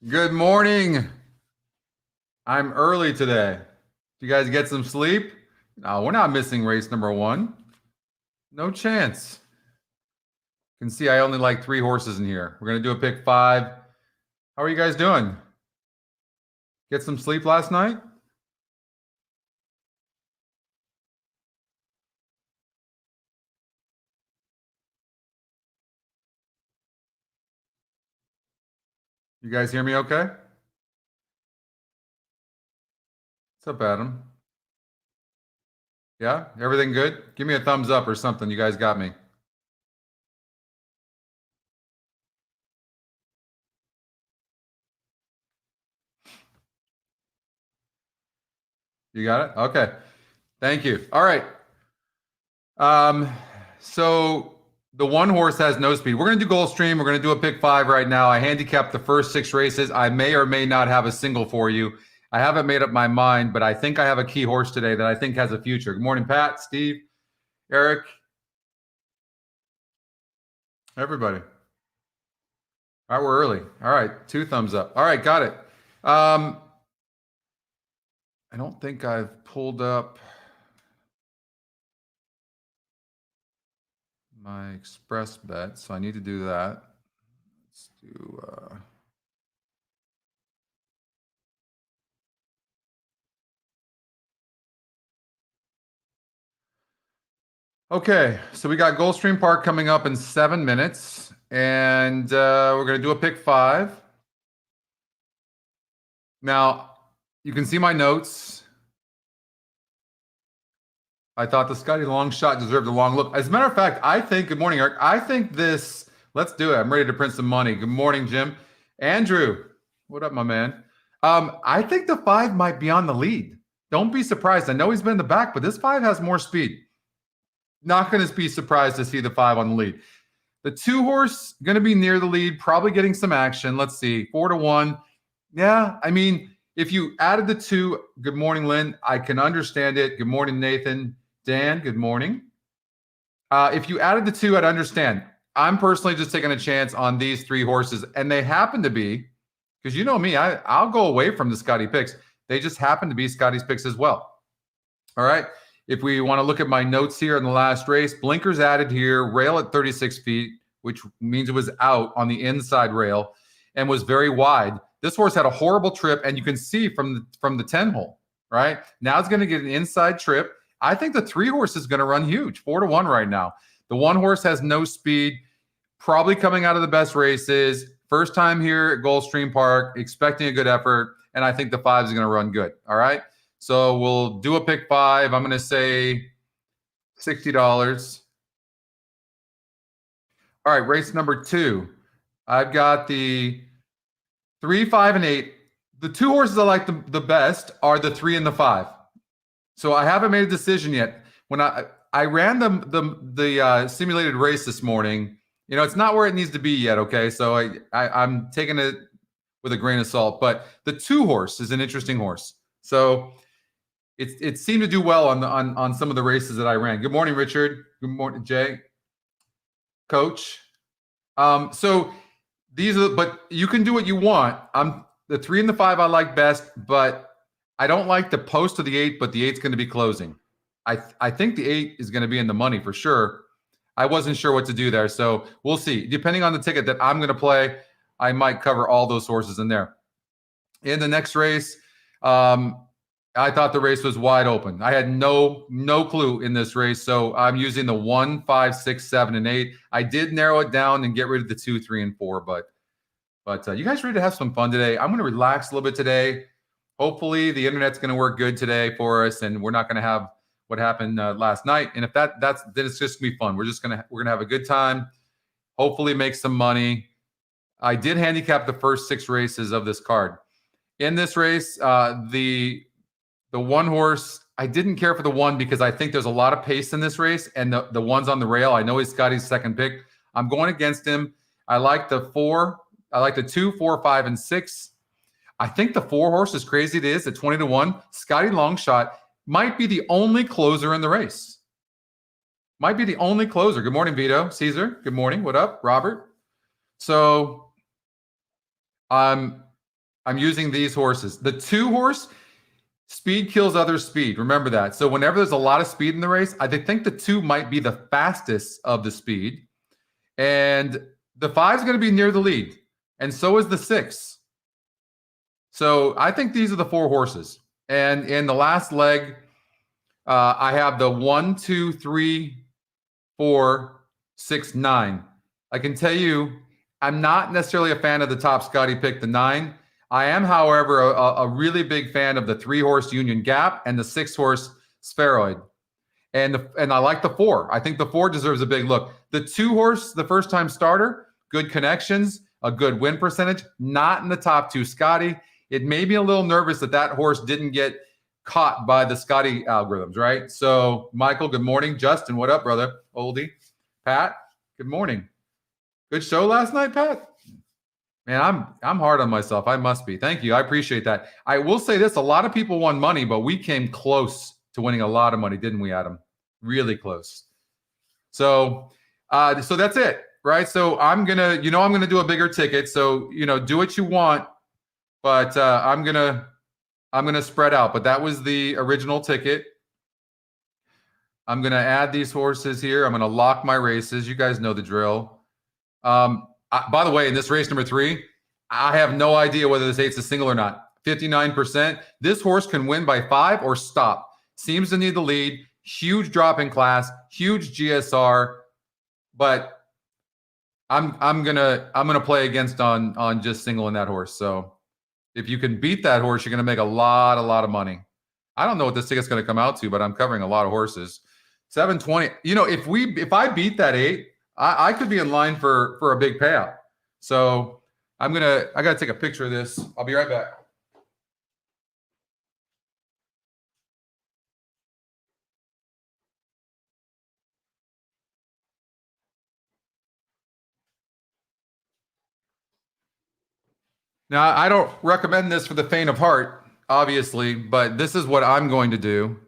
Good morning. I'm early today. Did you guys get some sleep? No, we're not missing race number one. No chance. You can see I only like 3 horses in here. We're going to do a pick 5. How are you guys doing? Get some sleep last night? You guys hear me okay? What's up, Adam? Yeah? Everything good? Give me a thumbs up or something. You guys got me. You got it? Okay. Thank you. All right. So the one horse has no speed. We're going to do Gulfstream. We're going to do a pick 5 right now. I handicapped the first 6 races. I may or may not have a single for you. I haven't made up my mind, but I think I have a key horse today that I think has a future. Good morning, Pat, Steve, Eric, everybody. All right, we're early. All right, 2 thumbs up. All right, got it. I don't think I've pulled up my express bet, so I need to do that. Let's do okay, so we got Gulfstream Park coming up in 7 minutes, and we're going to do a pick 5. Now, you can see my notes. I thought the Scotty long shot deserved a long look. As a matter of fact, I think, good morning, Eric. I think this, let's do it. I'm ready to print some money. Good morning, Jim. Andrew, what up, my man? I think the 5 might be on the lead. Don't be surprised. I know he's been in the back, but this 5 has more speed. Not going to be surprised to see the 5 on the lead. The 2 horse going to be near the lead, probably getting some action. Let's see, 4-1. Yeah, I mean, if you added the 2, good morning, Lynn. I can understand it. Good morning, Nathan. Dan, good morning. If you added the 2, I'd understand. I'm personally just taking a chance on these 3 horses, and they happen to be, because you know me, I'll go away from the Scotty picks. They just happen to be Scotty's picks as well. All right. If we want to look at my notes here in the last race, blinkers added here, rail at 36 feet, which means it was out on the inside rail and was very wide. This horse had a horrible trip, and you can see from the 10 hole, right? Now it's going to get an inside trip. I think the 3 horse is going to run huge, 4-1 right now. The 1 horse has no speed, probably coming out of the best races. First time here at Gulfstream Park, expecting a good effort, and I think the 5 is going to run good. All right. So we'll do a pick 5. I'm going to say $60. All right, race number 2. I've got the 3, 5, and 8. The 2 horses I like the best are the 3 and the 5. So I haven't made a decision yet. When I ran the simulated race this morning, you know, it's not where it needs to be yet. Okay, so I'm taking it with a grain of salt. But the 2 horse is an interesting horse. So it seemed to do well on some of the races that I ran. Good morning, Richard. Good morning, Jay. Coach. So these are, but you can do what you want. The 3 and the 5 I like best, but I don't like the post of the 8, but the 8's going to be closing. I think the 8 is going to be in the money for sure. I wasn't sure what to do there. So we'll see. Depending on the ticket that I'm going to play, I might cover all those horses in there. In the next race, I thought the race was wide open. I had no clue in this race, so I'm using the 1, 5, 6, 7, and 8. I did narrow it down and get rid of the 2, 3, and 4, but you guys ready to have some fun today? I'm going to relax a little bit today. Hopefully, the internet's going to work good today for us, and we're not going to have what happened last night. And if then it's just going to be fun. We're gonna have a good time. Hopefully, make some money. I did handicap the first 6 races of this card. In this race, the 1 horse, I didn't care for the 1 because I think there's a lot of pace in this race, and the 1's on the rail. I know he's Scotty's second pick. I'm going against him. I like the 4. I like the 2, 4, 5, and 6. I think the 4 horse, as crazy it is, at 20-1, Scotty Longshot might be the only closer in the race. Might be the only closer. Good morning, Vito. Caesar, good morning. What up, Robert? So I'm using these horses. The 2 horse, speed kills other speed. Remember that. So whenever there's a lot of speed in the race, I think the 2 might be the fastest of the speed. And the 5 is going to be near the lead. And so is the 6. So I think these are the 4 horses. And in the last leg, I have the 1, 2, 3, 4, 6, 9. I can tell you, I'm not necessarily a fan of the top Scotty pick, the 9. I am, however, a really big fan of the 3-horse Union Gap and the 6-horse Spheroid. And I like the 4. I think the 4 deserves a big look. The 2-horse, the first-time starter, good connections, a good win percentage, not in the top 2 Scotty. It made me a little nervous that horse didn't get caught by the Scotty algorithms, right? So, Michael, good morning. Justin, what up, brother? Oldie. Pat, good morning. Good show last night, Pat? Man, I'm hard on myself. I must be. Thank you. I appreciate that. I will say this. A lot of people won money, but we came close to winning a lot of money, didn't we, Adam? Really close. So that's it, right? So I'm going to do a bigger ticket. So, do what you want, but I'm going to spread out. But that was the original ticket. I'm going to add these horses here. I'm going to lock my races. You guys know the drill. By the way, in this race number 3, I have no idea whether this 8's a single or not. 59%. This horse can win by 5 or stop. Seems to need the lead. Huge drop in class. Huge GSR. But I'm gonna play against on just singling that horse. So if you can beat that horse, you're gonna make a lot of money. I don't know what this ticket's gonna come out to, but I'm covering a lot of horses. 720. If I beat that 8. I could be in line for a big payout. So I got to take a picture of this. I'll be right back. Now, I don't recommend this for the faint of heart, obviously, but this is what I'm going to do.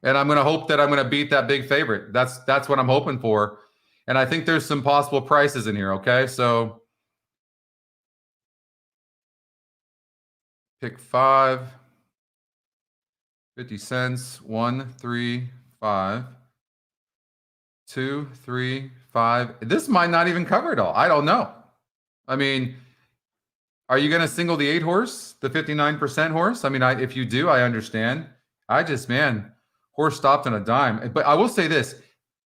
And I'm going to hope that I'm going to beat that big favorite. That's what I'm hoping for. And I think there's some possible prices in here, okay? So pick 5, 50 cents, 1, 3, 5, 2, 3, 5. This might not even cover it all. I don't know. I mean, are you going to single the 8 horse, the 59% horse? I mean, if you do, I understand. Horse stopped on a dime. But I will say this,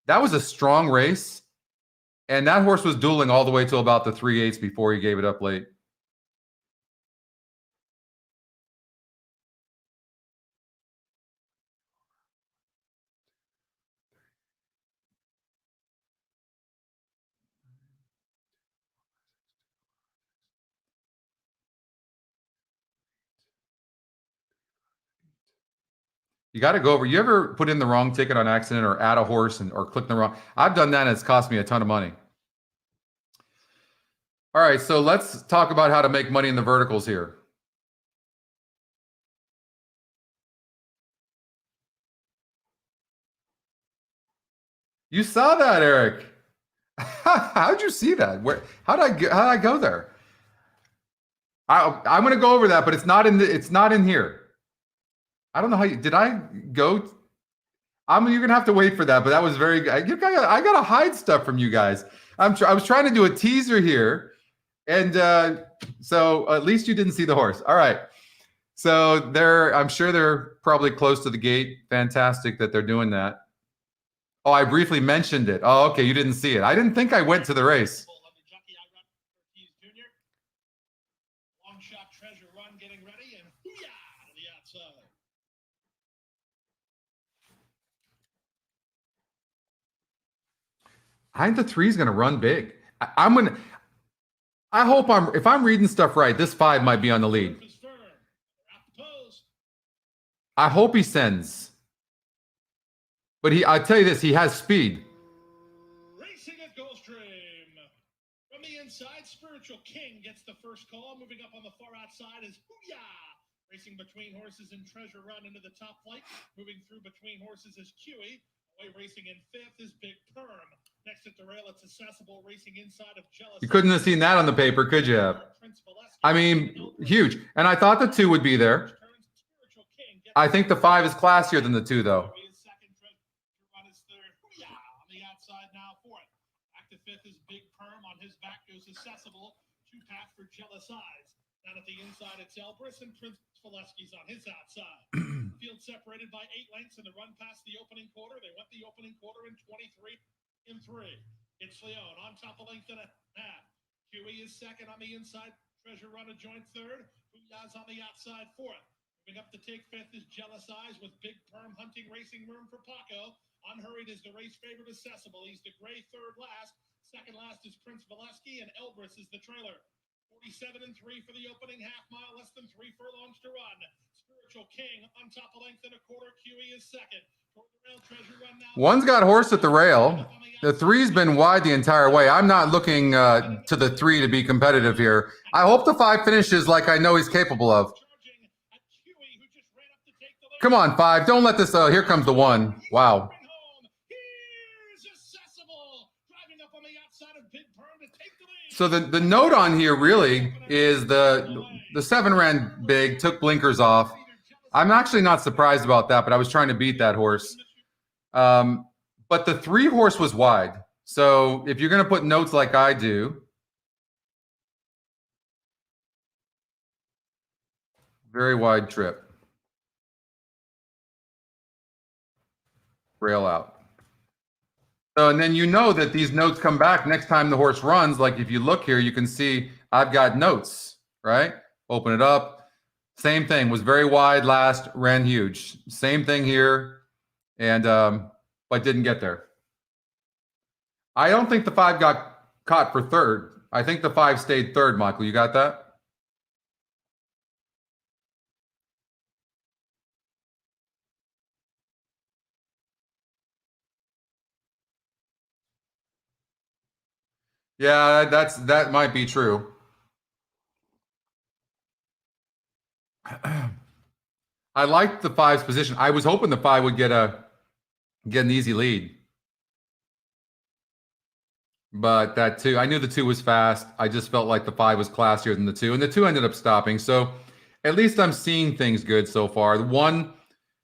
that was a strong race. And that horse was dueling all the way till about the 3/8 before he gave it up late. You got to go over. You ever put in the wrong ticket on accident or add a horse or click the wrong? I've done that and it's cost me a ton of money. All right, so let's talk about how to make money in the verticals here. You saw that, Eric. How'd you see that? How did I go there? I'm going to go over that, but it's not in here. I don't know did I go? You're going to have to wait for that, but that was very good. I got to hide stuff from you guys. I was trying to do a teaser here. And so at least you didn't see the horse. All right. So I'm sure they're probably close to the gate. Fantastic that they're doing that. Oh, I briefly mentioned it. Oh, okay. You didn't see it. I didn't think I went to the race. Long shot treasure run getting ready and hoo-yah to the outside. I think the 3 is going to run big. I hope if I'm reading stuff right, this 5 might be on the lead. I hope he sends. But I tell you this, he has speed. Racing at Gulfstream. From the inside, Spiritual King gets the first call. Moving up on the far outside is Hoo-yah! Racing between horses and Treasure Run into the top flight. Moving through between horses is Kiwi. Away racing in 5th is Big Perm. Next at the rail, it's Accessible racing inside of Jealous. You couldn't have seen that on the paper, could you? I mean, Huge. And I thought the 2 would be there. I think the 5 is classier than the 2, though. Fifth is Big Perm. On his back goes Accessible. 2 path for Jealous Eyes. Down at the inside, it's Elbrus and Prince Valesky's on his outside. Field separated by 8 lengths in the run past the opening quarter. They went the opening quarter in 23 in 3. It's Leon on top of length and a half. Huey is second on the inside. Treasure Runner joint third. Booyah's on the outside fourth. Moving up to take fifth is Jealous Eyes with Big Perm hunting racing room for Paco. Unhurried is the race favorite Accessible. He's the gray third last. Second last is Prince Valesky, and Elbrus is the trailer. 47 and 3 for the opening half mile, less than 3 furlongs to run. Spiritual King on top of length and a quarter. QE is second. One's got horse at the rail. The 3's been wide the entire way. I'm not looking to the 3 to be competitive here. I hope the 5 finishes like I know he's capable of. Come on, 5. Don't let this... here comes the 1. Wow. So the note on here really is the 7 ran big, took blinkers off. I'm actually not surprised about that, but I was trying to beat that horse. But the 3 horse was wide. So if you're going to put notes like I do, very wide trip. Rail out. So, and then you know that these notes come back next time the horse runs. Like if you look here, you can see I've got notes, right? Open it up. Same thing, was very wide last, ran huge. Same thing here, and but didn't get there. I don't think the 5 got caught for third. I think the 5 stayed third, Michael. You got that? Yeah, that might be true. I liked the 5's position. I was hoping the 5 would get an easy lead. But that 2, I knew the 2 was fast. I just felt like the 5 was classier than the 2. And the 2 ended up stopping. So at least I'm seeing things good so far. The 1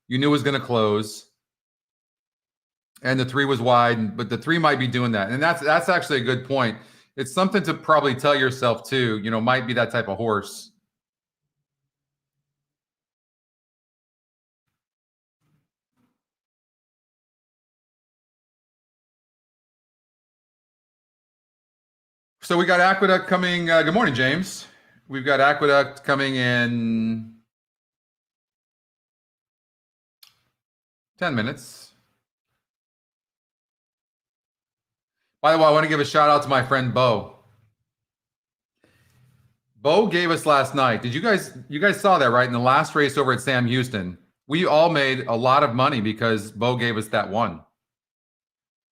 you knew was going to close. And the 3 was wide, but the 3 might be doing that. And that's actually a good point. It's something to probably tell yourself too, you know, might be that type of horse. So we got Aqueduct coming. Good morning, James. We've got Aqueduct coming in 10 minutes. By the way, I want to give a shout out to my friend Bo. Bo gave us last night. You guys saw that, right? In the last race over at Sam Houston, we all made a lot of money because Bo gave us that 1.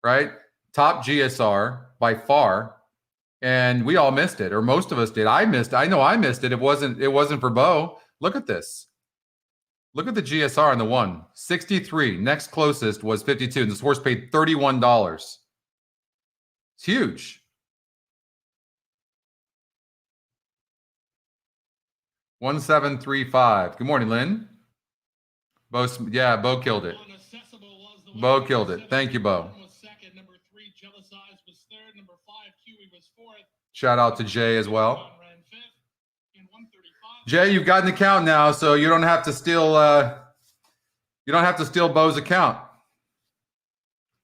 Right? Top GSR by far. And we all missed it, or most of us did. I missed. I know I missed it. It wasn't for Bo. Look at this. Look at the GSR on the 1. 63. Next closest was 52. And this horse paid $31. It's huge. 1735. Good morning, Lynn. Bo killed it. Bo killed it. Thank you, Bo. Shout out to Jay as well. Jay, you've got an account now, so you don't have to steal. You don't have to steal Bo's account.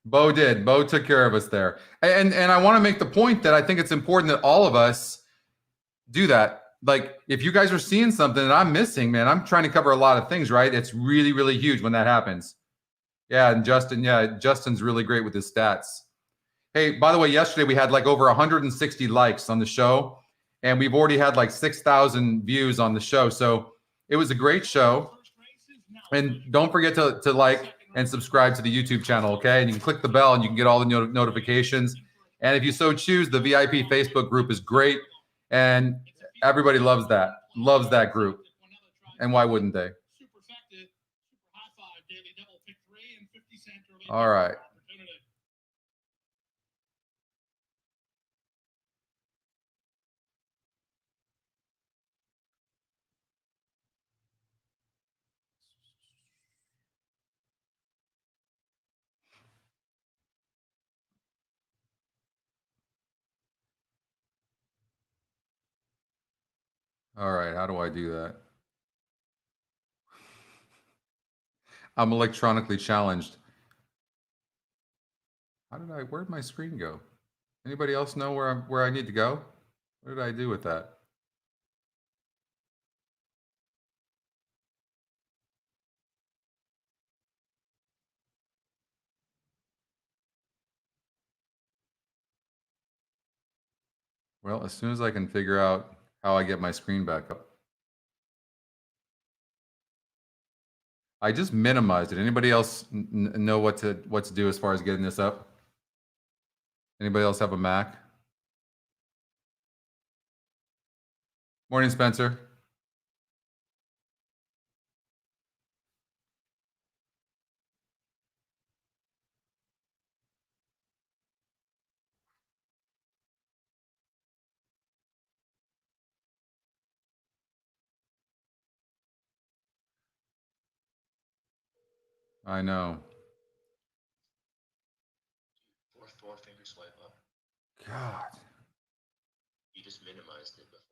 Bo did. Bo took care of us there, and I want to make the point that I think it's important that all of us do that. Like, if you guys are seeing something that I'm missing, man, I'm trying to cover a lot of things, right? It's really, really huge when that happens. Yeah, and Justin's really great with his stats. Hey, by the way, yesterday we had like over 160 likes on the show, and we've already had like 6,000 views on the show. So it was a great show. And don't forget to like and subscribe to the YouTube channel, okay? And you can click the bell and you can get all the notifications. And if you so choose, the VIP Facebook group is great. And everybody loves that group. And why wouldn't they? All right. All right, how do I do that? I'm electronically challenged. Where'd my screen go? Anybody else know where I need to go? What did I do with that? Well, as soon as I can figure out how I get my screen back up. I just minimized it. Anybody else know what to do as far as getting this up? Anybody else have a Mac? Morning, Spencer. I know. Four finger swipe up. God. You just minimized it before.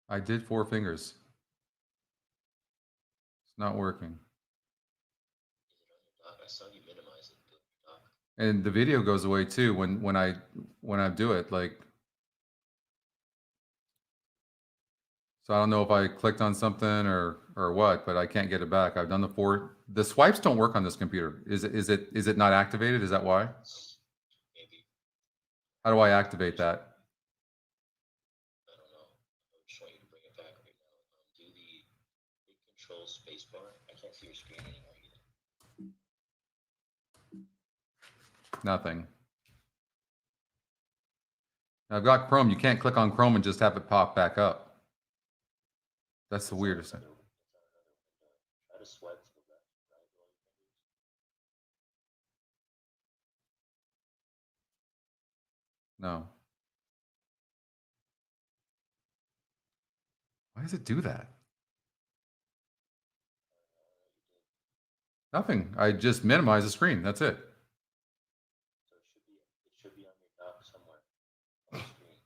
I did 4 fingers. It's not working. Is it on your dock? I saw you minimize it. Dock. And the video goes away too when I do it. Like, so I don't know if I clicked on something or what, but I can't get it back. I've done the 4. The swipes don't work on this computer. Is it not activated? Is that why? Maybe. How do I activate that? I don't know. I'm just trying to bring it back right now. Do the big control space bar. I can't see your screen anymore either. Nothing. I've got Chrome. You can't click on Chrome and just have it pop back up. That's the weirdest thing. Try to swipe to the left, right, roll your fingers. No. Why does it do that? Nothing. I just minimize the screen. That's it. So it should be on your dock somewhere on the screen.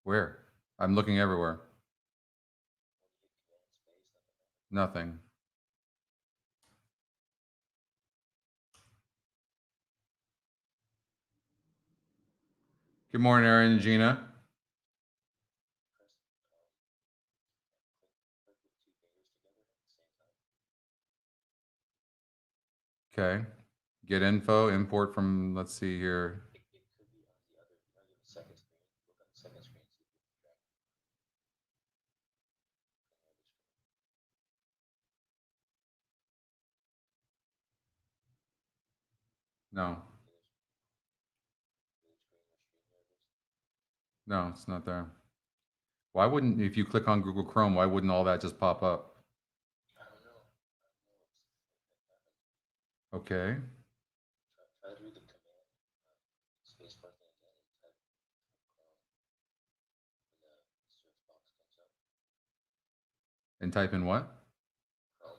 Where? I'm looking everywhere. When you hit command space, nothing. Nothing. Good morning, Aaron and Gina. Press, click with 2 fingers together at the same time. Okay. Get info, import from, let's see here. It could be on the other, on the second screen. Look on the second screen, see if you can track it. No. No, it's not there. Why wouldn't, if you click on Google Chrome, why wouldn't all that just pop up? I don't know. Okay. Try to read the command space bar thing again and type Chrome when the search box comes up. And type in what? Chrome.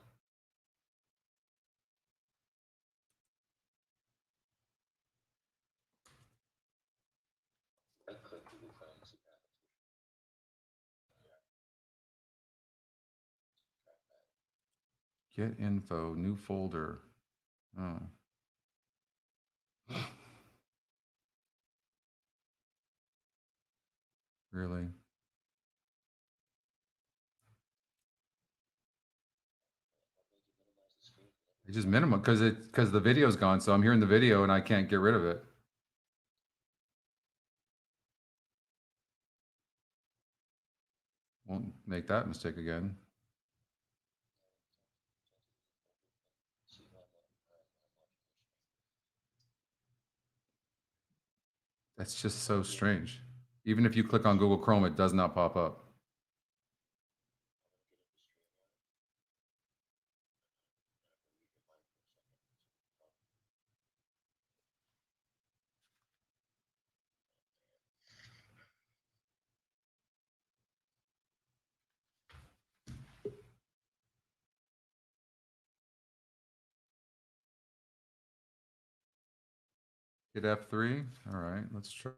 Right click Google Chrome to see what happens. Get info, new folder. Oh. Really? I just minimum because the video's gone, so I'm hearing the video and I can't get rid of it. Won't make that mistake again. That's just so strange. Even if you click on Google Chrome, it does not pop up. Hit F3. All right, let's try.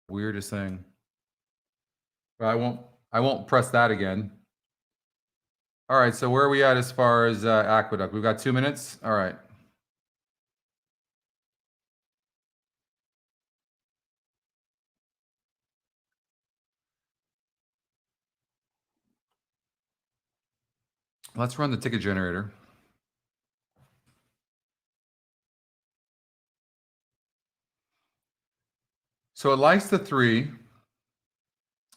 Weirdest thing. But I won't press that again. All right, so where are we at as far as Aqueduct? We've got 2 minutes. All right. Let's run the ticket generator. So it likes the 3,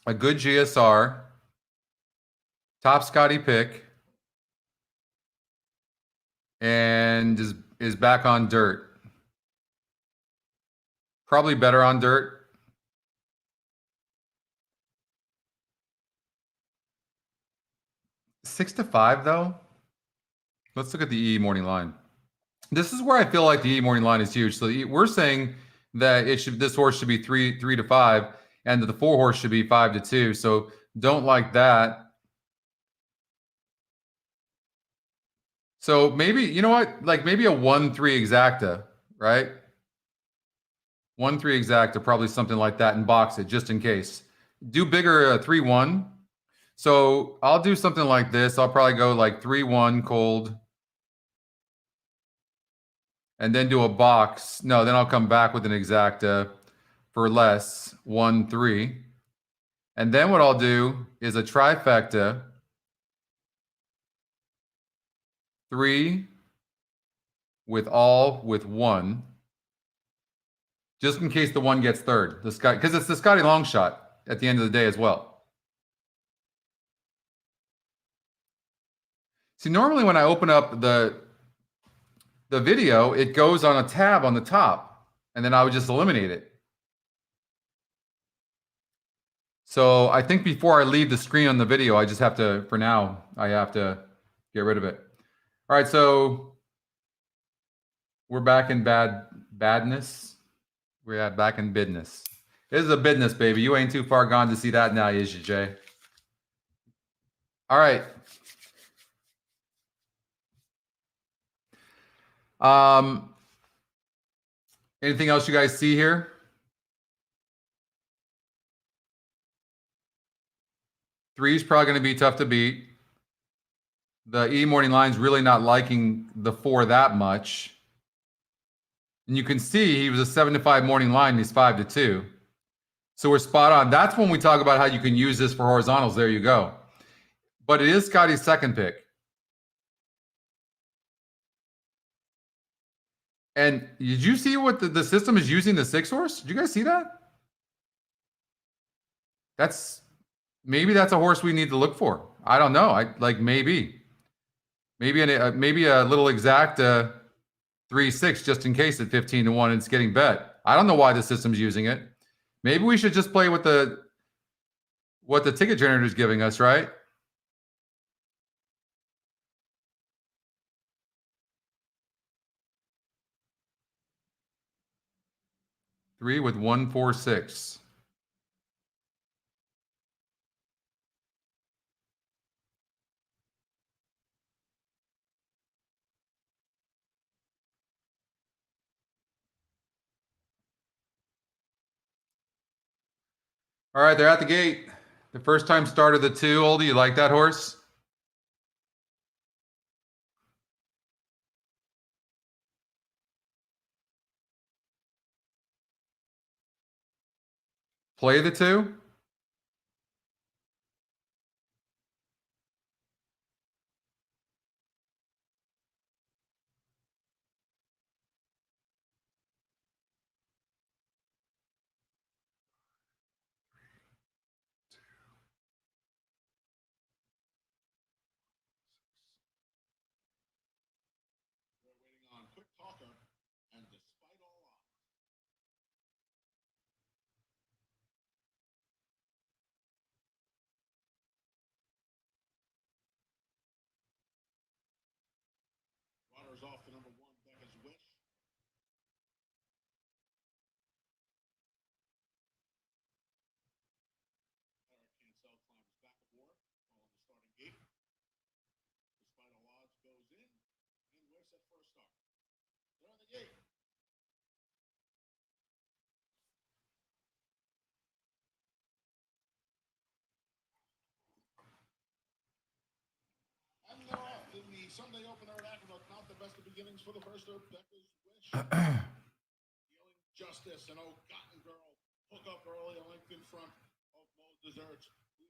a good GSR, top Scotty pick, and is back on dirt. Probably better on dirt. Six to 5 though. Let's look at the EE morning line. This is where I feel like the EE morning line is huge. So we're saying that this horse should be 3 to 5, and that the 4 horse should be 5 to 2. So don't like that. So maybe, you know what? Like maybe a 1-3 exacta, right? 1-3 exacta, probably something like that, and box it just in case. Do bigger 3-1. So I'll do something like this. I'll probably go like 3-1 cold. And then do a box. No, then I'll come back with an exacta for less, 1-3. And then what I'll do is a trifecta, 3 with 1, just in case the 1 gets third. This guy, because it's the Scotty long shot at the end of the day as well. See, normally when I open up the video, it goes on a tab on the top, and then I would just eliminate it. So I think before I leave the screen on the video, I just have to, for now, I have to get rid of it. All right, so we're back in badness. We're back in bidness. This is a bidness, baby. You ain't too far gone to see that now, is you, Jay? All right. Anything else you guys see here? Three is probably going to be tough to beat. The E morning line's really not liking the 4 that much. And you can see he was a 7 to 5 morning line. He's 5 to 2. So we're spot on. That's when we talk about how you can use this for horizontals. There you go. But it is Scotty's second pick. And did you see what the system is using the 6 horse? Did you guys see that? Maybe that's a horse we need to look for. I don't know. Maybe a little exact 3-6 just in case at 15 to 1 it's getting bet. I don't know why the system's using it. Maybe we should just play with what the ticket generator is giving us, right? Three with 1-4-6. All right, they're at the gate. The first time starter, the 2. Oldie, you like that horse? Play the 2. We're waiting on Quick Talker, and despite all odds, runners off to number 1, Becca's Wish. Eric Cancel climbs back aboard, following the starting gate. Despite all odds, goes in, and we're set for a start. They're on the gate. Sunday opener at Aqueduct, not the best of beginnings for the first of Becca's Wish. Dealing justice, and Gotten Girl hook up early, a length in front of Mo Desserts, who's in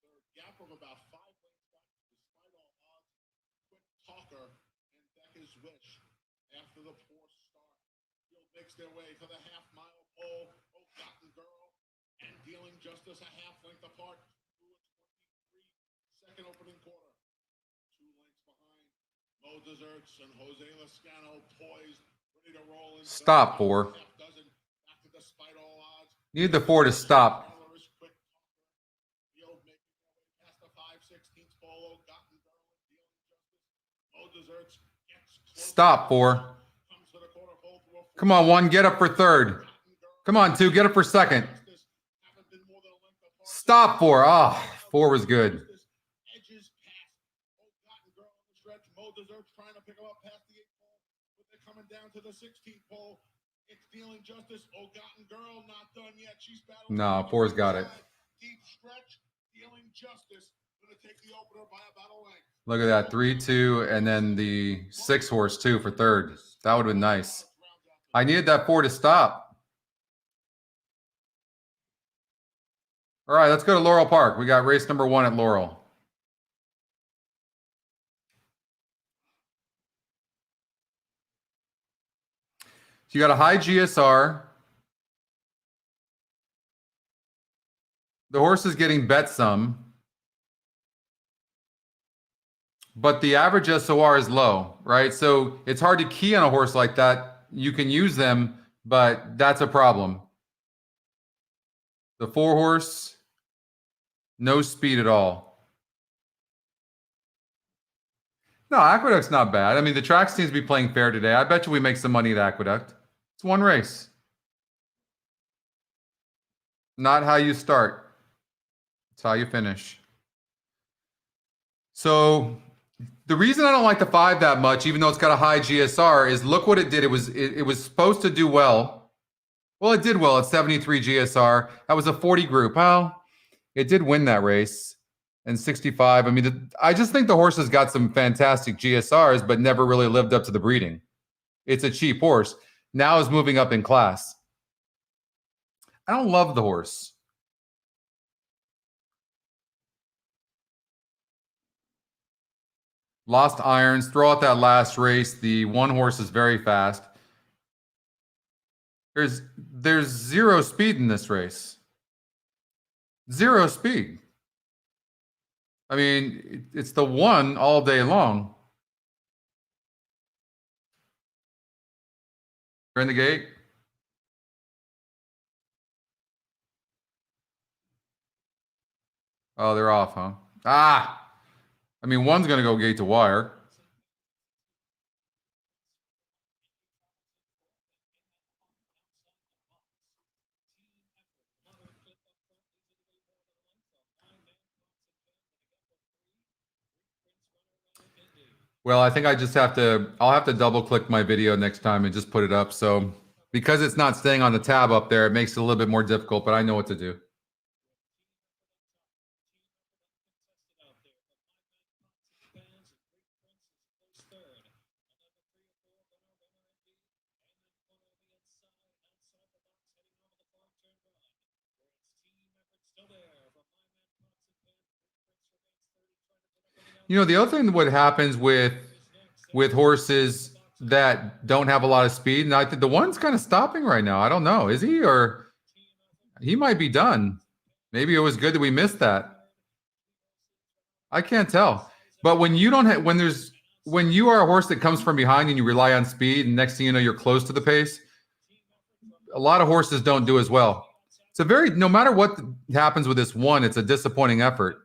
third. Gap of about 5 lengths back, despite all odds. Quick Talker and Becca's Wish after the poor start. Field makes their way to the half-mile pole. Gotten Girl and Dealing Justice a half length apart through a 23-second opening quarter. 2 lengths behind. Mo Desserts and Jose Lascano poised, ready to roll in. Stop, 4. Half dozen back to despite all odds. Need the 4 to stop. Quick Talker. Field making their way past the 5/16 pole. Gotten Girl and Dealing Justice. Mo Desserts gets close. Stop, 4. Comes to the quarter pole through a Come on, 1. Get up for third. Come on, 2. Get up for second. Stop, 4. Ah, 4 was good. Edges past. Gotten Girl on the stretch. Mo Desserts trying to pick him up past the 8 pole, but they're coming down to the 16th pole. It's Dealing Justice. Gotten Girl not done yet. She's battling. No, 4's got it. Deep stretch. Dealing Justice going to take the opener by about a length. Look at that. 3, 2, and then the 6 horse, 2 for third. That would have been nice. I needed that 4 to stop. All right, let's go to Laurel Park. We got race number 1 at Laurel. So you got a high GSR. The horse is getting bet some. But the average SOR is low, right? So it's hard to key on a horse like that. You can use them, but that's a problem. The 4 horse, no speed at all. No, Aqueduct's not bad. I mean, the track seems to be playing fair today. I bet you we make some money at Aqueduct. It's 1 race. Not how you start. It's how you finish. So the reason I don't like the 5 that much, even though it's got a high GSR, is look what it did. It was supposed to do well. Well, it did well at 73 GSR. That was a 40 group. Well, it did win that race. And 65. I mean, I just think the horse has got some fantastic GSRs, but never really lived up to the breeding. It's a cheap horse. Now is moving up in class. I don't love the horse. Lost irons. Throw out that last race. The 1 horse is very fast. There's 0 speed in this race. 0 speed. I mean, it's the 1 all day long. You're in the gate. Oh, they're off, huh? Ah! I mean, 1's going to go gate to wire. Well, I think I just have to, I'll have to double click my video next time and just put it up. So because it's not staying on the tab up there, it makes it a little bit more difficult, but I know what to do. You know, the other thing, what happens with horses that don't have a lot of speed, and I think the 1's kind of stopping right now. I don't know. Is he? Or he might be done. Maybe it was good that we missed that. I can't tell. But when you don't have, when you are a horse that comes from behind and you rely on speed, and next thing you know, you're close to the pace, a lot of horses don't do as well. It's a very, no matter what happens with this 1, it's a disappointing effort.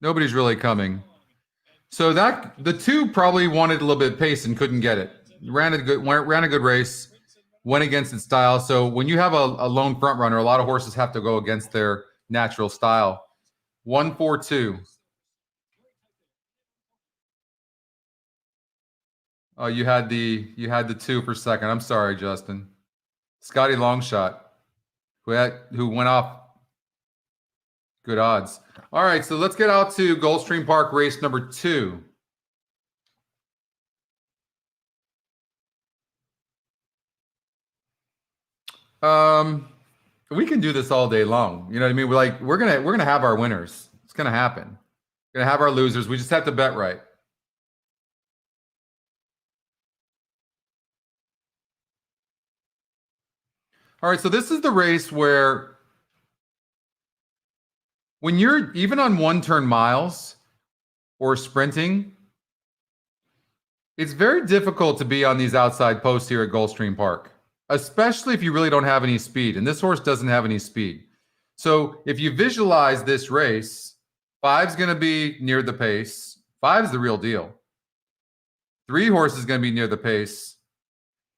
Nobody's really coming. So that the 2 probably wanted a little bit of pace and couldn't get it. Ran a good race, went against its style. So when you have a lone front runner, a lot of horses have to go against their natural style. 1-4-2. Oh, you had the 2 for second. I'm sorry, Justin. Scotty Longshot, who went off. Good odds. All right, so let's get out to Gulfstream Park race number 2. We can do this all day long. You know what I mean? We're gonna have our winners. It's gonna happen. We're gonna have our losers. We just have to bet right. All right, so this is the race where when you're even on one-turn miles or sprinting, it's very difficult to be on these outside posts here at Gulfstream Park, especially if you really don't have any speed. And this horse doesn't have any speed. So if you visualize this race, 5's going to be near the pace. 5's the real deal. 3 horse is going to be near the pace.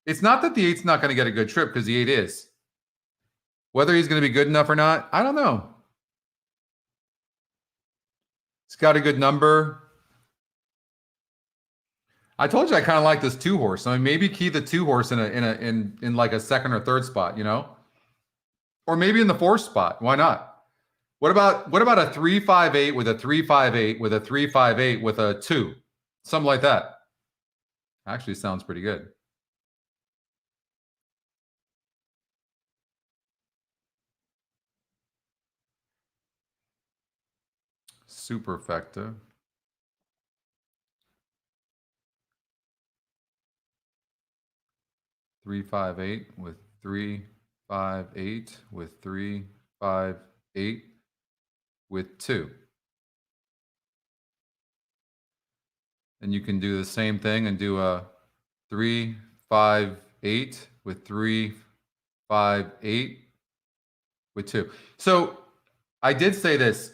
It's not that the 8's not going to get a good trip, because the 8 is. Whether he's going to be good enough or not, I don't know. It's got a good number. I told you I kind of like this 2 horse. I mean, maybe key the 2 horse in like a second or third spot, you know, or maybe in the 4th spot. Why not? What about a 3-5-8 with a 3-5-8 with a 3-5-8 with a 2, something like that? Actually, sounds pretty good. Super effective. Three, 5, 8 with 3, 5, 8 with 3, 5, 8 with 2. And you can do the same thing and do a 3, 5, 8 with 3, 5, 8 with 2. So I did say this.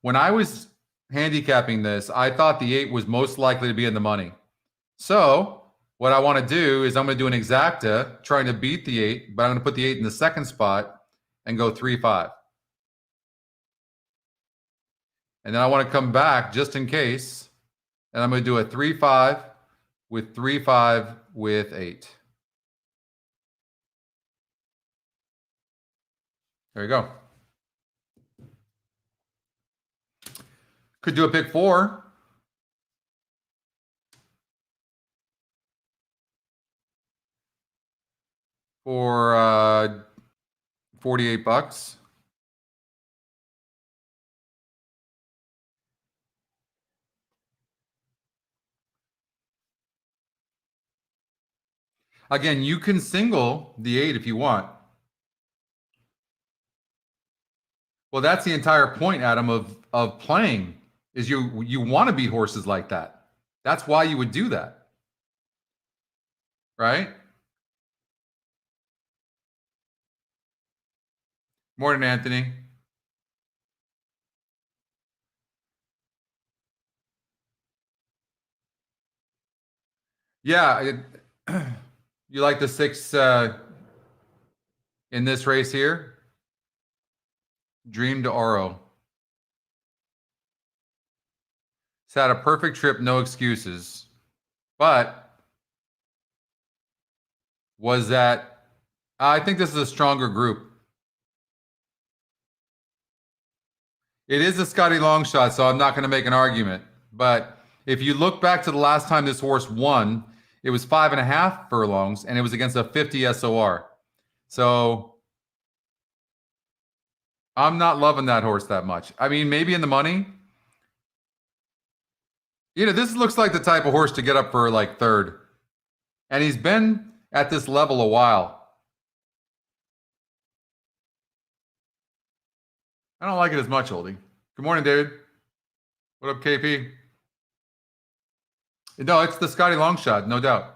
When I was handicapping this, I thought the 8 was most likely to be in the money. So what I want to do is I'm going to do an exacta trying to beat the 8, but I'm going to put the 8 in the second spot and go 3, 5. And then I want to come back just in case, and I'm going to do a 3, 5 with 3, 5 with 8. There you go. Could do a pick 4. For $48. Again, you can single the 8 if you want. Well, that's the entire point, Adam, of playing, is you want to beat horses like that. That's why you would do that. Right? Morning, Anthony. Yeah, you like the 6 in this race here? Dream to Oro. He's had a perfect trip, no excuses. But was that, I think this is a stronger group. It is a Scotty long shot, so I'm not going to make an argument. But if you look back to the last time this horse won, it was 5.5 furlongs, and it was against a 50 SOR. So I'm not loving that horse that much. I mean, maybe in the money. You know, this looks like the type of horse to get up for like 3rd. And he's been at this level a while. I don't like it as much, Oldie. Good morning, David. What up, KP? No, it's the Scotty long shot, no doubt.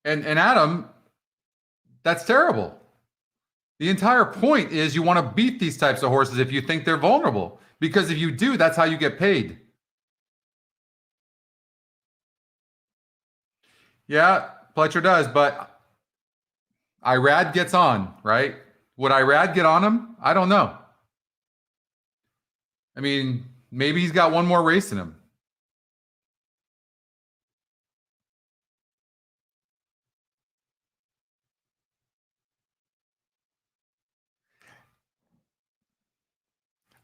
And Adam, that's terrible. The entire point is you want to beat these types of horses if you think they're vulnerable. Because if you do, that's how you get paid. Yeah, Pletcher does, but Irad gets on, right? Would Irad get on him? I don't know. I mean, maybe he's got one more race in him.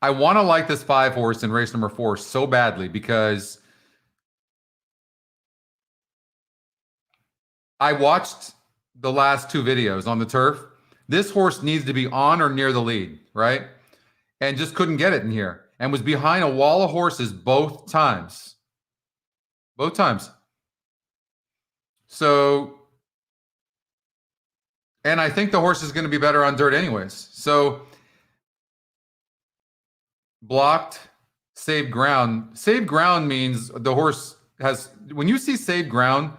I want to like this 5 horse in race number 4 so badly because I watched the last 2 videos on the turf. This horse needs to be on or near the lead, right? And just couldn't get it in here and was behind a wall of horses both times. Both times. So, and I think the horse is going to be better on dirt anyways. So, blocked, saved ground. Saved ground means the horse has, when you see saved ground,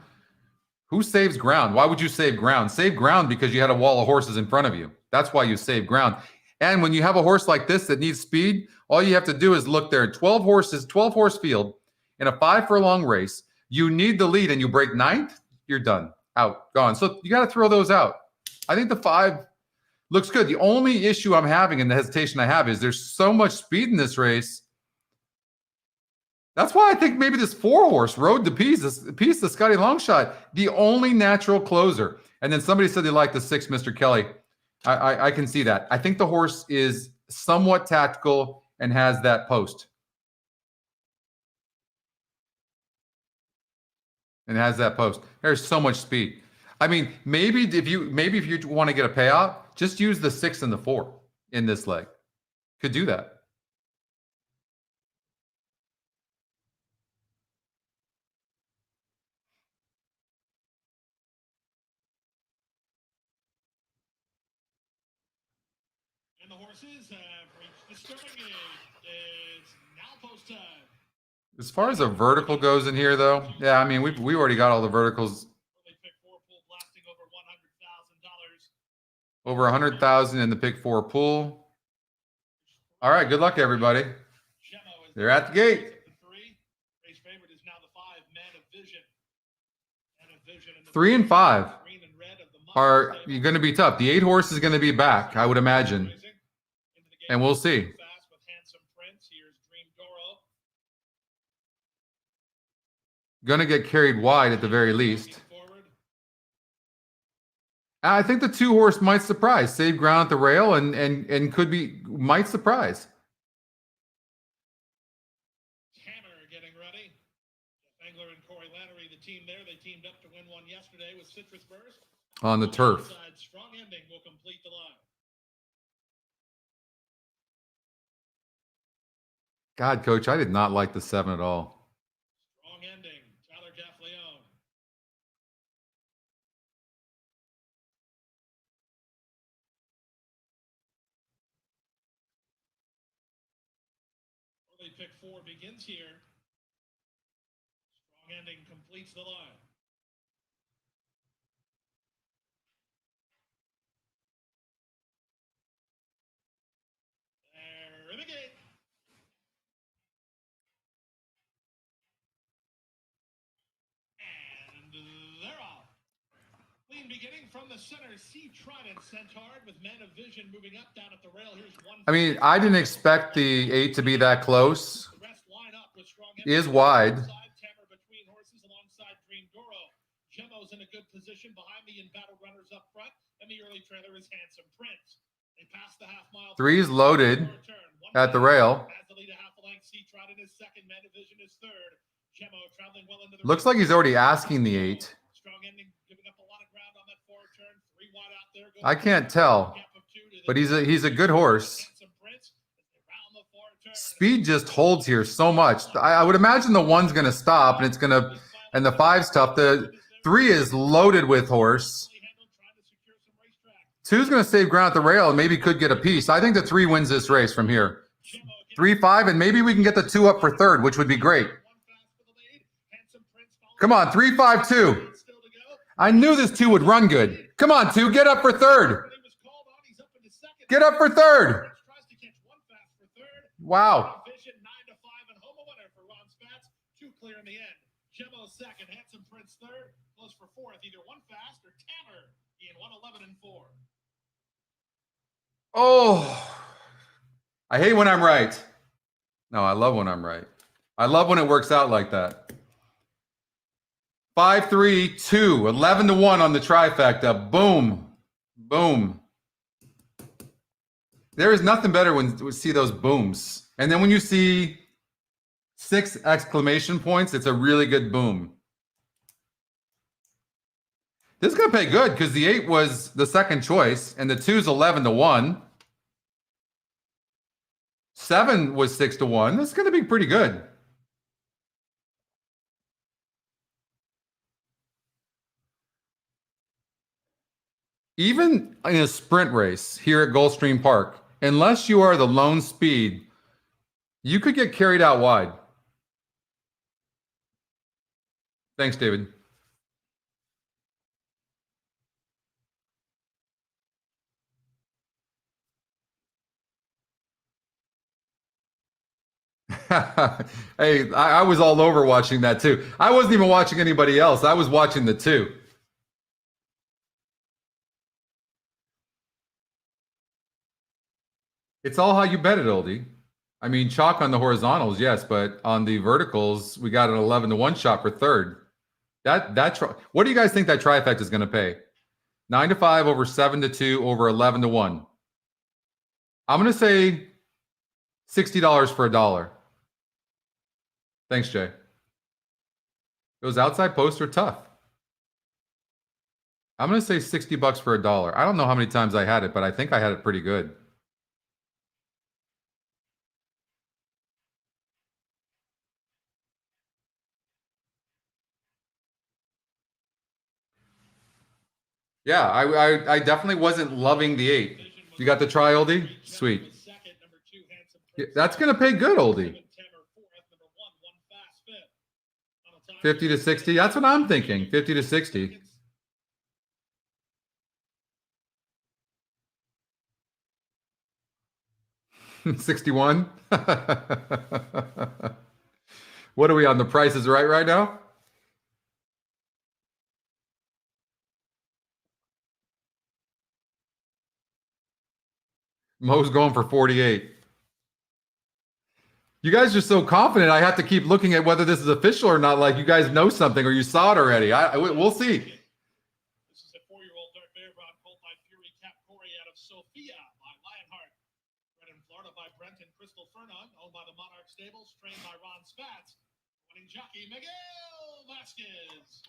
who saves ground? Why would you save ground? Save ground because you had a wall of horses in front of you. That's why you save ground. And when you have a horse like this that needs speed, all you have to do is look there. 12 horses, 12 horse field in a 5 furlong race. You need the lead and you break 9th, you're done, out, gone. So you got to throw those out. I think the 5 looks good. The only issue I'm having and the hesitation I have is there's so much speed in this race. That's why I think maybe this 4 horse, Road to Peace, the Scotty Longshot, the only natural closer. And then somebody said they like the 6, Mr. Kelly. I can see that. I think the horse is somewhat tactical and has that post. And has that post. There's so much speed. I mean, maybe if you want to get a payout, just use the 6 and the 4 in this leg. Could do that. And the horses have reached the starting gate. It's now post time. As far as a vertical goes in here, though, yeah, I mean, we already got all the verticals. Early pick 4 pool blasting over $100,000. Over 100,000 in the pick 4 pool. All right, good luck, everybody. They're at the gate. The 3 race favorite is now the 5 Man of Vision. Man of Vision in the 3 and 5 green and red of the are going to be tough. The 8 horse is going to be back, I would imagine, and we'll see. Fast with Handsome Prince. Here's Dream Doro. Going to get carried wide at the very least. Forward. I think the 2 horse might surprise. Save ground at the rail and might surprise. Hammer getting ready. Jeff Engler and Corey Lannery, the team there, they teamed up to win one yesterday with Citrus Burst. On the turf. Strong ending will complete the line. God, Coach, I did not like the 7 at all. Strong ending. Tyler Gaffleone. Early pick 4 begins here. Strong ending completes the line. They're in the gate. And they're off. Clean beginning from the center. C Trident sent hard with Men of Vision moving up down at the rail. Here's one. I mean, I didn't expect the 8 to be that close. The rest line up with strong Is wide. Tammer between horses alongside Dream Doro. Gemmo's in a good position behind the embattled runners up front, and the early trailer is Handsome Prince. They pass the half mile. 3 is loaded at the rail. As the lead a half a length, C Trident is second. Men of Vision is third. Gemmo traveling well into the Looks like he's already asking the 8. Strong ending, giving up a lot of ground on that forward turn. 3 wide out there. I can't tell, but he's a good horse. Speed just holds here so much. I would imagine the 1's going to stop, and and the 5's tough. The 3 is loaded with horse. 2's going to save ground at the rail and maybe could get a piece. I think the 3 wins this race from here. 3, 5, and maybe we can get the 2 up for third, which would be great. Come on, 3, 5, 2. I knew this 2 would run good. Come on, 2, get up for third. Get up for third. Wow. Vision 9 to 5 and home a winner for Ron Spatz. 2 clear in the end. Gemmo second, Handsome Prince third. Close for fourth, either 1 fast or Tammer in 1:11 and 4. Oh, I hate when I'm right. No, I love when I'm right. I love when it works out like that. 5, 3, 2, 11 to 1 on the trifecta. Boom. Boom. There is nothing better when we see those booms. And then when you see 6 exclamation points, it's a really good boom. This is going to pay good because the 8 was the second choice and the 2 is 11 to 1. 7 was 6 to 1. This is going to be pretty good. Even in a sprint race here at Gulfstream Park, unless you are the lone speed, you could get carried out wide. Thanks, David. Hey, I was all over watching that too. I wasn't even watching anybody else. I was watching the 2. It's all how you bet it, Oldie. I mean, chalk on the horizontals, yes, but on the verticals, we got an 11 to 1 shot for third. What do you guys think that trifecta is going to pay? 9 to 5 over 7 to 2 over 11 to 1. I'm going to say $60 for $1. Thanks, Jay. Those outside posts are tough. I'm going to say $60 for $1. I don't know how many times I had it, but I think I had it pretty good. Yeah, I definitely wasn't loving the 8. You got the try, Oldie? Sweet. Yeah, that's going to pay good, Oldie. 50 to 60. That's what I'm thinking. 50 to 60. $61. What are we on? The Price is right now? Mo's going for 48. You guys are so confident. I have to keep looking at whether this is official or not. Like you guys know something or you saw it already. We'll see. This is a 4-year-old dark bear brought colt by Fury Cap Corey out of Sophia by Lionheart. Bred in Florida by Brent and Crystal Furnon, owned by the Monarch Stables, trained by Ron Spatz. Winning jockey Miguel Vasquez.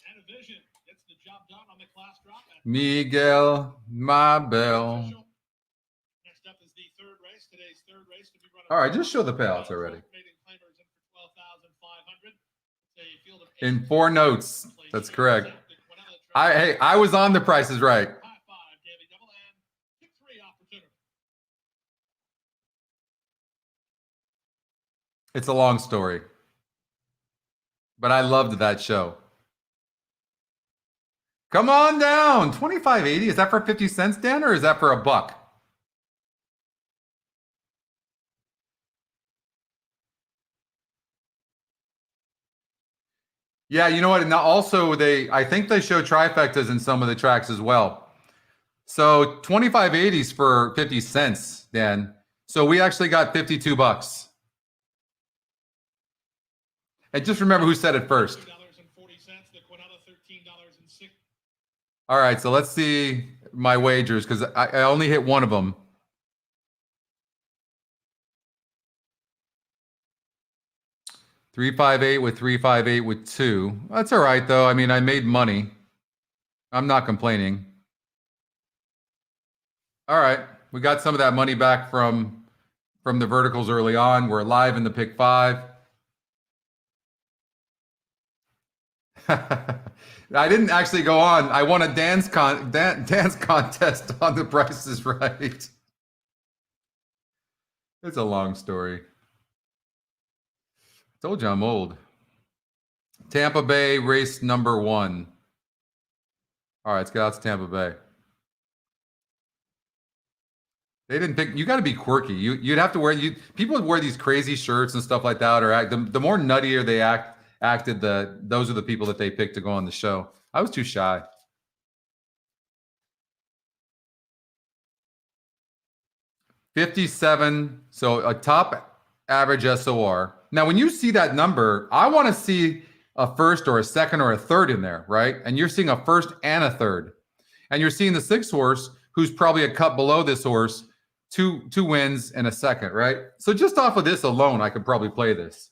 And a vision gets the job done on the class drop. Miguel Mabel. Next up is the third race. Today's third race to be run. All right, just show the payouts already. In 4 notes. That's correct. I was on The Price is Right. It's a long story. But I loved that show. Come on down. 25.80. Is that for 50 cents, Dan, or is that for $1? Yeah, you know what? And also, I think they show trifectas in some of the tracks as well. So 25.80s for 50 cents, Dan. So we actually got $52. And just remember who said it first. All right, so let's see my wagers because I only hit one of them. $358 with $358 with 2. That's all right though. I mean, I made money. I'm not complaining. All right, we got some of that money back from the verticals early on. We're live in the pick 5. I didn't actually go on. I won a dance contest on The Price is Right. It's a long story. Told you I'm old. Tampa Bay race number 1. All right, let's get out to Tampa Bay. They didn't pick. You got to be quirky. You'd have to wear. People would wear these crazy shirts and stuff like that, or act. The more nuttier they acted, those are the people that they picked to go on the show. I was too shy. $57. So a top average SOR. Now, when you see that number, I want to see a first or a second or a third in there, right? And you're seeing a first and a third. And you're seeing the 6 horse, who's probably a cut below this horse, two wins and a second, right? So just off of this alone, I could probably play this.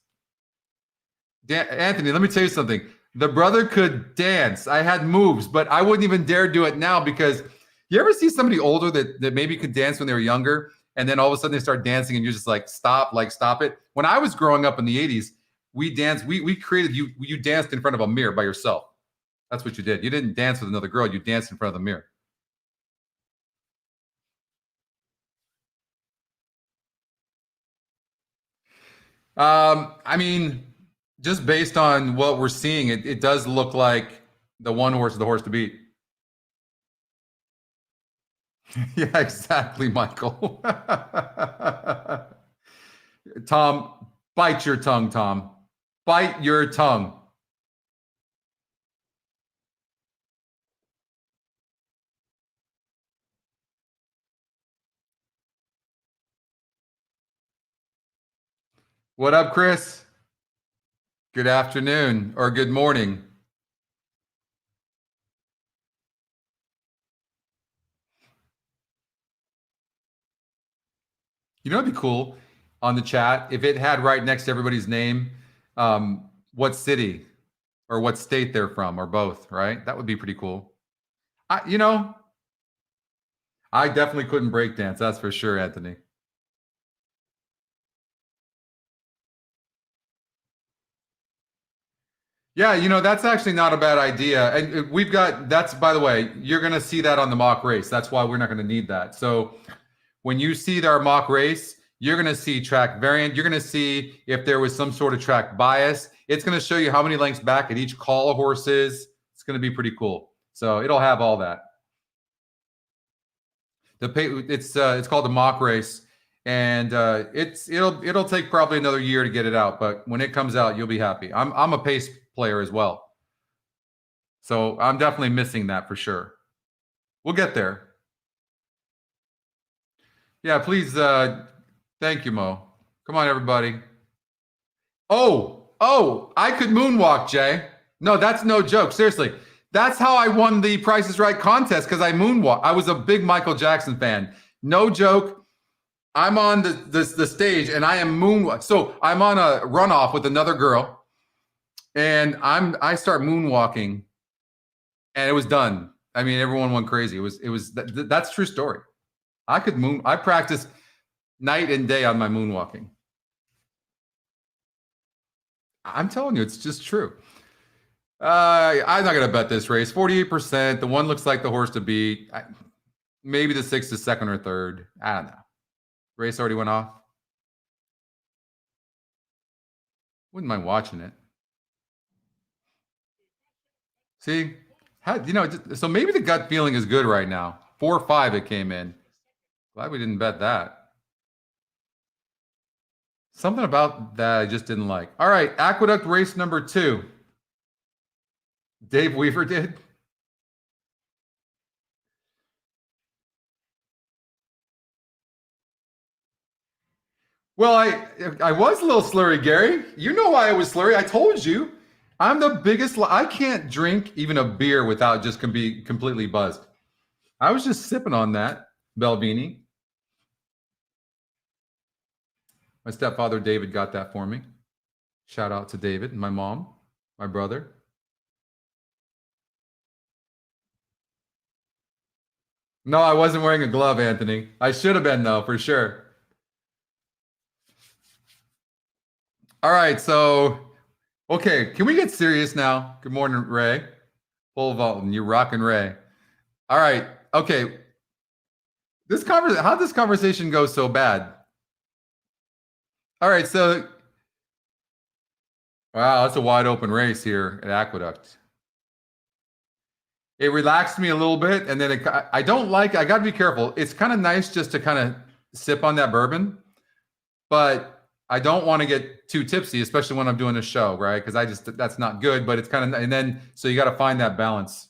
Anthony, let me tell you something. The brother could dance. I had moves, but I wouldn't even dare do it now because you ever see somebody older that maybe could dance when they were younger, and then all of a sudden they start dancing and you're just like, stop it. When I was growing up in the 80s, we danced, we created, you danced in front of a mirror by yourself. That's what you did. You didn't dance with another girl. You danced in front of the mirror. I mean, just based on what we're seeing, it does look like the one horse is the horse to beat. Yeah, exactly, Michael. Tom, bite your tongue, Tom. Bite your tongue. What up, Chris? Good afternoon or good morning. You know, it'd be cool on the chat if it had right next to everybody's name, what city or what state they're from or both, right? That would be pretty cool. I definitely couldn't break dance. That's for sure, Anthony. Yeah, that's actually not a bad idea. And we've got, that's, by the way, you're going to see that on the mock race. That's why we're not going to need that. So when you see our mock race, you're going to see track variant. You're going to see if there was some sort of track bias. It's going to show you how many lengths back at each call a horse is. It's going to be pretty cool. So it'll have all that. It's called the mock race, and it'll take probably another year to get it out. But when it comes out, you'll be happy. I'm a pace player as well, so I'm definitely missing that for sure. We'll get there. Yeah, please. Thank you, Mo. Come on, everybody. Oh, I could moonwalk, Jay. No, that's no joke. Seriously. That's how I won the Price is Right contest, because I moonwalk. I was a big Michael Jackson fan. No joke. I'm on the stage and I am moonwalk. So I'm on a runoff with another girl, and I start moonwalking, and it was done. I mean, everyone went crazy. That's true story. I practice night and day on my moonwalking. I'm telling you, it's just true. I'm not going to bet this race. 48%. The one looks like the horse to beat. Maybe the 6 is second or third. I don't know. Race already went off. Wouldn't mind watching it. See? So maybe the gut feeling is good right now. 4-5 it came in. Glad we didn't bet that. Something about that I just didn't like. All right, Aqueduct race number 2. Dave Weaver did. Well, I was a little slurry, Gary. You know why I was slurry. I told you. I'm the biggest. I can't drink even a beer without just be completely buzzed. I was just sipping on that Belvini. My stepfather, David, got that for me. Shout out to David, my mom, my brother. No, I wasn't wearing a glove, Anthony. I should have been, though, for sure. All right, so, okay, can we get serious now? Good morning, Ray. Full Vaulton, you're rocking Ray. All right, okay. How'd this conversation go so bad? All right, so, wow, that's a wide open race here at Aqueduct. It relaxed me a little bit, and then I got to be careful. It's kind of nice just to kind of sip on that bourbon, but I don't want to get too tipsy, especially when I'm doing a show, right? Because that's not good, but it's kind of, and then, so you got to find that balance.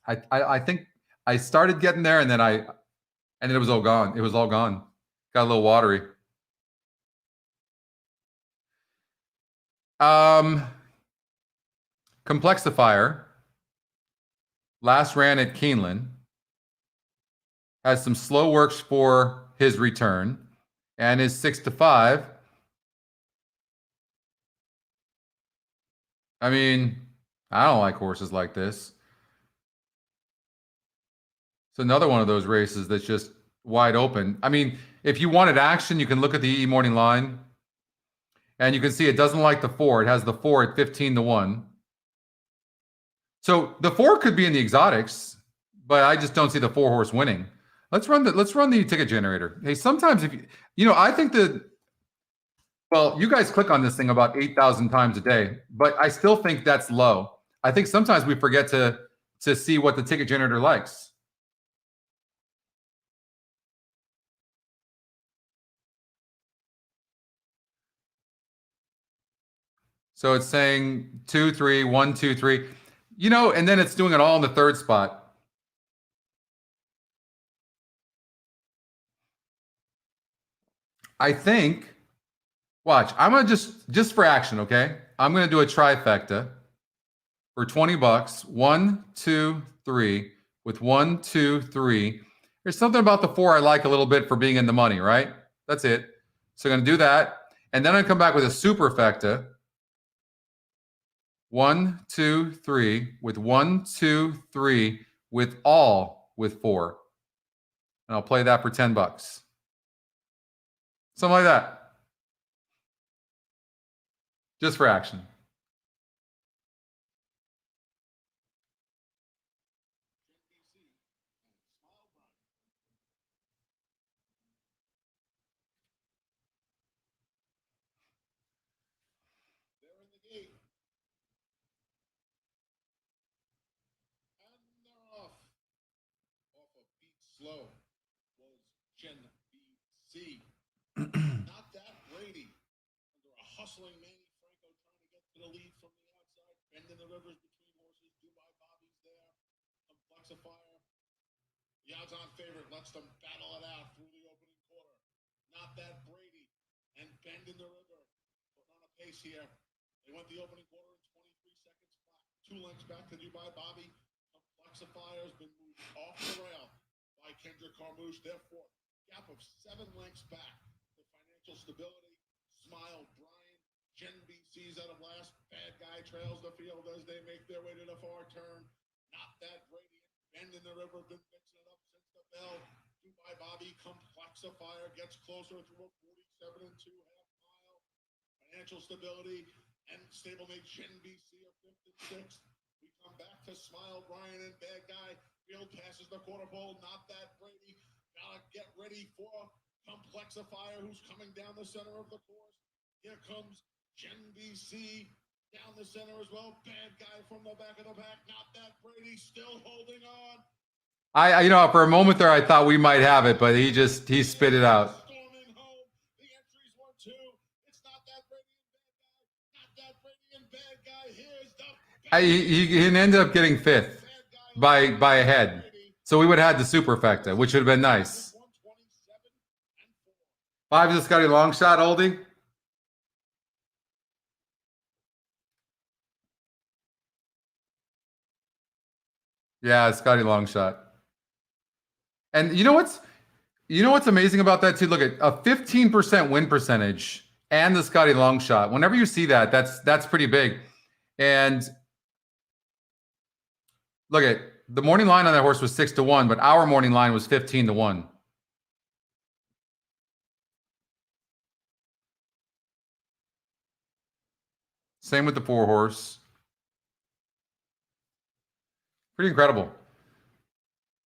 I think I started getting there, and then it was all gone. It was all gone. Got a little watery. Complexifier last ran at Keeneland, has some slow works for his return, and is 6-5. I mean, I don't like horses like this. It's another one of those races that's just wide open. I mean, if you wanted action, you can look at the EE morning line, and you can see it doesn't like the 4. It has the 4 at 15-1. So the 4 could be in the exotics, but I just don't see the 4 horse winning. Let's run the ticket generator. Hey, sometimes if I think that, well, you guys click on this thing about 8,000 times a day, but I still think that's low. I think sometimes we forget to see what the ticket generator likes. So it's saying 2, 3, 1, 2, 3, and then it's doing it all in the third spot. I think, watch, I'm going to just for action, okay? I'm going to do a trifecta for $20. 1, 2, 3 with 1, 2, 3. There's something about the 4 I like a little bit for being in the money, right? That's it. So I'm going to do that. And then I come back with a superfecta. 1, 2, 3 with 1, 2, 3 with all with 4. And I'll play that for $10. Something like that. Just for action. They're in the gate. And they're off. Off a beat slow was Gen BC. Not that Brady. Under a hustling Manny Franco trying to get to the lead from the outside. Bending the rivers between horses. Dubai Bobby's there. Complexifier. The odds-on favorite lets them battle it out through the opening quarter. Not that Brady. And Bending the river. Putting on a pace here. They went the opening quarter in 23 seconds flat. 2 lengths back to Dubai Bobby. Complexifier has been moved off the rail by Kendrick Carmouche. Therefore, gap of 7 lengths back. The financial stability. Smile Brian. Gen BC's out of last. Bad Guy trails the field as they make their way to the far turn. Not that Brady. Bending the river. Been mixing it up since the bell. Dubai Bobby. Complexifier gets closer through a 47 and 2 half mile. Financial stability. And stablemate Gen BC are 5th and 6th. We come back to Smile Brian and Bad Guy. Field passes the quarter pole. Not that Brady. Gotta get ready for Complexifier, who's coming down the center of the course. Here comes Gen BC down the center as well. Bad Guy from the back of the pack. Not that Brady, still holding on. I for a moment there, I thought we might have it, but he spit it out. Storming home. The entries were 2. It's not that Brady and Bad Guy. Not that Brady and Bad Guy. Here's the He ended up getting 5th by a head. So we would have had the superfecta, which would have been nice. 5 is a Scotty long shot, Oldie. Yeah, Scotty long shot. And you know what's amazing about that too? Look at a 15% win percentage and the Scotty long shot. Whenever you see that, that's pretty big. And look at the morning line on that horse was 6-1, but our morning line was 15-1. Same with the 4 horse. Pretty incredible.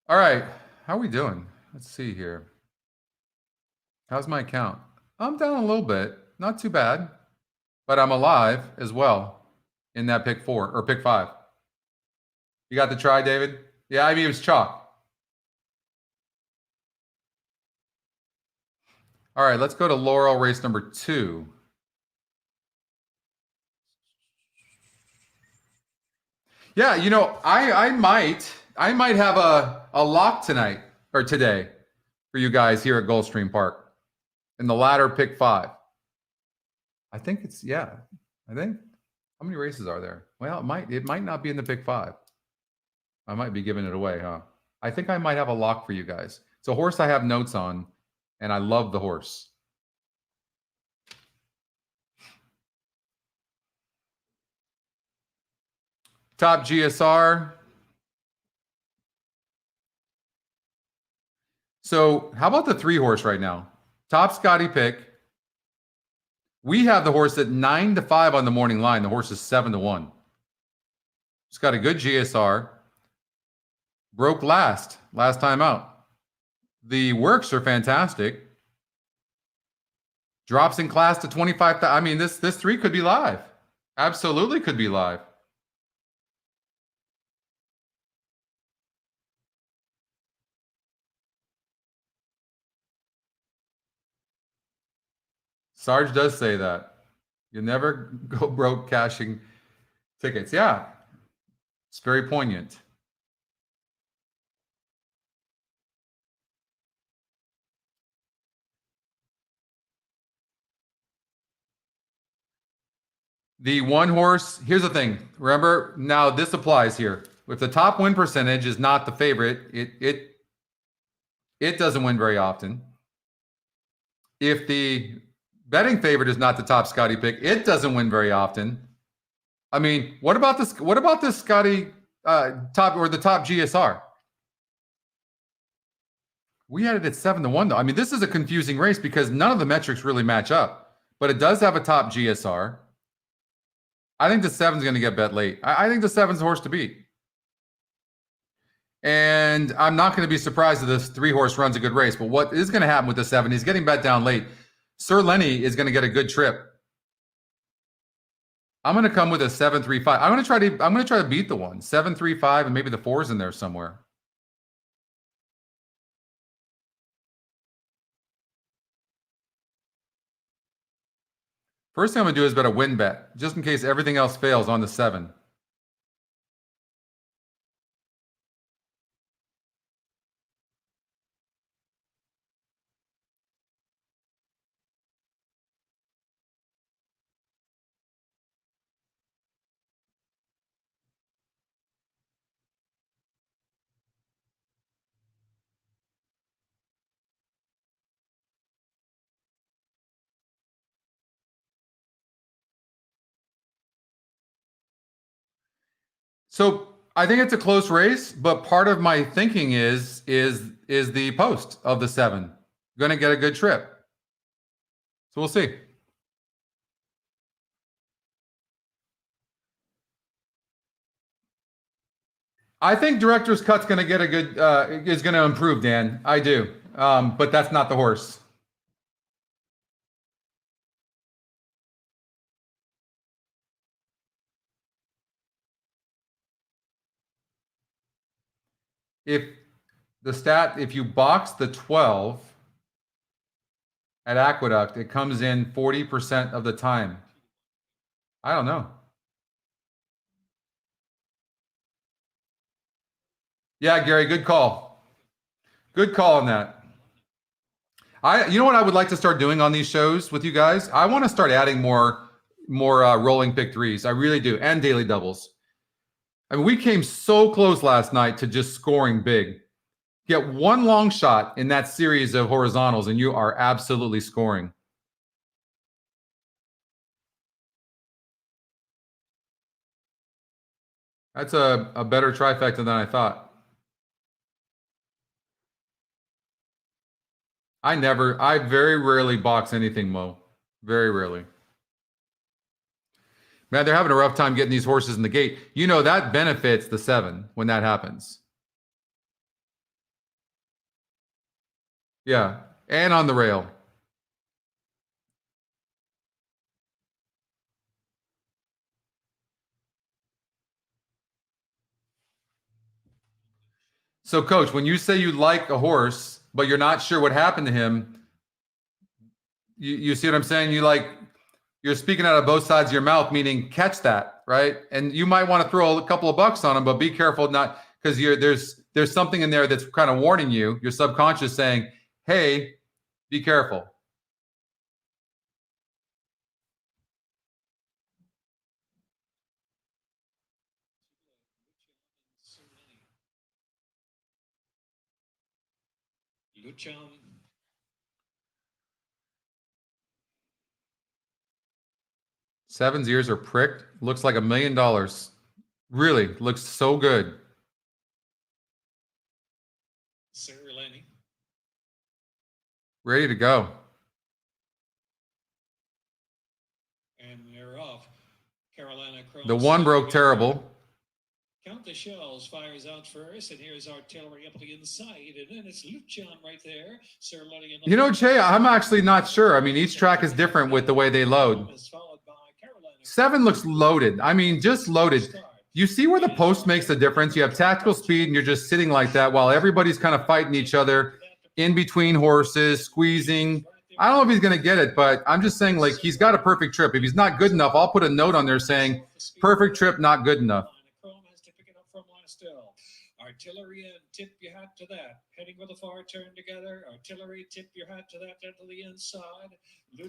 All right. How are we doing? Let's see here. How's my count? I'm down a little bit. Not too bad. But I'm alive as well in that pick 4 or pick 5. You got the try, David? Yeah, I mean, it was chalk. All right, let's go to Laurel race number 2. Yeah, I might have a lock tonight or today for you guys here at Gulfstream Park in the ladder pick 5. I think it's how many races are there? Well, it might not be in the pick 5. I might be giving it away, huh? I think I might have a lock for you guys. It's a horse I have notes on, and I love the horse. Top GSR. So how about the 3 horse right now? Top Scotty pick. We have the horse at 9-5 on the morning line. The horse is 7-1. It's got a good GSR. Broke last time out. The works are fantastic. Drops in class to 25. I mean, this 3 could be live. Absolutely could be live. Sarge does say that. You never go broke cashing tickets. Yeah. It's very poignant. The 1 horse, here's the thing. Remember, now this applies here. If the top win percentage is not the favorite, it doesn't win very often. If the betting favorite is not the top Scotty pick, it doesn't win very often. I mean, what about this? What about this Scotty top or the top GSR? We had it at 7-1 though. I mean, this is a confusing race because none of the metrics really match up, but it does have a top GSR. I think the 7's going to get bet late. I think the 7's the horse to beat. And I'm not going to be surprised if this 3 horse runs a good race. But what is going to happen with the 7? He's getting bet down late. Sir Lenny is going to get a good trip. I'm going to come with a 7-3-5. I'm going to try to beat the 1. 7-3-5, and maybe the 4's in there somewhere. First thing I'm going to do is bet a win bet, just in case everything else fails on the 7. So I think it's a close race, but part of my thinking is the post of the 7 going to get a good trip. So we'll see. I think director's cut's going to get a good is going to improve, Dan. I do, but that's not the horse. If you box the 12 at Aqueduct, it comes in 40% of the time. I don't know. Yeah, Gary, good call. Good call on that. You know what I would like to start doing on these shows with you guys? I want to start adding more rolling pick 3s. I really do, and daily doubles. I mean, we came so close last night to just scoring big. Get 1 long shot in that series of horizontals, and you are absolutely scoring. That's a better trifecta than I thought. I very rarely box anything, Mo. Very rarely. Man, they're having a rough time getting these horses in the gate. You know, that benefits the 7 when that happens. Yeah, and on the rail. So, Coach, when you say you like a horse, but you're not sure what happened to him, you see what I'm saying? You're speaking out of both sides of your mouth, meaning catch that, right? And you might want to throw a couple of bucks on him, but be careful not because there's something in there that's kind of warning you. Your subconscious saying, "Hey, be careful." Lucian. Seven's ears are pricked. Looks like $1 million. Really looks so good. Sarah Lenny. Ready to go. And they're off. Carolina Chrome. The one broke terrible. Count the shells, fires out first, and here's artillery up the inside, and then it's Lucian right there. Sir Lenny. You know, Jay, I'm actually not sure. I mean, each track is different with the way they load. 7 looks loaded. I mean, just loaded. You see where the post makes a difference? You have tactical speed, and you're just sitting like that while everybody's kind of fighting each other in between horses, squeezing. I don't know if he's going to get it, but I'm just saying, like, he's got a perfect trip. If he's not good enough, I'll put a note on there saying, perfect trip, not good enough. Artillery and tip your hat to that. Heading with a far turn together. Artillery, tip your hat to that to the inside.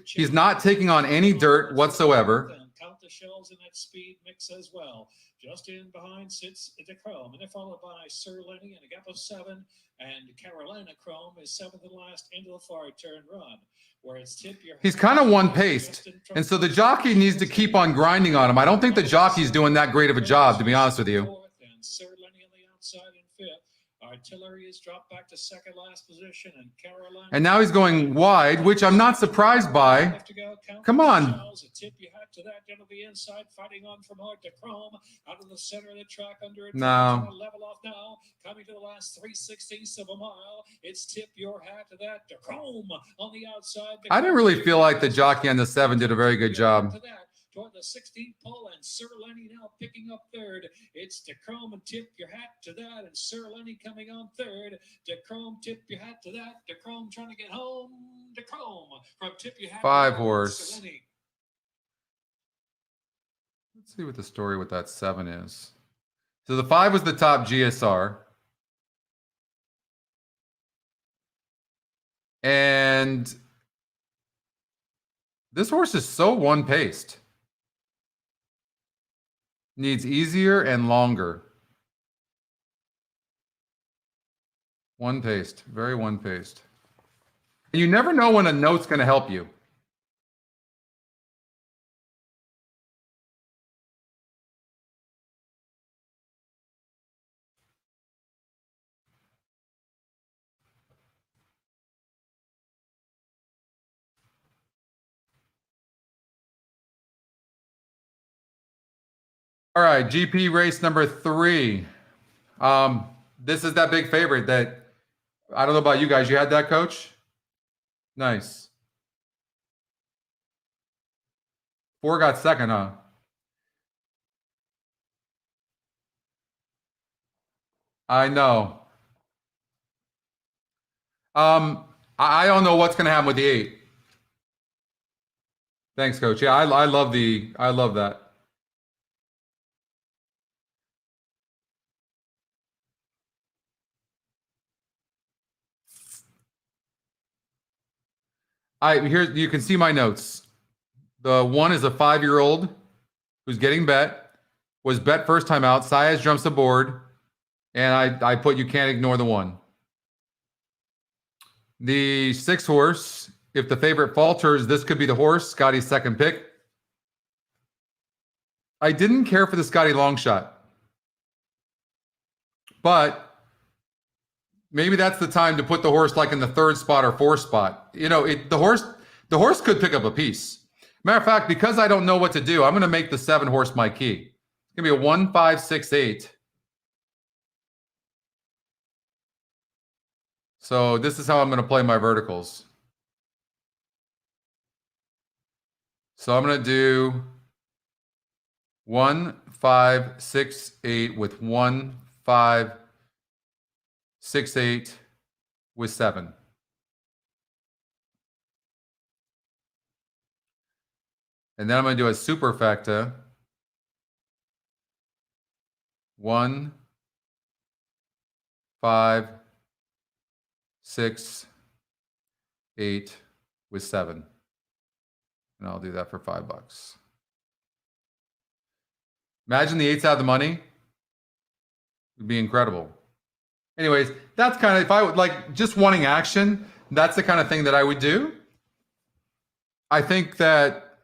He's not taking on any dirt whatsoever. Count the shells in that speed mix as well. Just in behind sits the Chrome, and they're followed by Sir Lenny and a gap of 7. And Carolina Chrome is 7th and last into the far turn run. Where it's tip your He's kind of one-paced, and so the jockey needs to keep on grinding on him. I don't think the jockey's doing that great of a job, to be honest with you. And Sir Lenny on the outside in 5th. Artillery is dropped back to second last position, and Carolina. And now he's going wide, which I'm not surprised by. Come on. Tip you had to that down to the inside, fighting on from hard to Chrome out of the center of the track under it. No. Level off now, coming to the last 3/16 of a mile. It's tip your hat to that to Chrome on the outside. I didn't really feel like the jockey on the 7 did a very good job. Toward the 16th pole, and Sir Lenny now picking up 3rd. It's DeChrome and tip your hat to that, and Sir Lenny coming on 3rd. DeChrome, tip your hat to that. DeChrome trying to get home. DeChrome from tip your hat. 5 to horse. Lenny. Let's see what the story with that 7 is. So the 5 was the top GSR. And this horse is so one-paced. Needs easier and longer. One-paced, very one-paced. And you never know when a note's going to help you. All right, GP race number 3. This is that big favorite that, I don't know about you guys. You had that, Coach? Nice. 4 got second, huh? I know. I don't know what's going to happen with the 8. Thanks, Coach. Yeah, I love that. Here you can see my notes. The 1 is a 5-year-old who's getting bet, was bet first time out. Saez jumps aboard, and I put you can't ignore the 1. The 6 horse, if the favorite falters, this could be the horse. Scotty's second pick. I didn't care for the Scotty long shot, but maybe that's the time to put the horse like in the 3rd spot or 4th spot. You know, the horse could pick up a piece. Matter of fact, because I don't know what to do, I'm going to make the 7 horse my key. It's going to be a 1, 5, 6, 8. So this is how I'm going to play my verticals. So I'm going to do 1, 5, 6, 8 with 1, 5, 6, 8 with 7. And then I'm going to do a superfecta. 1, 5, 6, 8 with 7. And I'll do that for $5. Imagine the 8's out of the money. It'd be incredible. Anyways, that's kind of, if I would like just wanting action, that's the kind of thing that I would do. I think that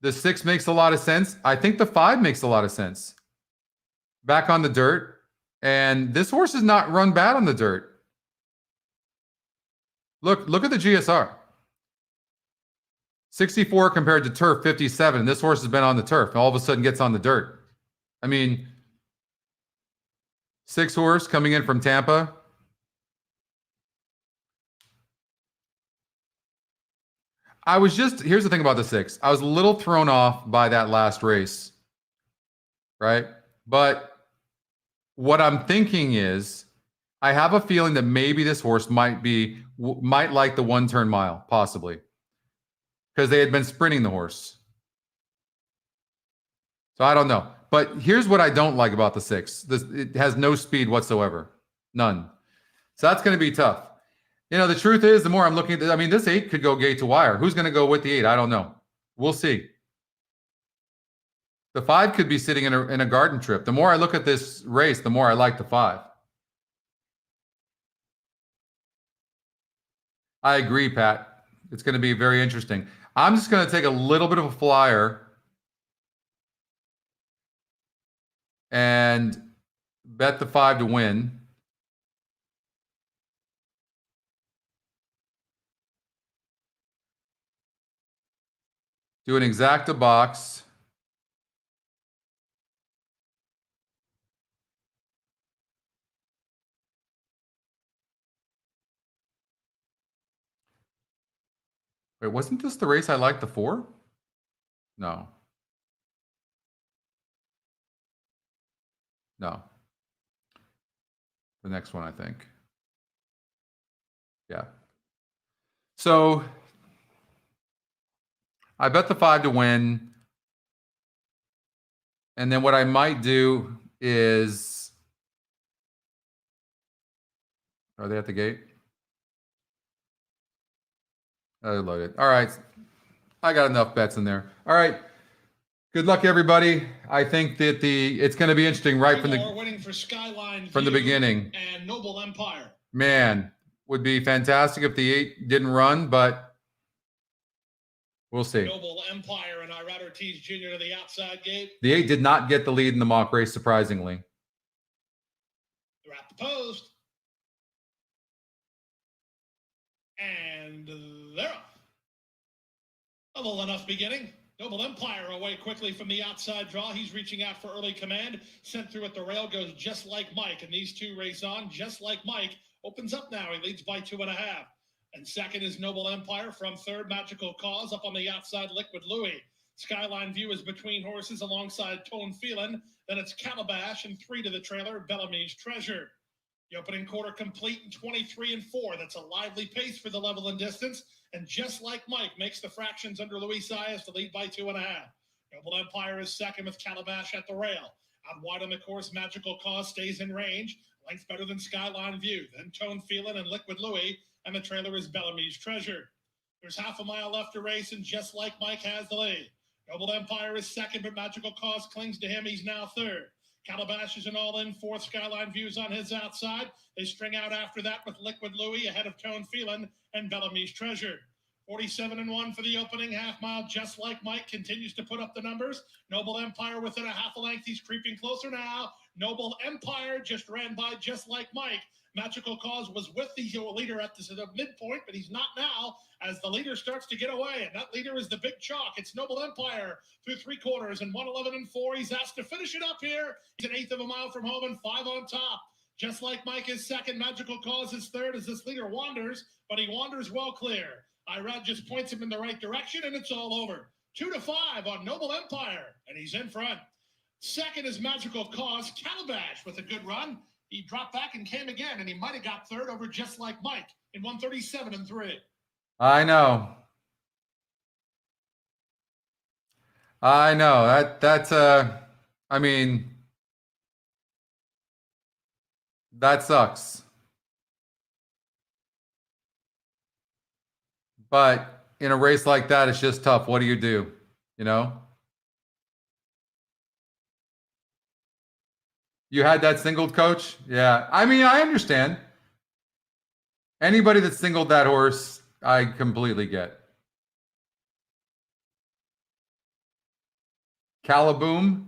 the 6 makes a lot of sense. I think the 5 makes a lot of sense. Back on the dirt. And this horse is not run bad on the dirt. Look at the GSR. 64 compared to turf 57. This horse has been on the turf and all of a sudden gets on the dirt. I mean, 6 horse coming in from Tampa. Here's the thing about the 6. I was a little thrown off by that last race, right? But what I'm thinking is I have a feeling that maybe this horse might like the 1-turn mile, possibly, because they had been sprinting the horse. So I don't know. But here's what I don't like about the 6. It has no speed whatsoever. None. So that's going to be tough. You know, the truth is, the more I'm looking at this, I mean, this 8 could go gate to wire. Who's going to go with the 8? I don't know. We'll see. The 5 could be sitting in a garden trip. The more I look at this race, the more I like the 5. I agree, Pat. It's going to be very interesting. I'm just going to take a little bit of a flyer and bet the 5 to win. Do an exacta box. Wait, wasn't this the race I liked the 4? No. No. The next one, I think. Yeah. So I bet the 5 to win. And then what I might do is, are they at the gate? Oh, they're loaded. All right. I got enough bets in there. All right. Good luck, everybody. I think that it's going to be interesting right from the beginning. And Noble Empire. Man, would be fantastic if the 8 didn't run, but we'll see. Noble Empire and Irad Ortiz Jr. to the outside gate. The 8 did not get the lead in the mock race, surprisingly. They're at the post. And they're off. A little enough beginning. Noble Empire away quickly from the outside draw. He's reaching out for early command. Sent through at the rail, goes just like Mike. And these 2 race on just like Mike. Opens up now. He leads by 2.5. And second is Noble Empire. From third, Magical Cause. Up on the outside, Liquid Louie. Skyline View is between horses alongside Tone Phelan. Then it's Calabash, and 3 to the trailer, Bellamy's Treasure. The opening quarter complete in 23 and 4. That's a lively pace for the level and distance. And just like Mike makes the fractions under Luis Saez to lead by 2.5. Noble Empire is second with Calabash at the rail. Out wide on the course, Magical Cause stays in range. Length better than Skyline View. Then Tone Phelan and Liquid Louie. And the trailer is Bellamy's Treasure. There's half a mile left to race, and just like Mike has the lead. Noble Empire is second, but Magical Cause clings to him. He's now third. Calabash is an all-in fourth. Skyline Views on his outside. They string out after that with Liquid Louie ahead of Tone Phelan and Bellamy's Treasure. 47 and 1 for the opening half mile. Just like Mike continues to put up the numbers. Noble Empire within a half a length. He's creeping closer now. Noble Empire just ran by just like Mike. Magical Cause was with the leader at the midpoint, but he's not now as the leader starts to get away. And that leader is the big chalk. It's Noble Empire through 3/4 and 1:11 and 4. He's asked to finish it up here. He's an eighth of a mile from home and 5 on top. Just like Mike is second. Magical Cause is third as this leader wanders, but he wanders well clear. Irad just points him in the right direction, and it's all over. 2-5 on Noble Empire, and he's in front. Second is Magical Cause. Calabash with a good run. He dropped back and came again, and he might have got third over just like Mike in 1:37 and 3. I know. I mean, that sucks. But in a race like that, it's just tough. What do you do? You know? You had that singled, coach? Yeah. I mean, I understand. Anybody that singled that horse, I completely get. Calaboom?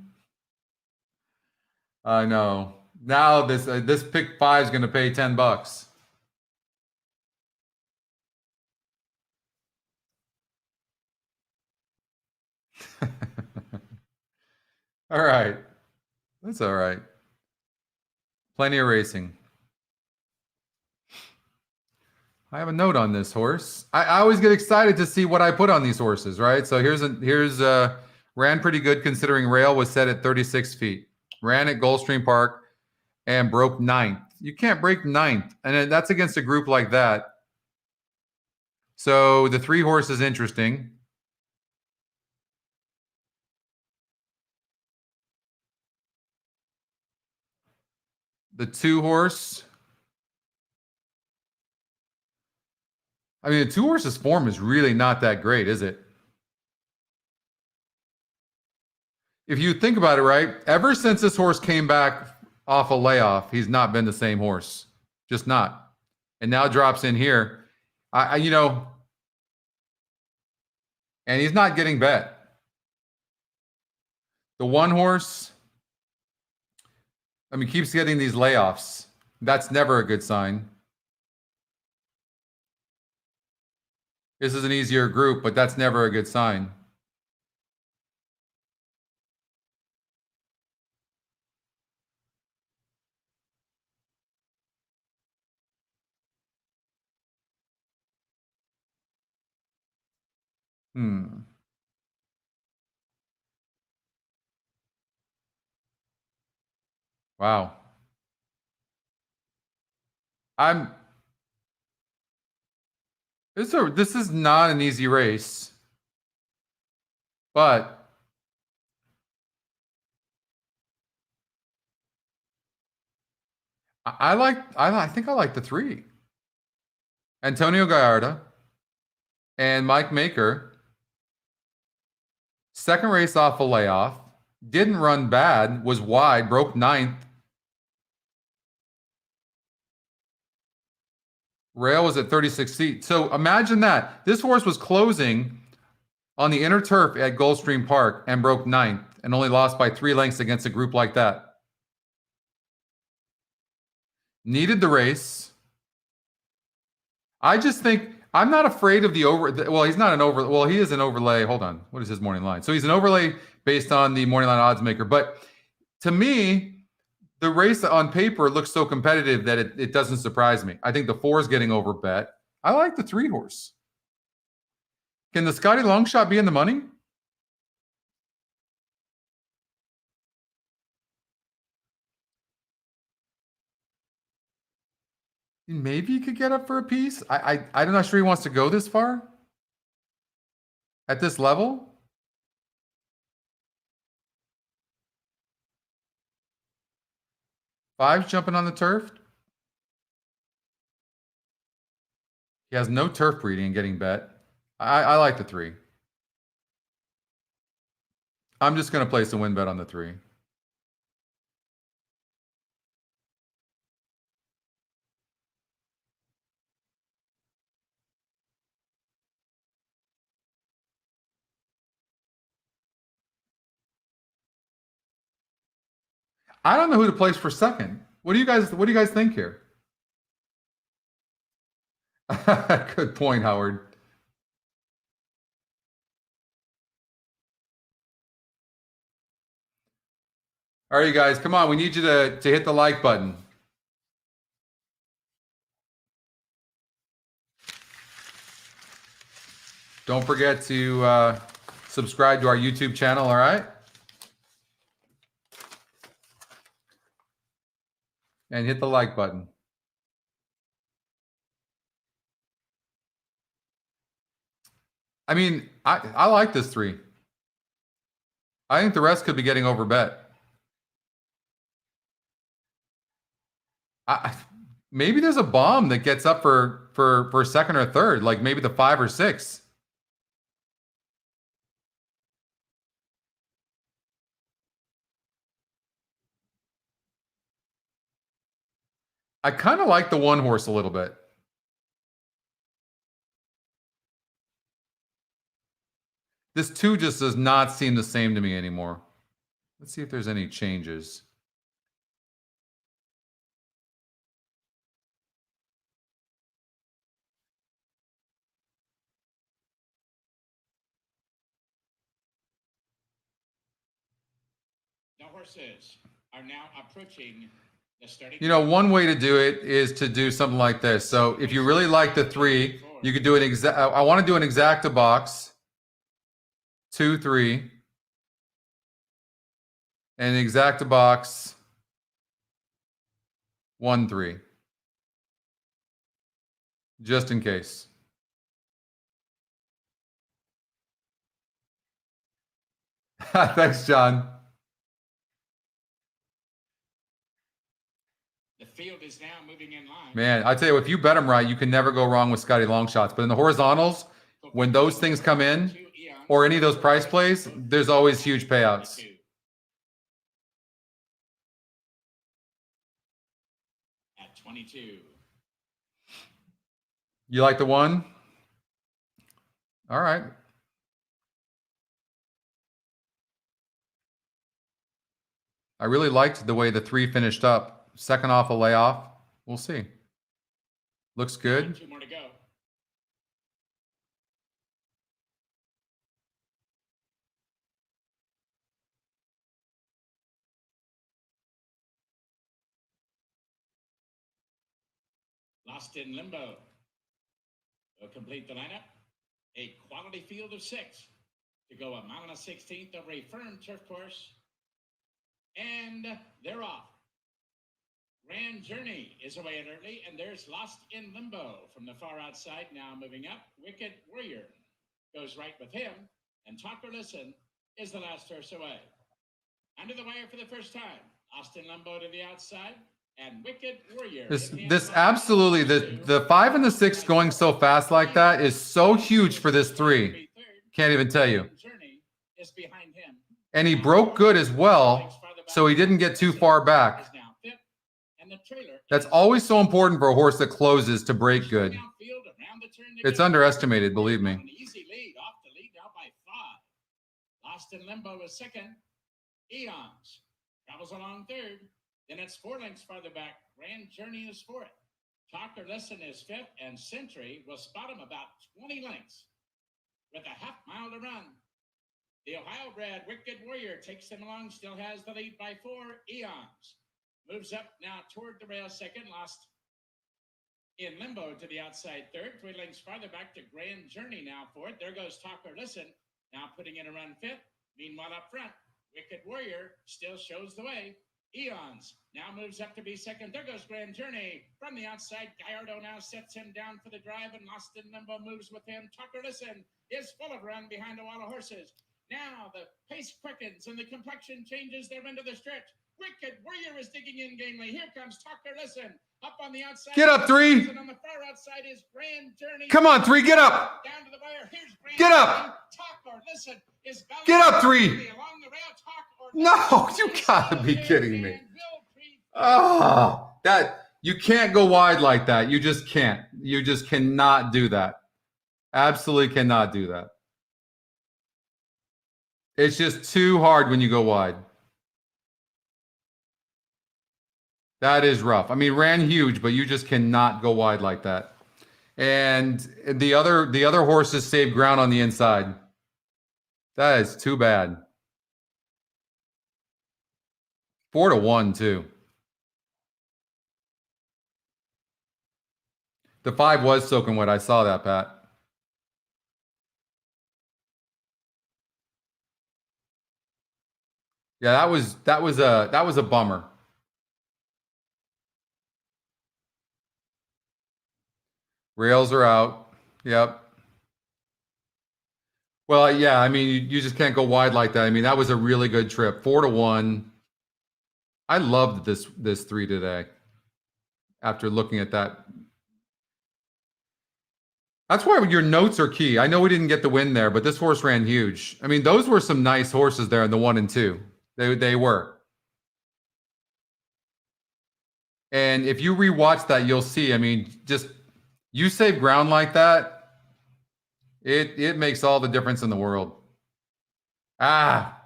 I know. Now this pick 5 is going to pay $10. All right. That's all right. Plenty of racing. I have a note on this horse. I always get excited to see what I put on these horses, right? So here's ran pretty good considering rail was set at 36 feet. Ran at Gulfstream Park and broke 9th. You can't break 9th. And that's against a group like that. So the 3 horse is interesting. The 2 horse. I mean, the 2 horse's form is really not that great, is it? If you think about it, right? Ever since this horse came back off a layoff, he's not been the same horse. Just not. And now drops in here. You know, and he's not getting bet. The 1 horse, I mean, keeps getting these layoffs. That's never a good sign. This is an easier group, but that's never a good sign. Wow. This is not an easy race, but I think I like the 3. Antonio Gallardo and Mike Maker. Second race off a layoff. Didn't run bad, was wide, broke 9th. Rail was at 36 feet. So imagine that. This horse was closing on the inner turf at Gulfstream Park and broke 9th and only lost by 3 lengths against a group like that. Needed the race. I just think I'm not afraid of the over. Well, he's not an over. Well, he is an overlay. Hold on. What is his morning line? So he's an overlay based on the morning line odds maker. But to me, the race on paper looks so competitive that it doesn't surprise me. I think the 4 is getting over bet. I like the 3 horse. Can the Scotty Longshot be in the money? Maybe he could get up for a piece. I'm not sure he wants to go this far at this level. Five's jumping on the turf. He has no turf breeding and getting bet. I like the 3. I'm just going to place a win bet on the 3. I don't know who to place for second. What do you guys think here? Good point, Howard. All right, you guys, come on. We need you to hit the like button. Don't forget to subscribe to our YouTube channel, all right? And hit the like button. I mean, I like this 3. I think the rest could be getting over bet. Maybe there's a bomb that gets up for second or third, like maybe the 5 or 6. I kind of like the one horse a little bit. This 2 just does not seem the same to me anymore. Let's see if there's any changes. The horses are now approaching the starting. You know, one way to do it is to do something like this. So if you really like the 3, you could do an exact. I want to do an exacta box 2, 3, and an exacta box 1, 3, just in case. Thanks, John. The field is now moving in line. Man, I tell you, if you bet them right, you can never go wrong with Scotty long shots. But in the horizontals, when those things come in, or any of those price plays, there's always huge payouts. At 22. You like the 1? All right. I really liked the way the 3 finished up. Second off a layoff. We'll see. Looks good. 2 more to go. Lost in limbo. Will complete the lineup. A quality field of 6 to go a mile and a 16th over a firm turf course. And they're off. Grand Journey is away and early, and there's Lost in Limbo from the far outside. Now moving up, Wicked Warrior goes right with him, and Talk or Listen is the last horse away. Under the wire for the first time, Lost in Limbo to the outside, and Wicked Warrior. This absolutely, the 5 and the 6 going so fast like that is so huge for this 3. Can't even tell you. Journey is behind him. And he broke good as well, so he didn't get too far back. That's always so important for a horse that closes to break good. It's underestimated, believe me. An easy lead, off the lead now by 5. Lost in Limbo is second. Eons travels along third. Then it's 4 lengths farther back. Grand Journey is fourth. Talk or Listen is fifth, and Century will spot him about 20 lengths with a half mile to run. The Ohio-bred Wicked Warrior takes him along, still has the lead by 4. Eons moves up now toward the rail second. Lost in Limbo to the outside third. 3 lengths farther back to Grand Journey now fourth. There goes Talk or Listen, now putting in a run fifth. Meanwhile up front, Wicked Warrior still shows the way. Eons now moves up to be second. There goes Grand Journey from the outside. Gallardo now sets him down for the drive, and Lost in Limbo moves with him. Talk or Listen is full of run behind a wall of horses. Now the pace quickens and the complexion changes. They're into the stretch. Wicked Warrior is digging in gamely. Here comes Talk or Listen. Up on the outside. Get up, 3. And on the far outside is Grand Journey. Come on, 3, get up. Down to the wire. Here's Grand Get up. Journey. Talk or Listen is Get up, 3. along the rail. Talk or No, Listen you is gotta be still kidding me. and will creep. Oh, that you can't go wide like that. You just can't. You just cannot do that. Absolutely cannot do that. It's just too hard when you go wide. That is rough. I mean, ran huge, but you just cannot go wide like that. And the other horses saved ground on the inside. That is too bad. 4-1 too. The 5 was soaking wet. I saw that, Pat. Yeah, that was a bummer. Rails are out. Yep. Well, yeah, I mean, you just can't go wide like that. I mean, that was a really good trip. 4-1. I loved this 3 today. After looking at that. That's why your notes are key. I know we didn't get the win there, but this horse ran huge. I mean, those were some nice horses there in the 1 and 2. They were. And if you rewatch that, you'll see, I mean, just you save ground like that, it makes all the difference in the world. Ah.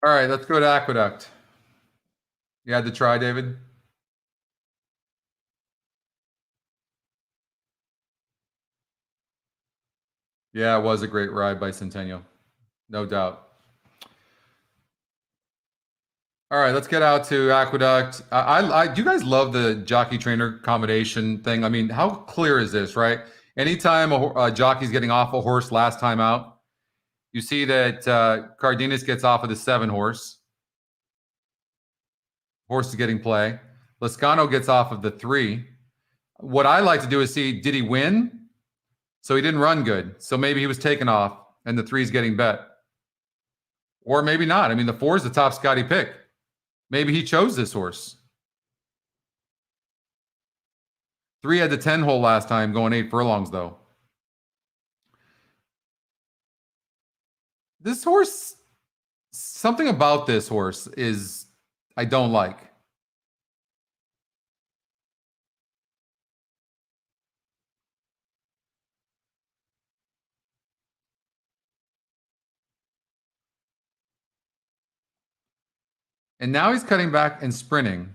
All right, let's go to Aqueduct. You had to try, David? Yeah, it was a great ride by Centennial. No doubt. All right, let's get out to Aqueduct. Do you guys love the jockey trainer combination thing? I mean, how clear is this, right? Anytime a jockey's getting off a horse last time out, you see that Cardenas gets off of the 7 horse. Horse is getting play. Lascano gets off of the 3. What I like to do is see, did he win? So he didn't run good. So maybe he was taken off and the 3 is getting bet. Or maybe not. I mean, the 4 is the top Scotty pick. Maybe he chose this horse. 3 had the 10 hole last time, going 8 furlongs, though. This horse, something about this horse is I don't like. And now he's cutting back and sprinting.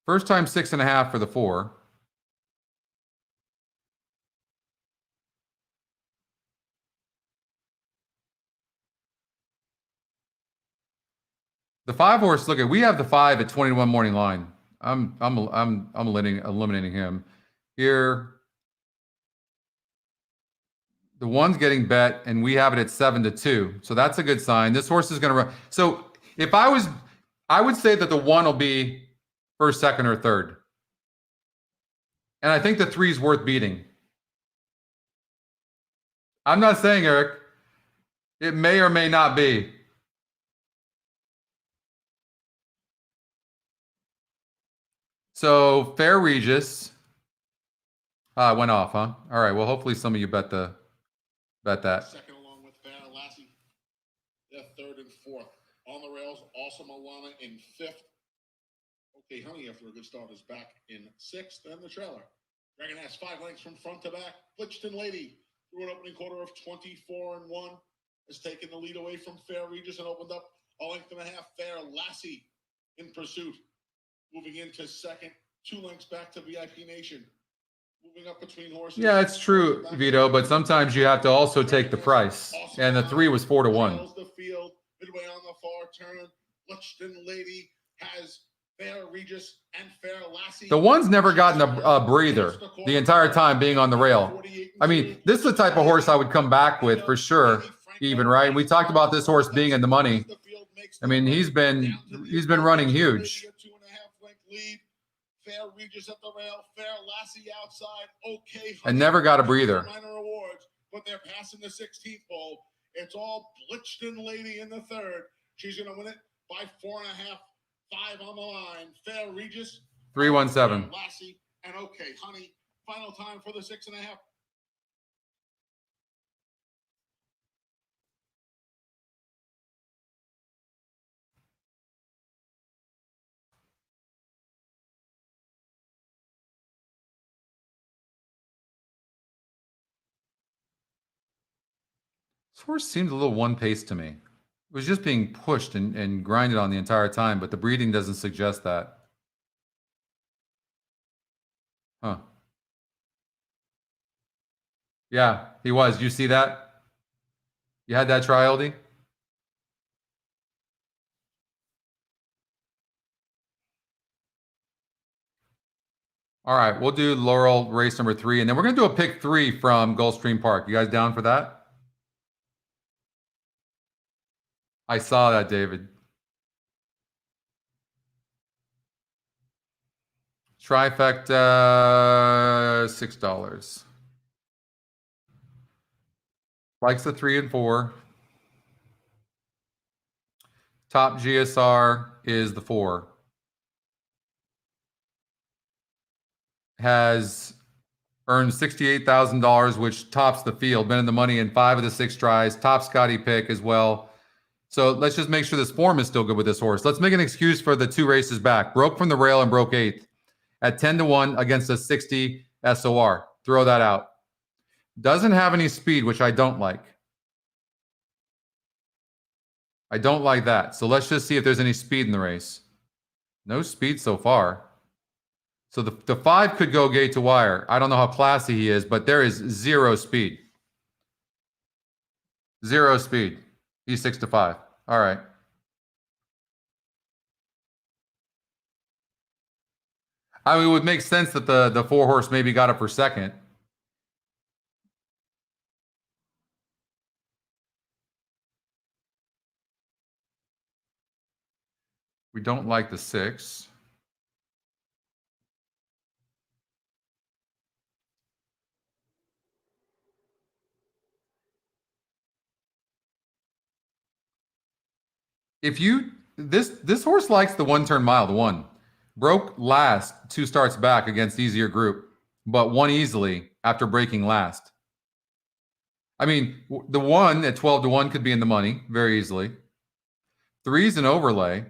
First time 6.5 for the 4. The 5 horse, look at, we have the 5 at 21 morning line. I'm eliminating him. Here, the 1's getting bet, and we have it at 7-2. So that's a good sign. This horse is going to run. So if I would say that the 1 will be first, second, or third. And I think the 3 is worth beating. I'm not saying, Eric, it may or may not be. So Fair Regis went off, huh? All right. Well, hopefully some of you bet that. Second along with Fair Lassie. They're 3rd and 4th. On the rails, also Milana in 5th. Okay, Honey, after a good start, is back in 6th. And the trailer. Dragon Ass 5 lengths from front to back. Flitchton Lady, through an opening quarter of 24 and 1, has taken the lead away from Fair Regis and opened up a length and a half. Fair Lassie in pursuit. Moving into second, 2 lengths back to VIP Nation. Moving up between horses. Yeah, it's true, Vito, but sometimes you have to also take the price. And the 3 was 4-1. The field, midway on the far turn. Flitchton Lady has Fair Regis and Fair Lassie. The 1's never gotten a breather the entire time being on the rail. I mean, this is the type of horse I would come back with for sure, even, right? We talked about this horse being in the money. I mean, he's been running huge. 2.5 length lead. Fair Regis at the rail. Fair Lassie outside. Okay. And never got a breather. Minor awards, but they're passing the 16th hole. It's all Flitchton Lady in the 3rd. She's going to win it by 4.5. 5 on the line. Fair Regis. 317. Lassie and Okay Honey. Final time for the 6.5. This horse seemed a little one pace to me. It was just being pushed and grinded on the entire time, but the breeding doesn't suggest that. Huh. Yeah, he was. You see that? You had that try, LD? All right, we'll do Laurel race number 3, and then we're going to do a pick 3 from Gulfstream Park. You guys down for that? I saw that, David. Trifecta, $6. Likes the 3 and 4. Top GSR is the 4. Has earned $68,000, which tops the field. Been in the money in 5 of the 6 tries. Top Scotty pick as well. So let's just make sure this form is still good with this horse. Let's make an excuse for the 2 races back. Broke from the rail and broke 8th at 10-1 against a 60 SOR. Throw that out. Doesn't have any speed, which I don't like. I don't like that. So let's just see if there's any speed in the race. No speed so far. So the 5 could go gate to wire. I don't know how classy he is, but there is 0 speed. 0 speed. He's 6-5. All right. I mean, it would make sense that the 4 horse maybe got up for second. We don't like the 6. If you this horse likes the 1-turn mile, the 1. Broke last 2 starts back against easier group, but won easily after breaking last. I mean, the 1 at 12-1 could be in the money very easily. 3's an overlay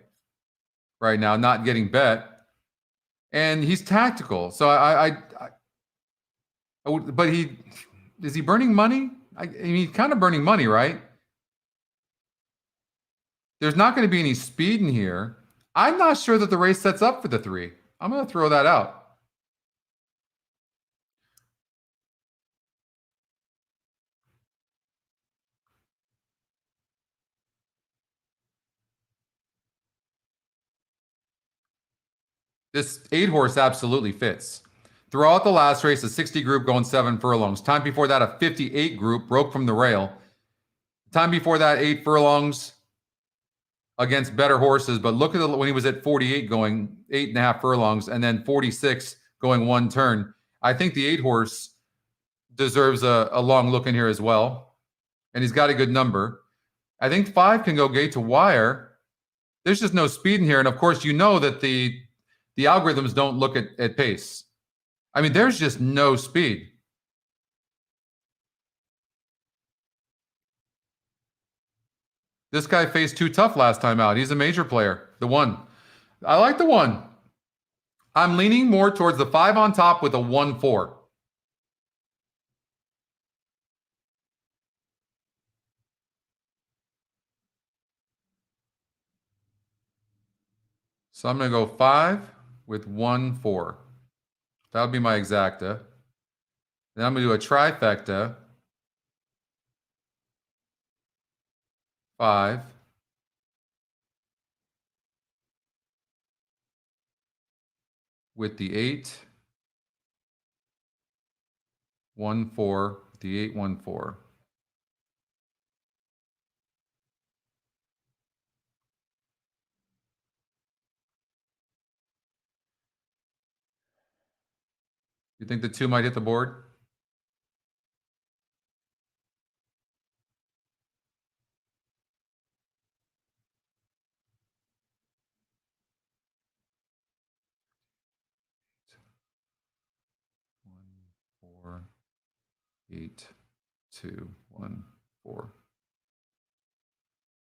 right now, not getting bet. And he's tactical. So but is he burning money? I mean, he's kind of burning money, right? There's not going to be any speed in here. I'm not sure that the race sets up for the 3. I'm going to throw that out. This 8 horse absolutely fits. Throughout the last race, a 60 group going 7 furlongs. Time before that, a 58 group broke from the rail. Time before that, 8 furlongs against better horses. But look at when he was at 48 going 8.5 furlongs and then 46 going 1 turn. I think the 8 horse deserves a long look in here as well. And he's got a good number. I think 5 can go gate to wire. There's just no speed in here. And of course, you know that the algorithms don't look at pace. I mean, there's just no speed. This guy faced too tough last time out. He's a major player. The 1. I like the 1. I'm leaning more towards the 5 on top with a 1-4. So I'm going to go 5 with 1-4. That would be my exacta. Then I'm going to do a trifecta. 5. With the 8. 1-4. The 8, 1-4. You think the 2 might hit the board? One, 4, 8, 2, 1, 4.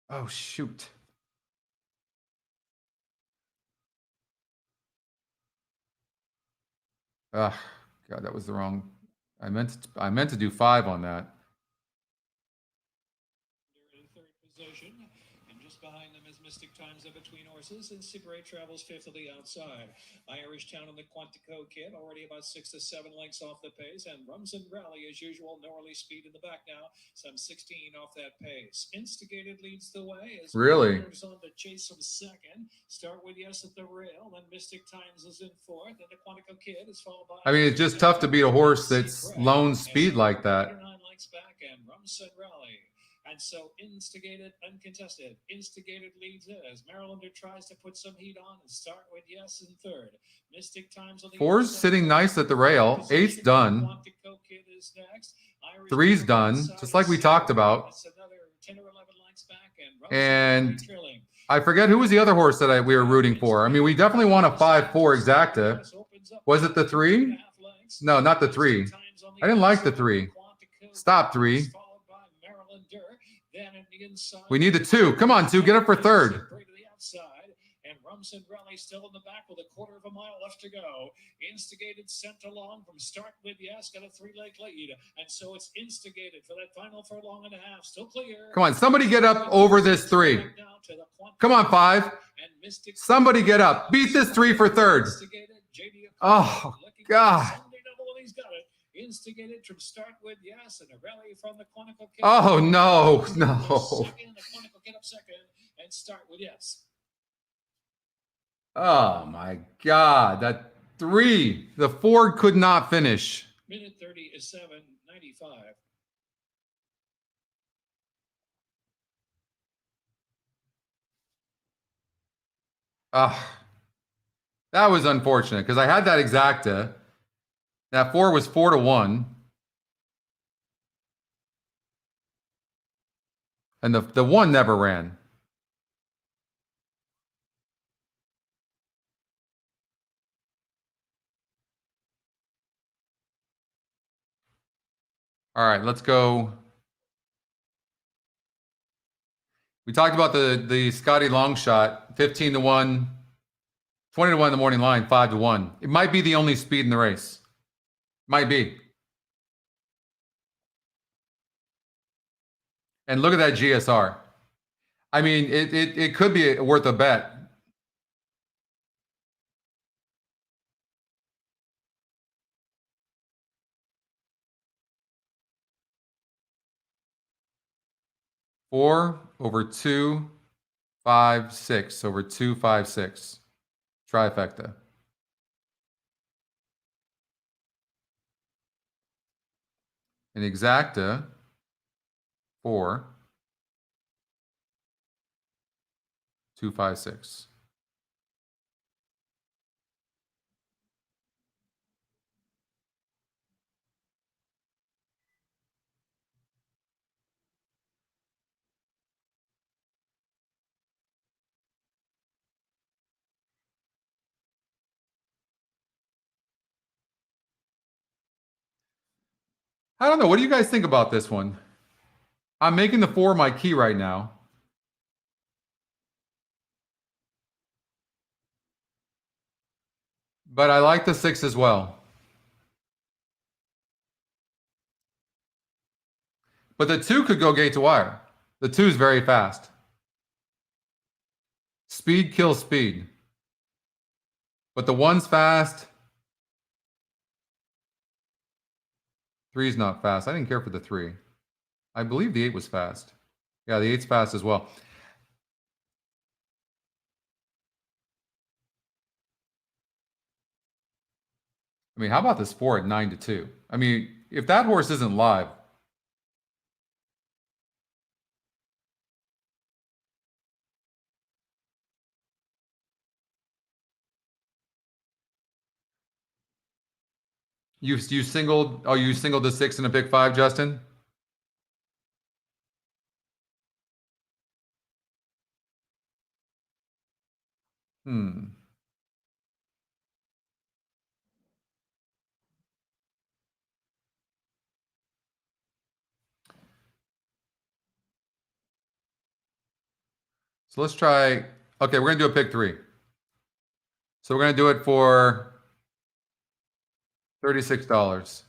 Oh, shoot. Ah, God, that was the wrong. I meant to do 5 on that. In 3rd position, and just behind them is Mystic Times in between horses, and Sigray travels 5th of the outside. Irish Town and the Quantico Kid already about 6 to 7 lengths off the pace, and Rumson Rally as usual, no early speed in the back now, some 16 off that pace. Instigated leads the way as Really? on to chase from 2nd. Start with Yes at the Rail, then Mystic Times is in 4th, and the Quantico Kid is followed by. I mean, it's just tough to beat a horse that's lone speed like that. 9 lengths back, and Rumson Rally And so Instigated, uncontested. Instigated leads as Marylander tries to put some heat on and start with yes in third. Mystic Times on the 4's inside. sitting nice at the rail. 8's done. Quantico Kid is next. Irish 3's Dream done, inside just like we is talked second. about. That's another 10 or 11 lengths back, And trailing. I forget who was the other horse that we were rooting for. I mean, we definitely want a 5-4 exacta. Was it the 3? No, not the 3. I didn't like the 3. Stop 3. We need the 2. Come on, 2. Get up for third. And Rumson Rally still in the back with a quarter of a mile left to go. Instigated sent along from start with yes, got a 3-leg lead. And so it's Instigated for that final furlong and a half. Still clear. Come on, somebody get up over this 3. Come on, 5. Somebody get up. Beat this 3 for third. Oh, God. Instigated from start with yes, and a rally from the Quantico Kid. Oh, no, no. Second, the Quantico Kid up second, and start with yes. Oh, my God. That 3. The 4 could not finish. Minute 30 is 7:95. That was unfortunate because I had that exacta. That 4 was 4-1. And the 1 never ran. All right, let's go. We talked about the Scotty long shot, 15-1, 20-1 in the morning line, 5-1. It might be the only speed in the race. Might be. And look at that GSR. I mean, it could be worth a bet. Four over 2, 5, 6 over 2, 5, 6. Trifecta. An exacta 4, 2, 5, 6. I don't know. What do you guys think about this one? I'm making the 4 my key right now. But I like the 6 as well. But the 2 could go gate to wire. The 2 is very fast. Speed kills speed. But the 1's fast. 3's not fast. I didn't care for the 3. I believe the 8 was fast. Yeah, the 8's fast as well. I mean, how about this 4 at 9-2? I mean, if that horse isn't live. You singled, oh, you singled the 6 and a pick 5, Justin? So let's try, okay, we're going to do a pick 3. So we're going to do it for $36.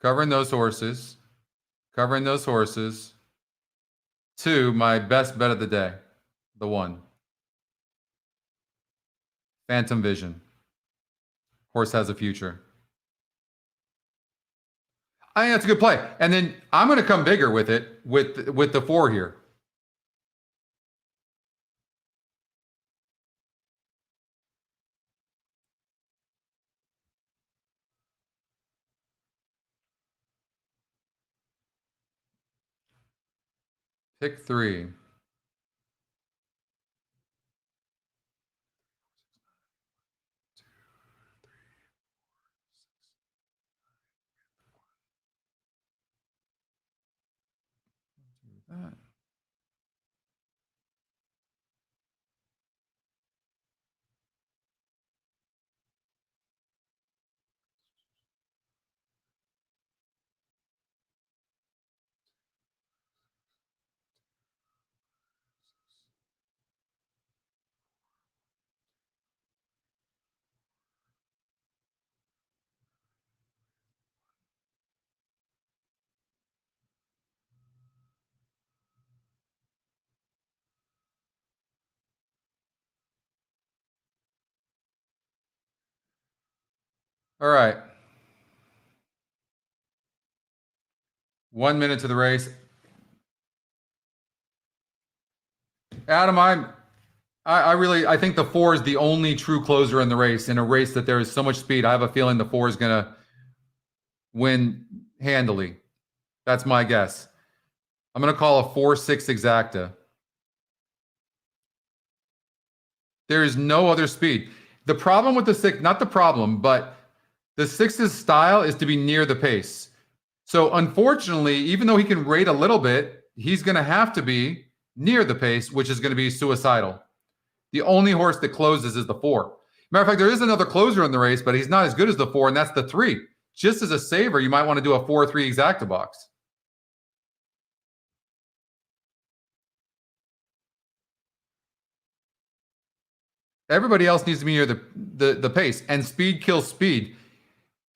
Covering those horses. Covering those horses. 2, my best bet of the day. The 1. Phantom Vision. Horse has a future. I think that's a good play. And then I'm going to come bigger with it with the 4 here. Pick 3. That. All right. 1 minute to the race. Adam, I think the 4 is the only true closer in the race. In a race that there is so much speed, I have a feeling the 4 is going to win handily. That's my guess. I'm going to call a 4-6 exacta. There is no other speed. The problem with the 6, not the problem, but the 6's style is to be near the pace. So unfortunately, even though he can rate a little bit, he's going to have to be near the pace, which is going to be suicidal. The only horse that closes is the 4. Matter of fact, there is another closer in the race, but he's not as good as the 4, and that's the 3. Just as a saver, you might want to do a 4-3 exacta box. Everybody else needs to be near the pace, and speed kills speed.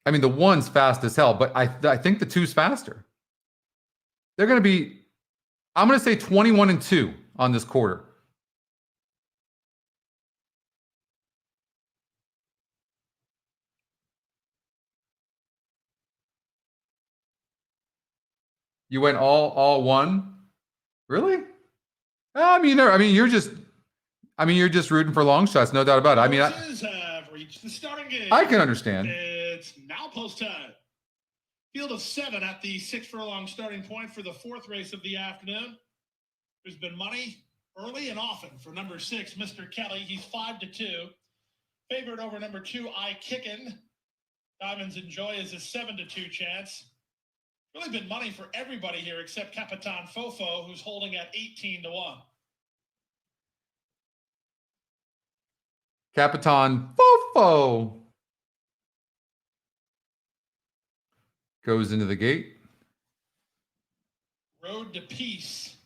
I mean, the 1's fast as hell, but I think the 2's faster. They're going to be, I'm going to say 21-2 on this quarter. You went all 1? Really? I mean, you're just rooting for long shots, no doubt about it. I mean, Horses have reached the starting gate. I can understand. It's now post time. Field of 7 at the 6 furlong starting point for the 4th race of the afternoon. There's been money early and often for number 6, Mr. Kelly. He's 5-2. Favored over number 2, EquinEdge. Diamonds Enjoy is a 7-2 chance. Really been money for everybody here except Capitan Fofo, who's holding at 18-1. Capitan Fofo goes into the gate. Road to Peace.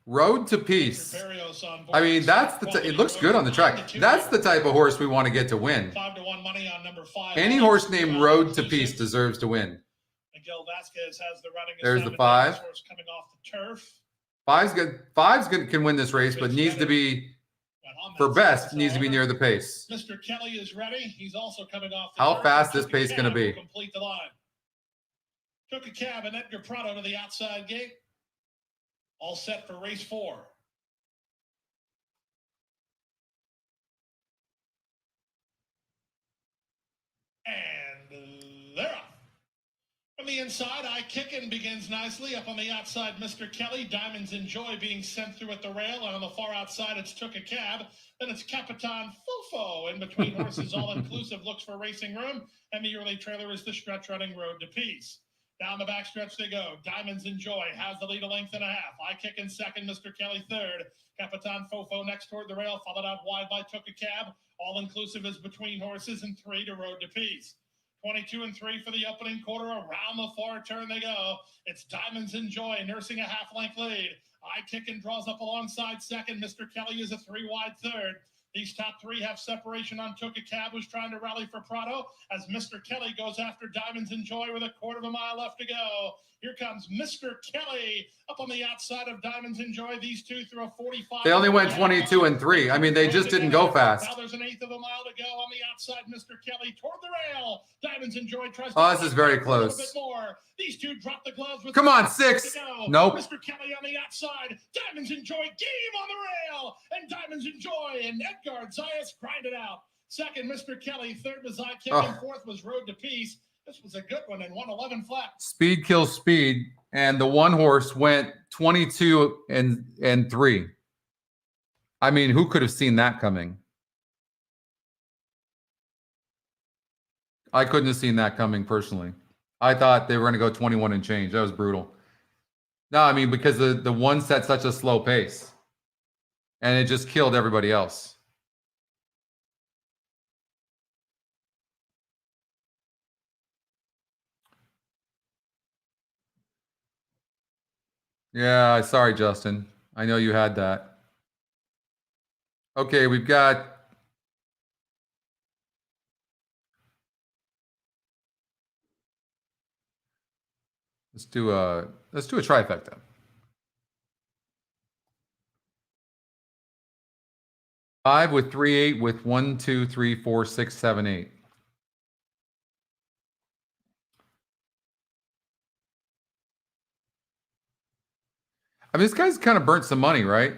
Road to Peace. I mean, it looks good on the track. That's the type of horse we want to get to win. 5-1 money on number 5. Any horse named Road to Peace deserves to win. Miguel Vasquez has the running. There's the 5. Horse coming off the turf. 5's good. 5's good, can win this race, but needs to be, for best, needs to be near the pace. Mr. Kelly is ready. He's also coming off the How turf. fast this pace going to be? Complete the line. Took a cab and Edgar Prado to the outside gate. All set for race 4. And they're off. From the inside, EquinEdge begins nicely. Up on the outside, Mr. Kelly. Diamonds Enjoy being sent through at the rail. And on the far outside, it's Took a Cab. Then it's Capitan Fofo. In between horses, all-inclusive, looks for racing room. And the early trailer is the stretch-running Road to Peace. Down the backstretch they go. Diamonds Enjoy has the lead a length and a half. EquinEdge second, Mr. Kelly third. Capitan Fofo next toward the rail, followed out wide by Took a Cab. All-inclusive is between horses, and 3 to Road to Peace. 22-3 for the opening quarter. Around the far turn they go. It's Diamonds Enjoy nursing a half-length lead. EquinEdge draws up alongside second. Mr. Kelly is a 3-wide third. These top 3 have separation on Took a Cab, who's trying to rally for Prado, as Mr. Kelly goes after Diamonds Enjoy with a quarter of a mile left to go. Here comes Mr. Kelly up on the outside of Diamonds Enjoy. These two throw a 45. They only went 22-3. I mean, they just didn't go fast. Now there's an eighth of a mile to go on the outside. Mr. Kelly toward the rail. Diamonds Enjoy tries to. Oh, this is very a close. bit more. These two drop the gloves. With Come on, 6. Nope. Mr. Kelly on the outside. Diamonds Enjoy game on the rail. And Diamonds Enjoy and Edgar Zayas grind it out. Second, Mr. Kelly. Third was EquinEdge. And fourth was Road to Peace. This was a good one and 111 flat. Speed kills speed. and the one horse went 22 and 3. I mean, who could have seen that coming? I couldn't have seen that coming personally. I thought they were going to go 21 and change. That was brutal. No, I mean, because the one set such a slow pace and it just killed everybody else. Yeah, sorry, Justin. I know you had that. Okay, we've got let's do a trifecta. 5 with 3, 8 with 1, 2, 3, 4, 6, 7, 8. I mean, this guy's kind of burnt some money, right? I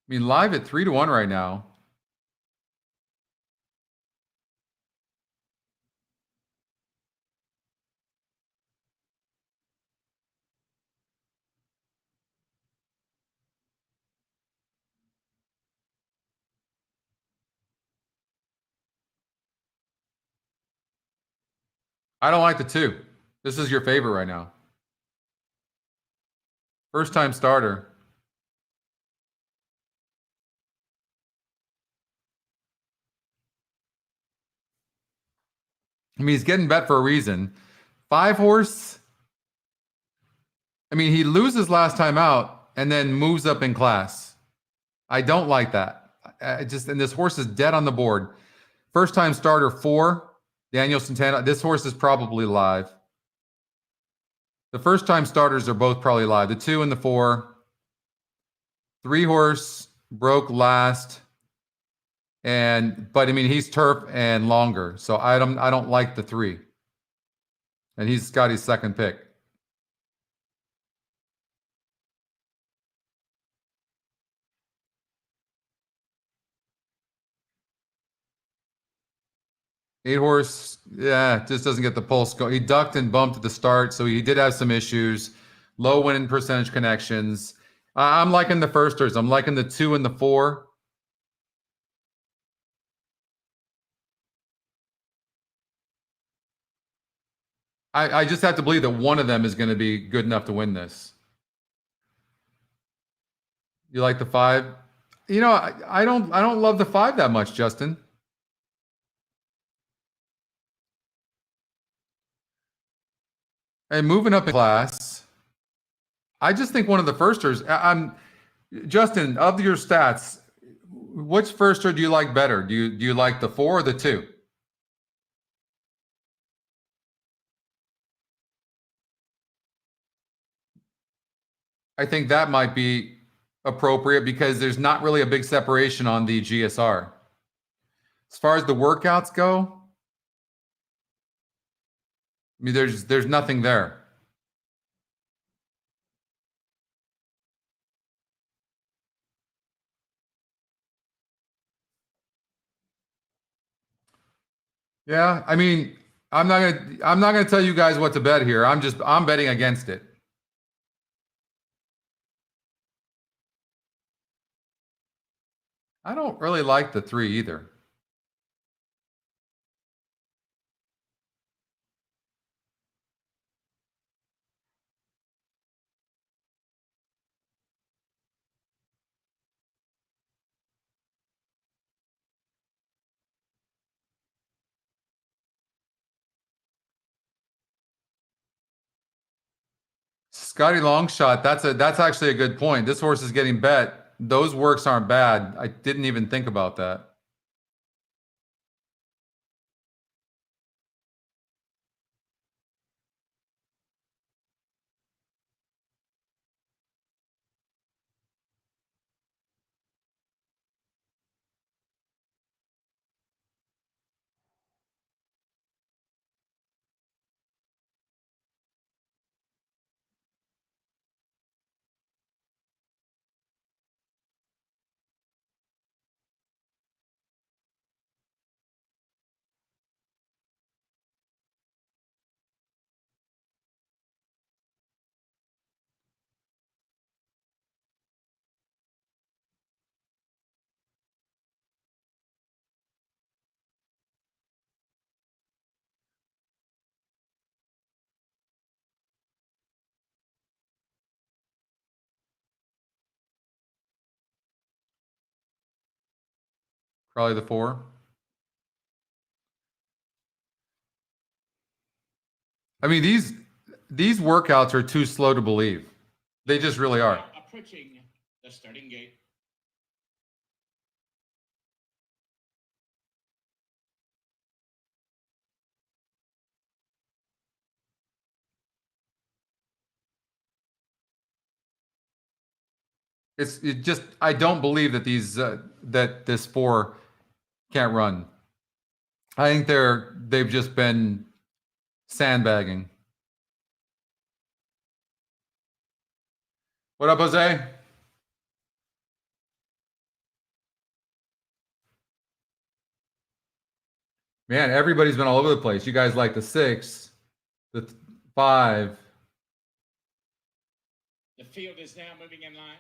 mean, live at 3-1 right now. I don't like the 2. This is your favorite right now. First time starter. I mean, he's getting bet for a reason. 5 horse. I mean, he loses last time out and then moves up in class. I don't like that. And this horse is dead on the board. First time starter 4, Daniel Santana. This horse is probably live. The first time starters are both probably live. The 2 and the 4. 3 horse broke last. But I mean, he's turf and longer. So I don't like the 3. And he's got his second pick. Eight horse, yeah, just doesn't get the pulse go. He ducked and bumped at the start, so he did have some issues. Low winning percentage connections. I'm liking the firsters. I'm liking the 2 and the 4. I just have to believe that one of them is going to be good enough to win this. You like the 5? You know, I don't love the 5 that much, Justin. And moving up in class, I just think one of the firsters. I'm Justin. Of your stats, which firster do you like better? Do you like the 4 or the 2? I think that might be appropriate because there's not really a big separation on the GSR. As far as the workouts go, I mean, there's nothing there. Yeah, I mean, I'm not gonna tell you guys what to bet here. I'm betting against it. I don't really like the 3 either. Scotty Longshot, that's actually a good point. This horse is getting bet. Those works aren't bad. I didn't even think about that. Probably the 4. I mean, these workouts are too slow to believe. They just really are. Now approaching the starting gate. It just I don't believe that that this 4 can't run. I think they've just been sandbagging. What up, Jose? Man, everybody's been all over the place. You guys like the 6, the 5. The field is now moving in line.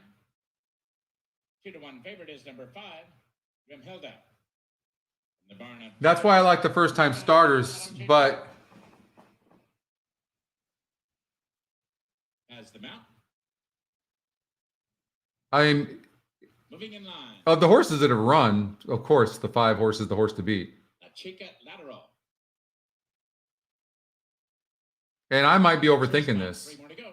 2-1 favorite is number 5, Grimhilda. The barn of That's why I like the first time starters, but as the mount I mean, moving in line. of the horses that have run, of course, the 5 horse is the horse to beat. La Chica Lateral. And I might be overthinking this. 3 more to go.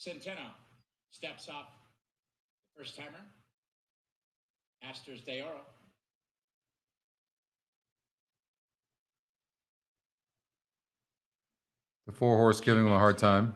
Centeno steps off the first timer. Astor's de Oro. The 4 horse giving him a hard time.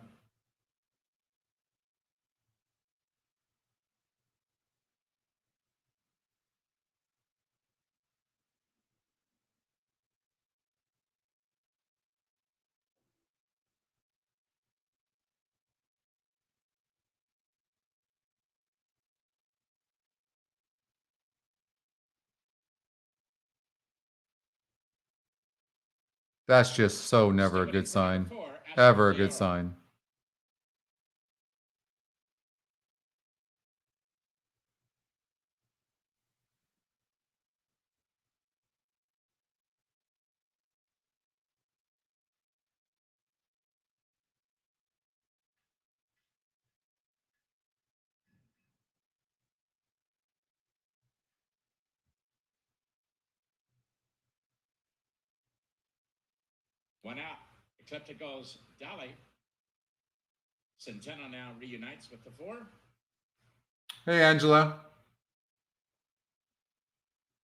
That's just so never a good sign. Ever a good sign. One out. Ecliptical's Dolly. Centeno now reunites with the 4. Hey, Angela.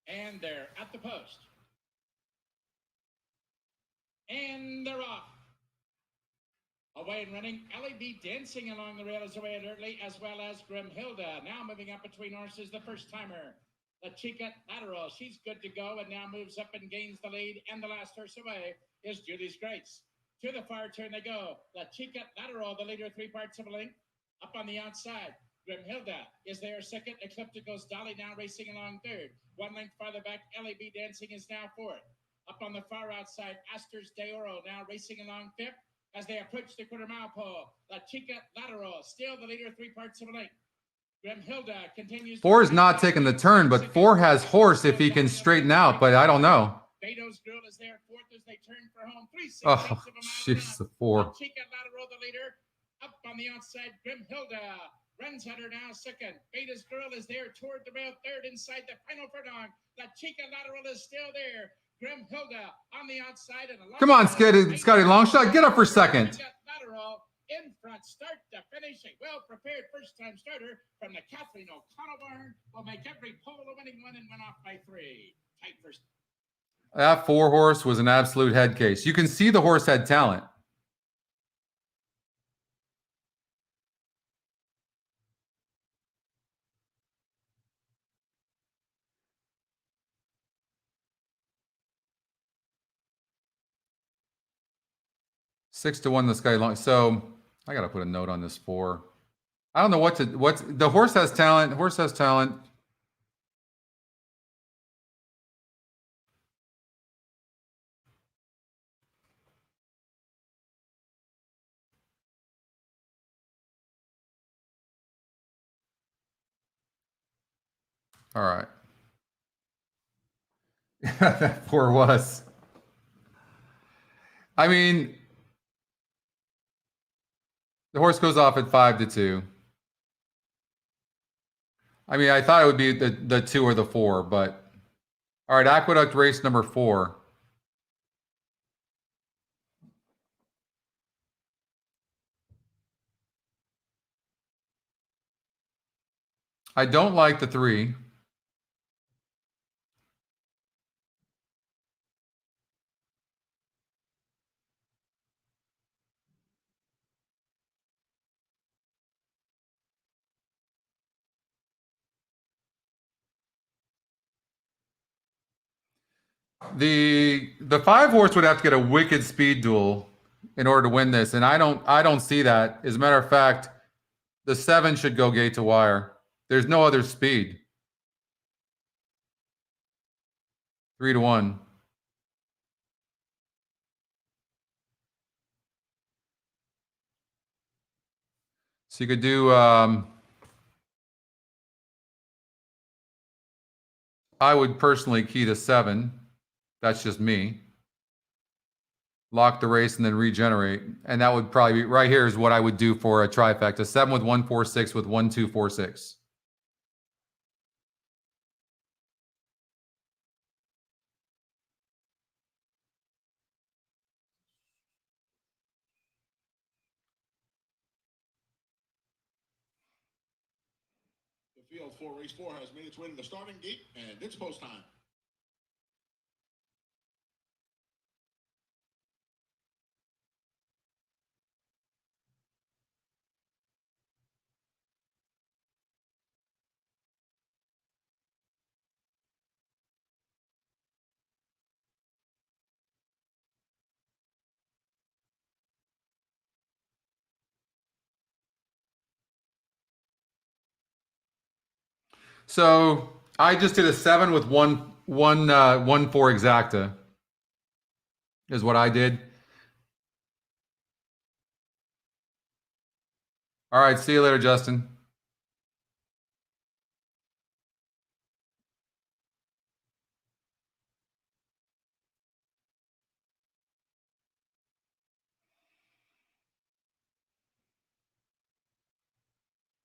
And they're at the post. And they're off. Away and running. LAB dancing along the rails away alertly, as well as Grimhilda. Now moving up between horses, the first timer. La Chica Lateral. She's good to go and now moves up and gains the lead. And the last horse away is Julie's Grace. To the far turn they go. La Chica Lateral, the leader, 3 parts of a length. Up on the outside. Grimhilda is there second. Ecliptical's Dolly now racing along third. 1 length farther back. LAB dancing is now fourth. Up on the far outside, Astor's de Oro now racing along fifth. As they approach the quarter mile pole, La Chica Lateral, still the leader, 3 parts of a length. Grimhilda continues. 4 is not taking the turn, but 4 has horse if he can straighten out, but I don't know. Beto's girl is there, fourth as they turn for home. 3/6 Oh, of a mile. jeez, the 4. La Chica Lateral, the leader. Up on the outside, Grimhilda runs at her now second. Beta's girl is there toward the rail third inside the final furlong. La Chica Lateral is still there. Grimhilda on the outside. And Come on, Scotty Longshot, get up for second. Lateral in front, start to finish. A well-prepared first-time starter from the Kathleen O'Connell barn will make every pole a winning one and went off by 3. Tight first. That 4 horse was an absolute head case. You can see the horse had talent. Six to 1 the Sky Long. So I gotta put a note on this 4. I don't know what's the horse has talent. Horse has talent. All right. That poor was. I mean, the horse goes off at 5-2. I mean, I thought it would be the 2 or the 4, but all right, Aqueduct race number 4. I don't like the 3. The 5 horse would have to get a wicked speed duel in order to win this, and I don't see that. As a matter of fact, the 7 should go gate to wire. There's no other speed. 3-1. So you could do. I would personally key to 7. That's just me. Lock the race and then regenerate. And that would probably be right here is what I would do for a trifecta. 7 with 1-4-6 with 1-2-4-6. The field for race 4 has made its way to the starting gate, and it's post time. So I just did a 7 with 1-4 exacta is what I did. All right, see you later, Justin.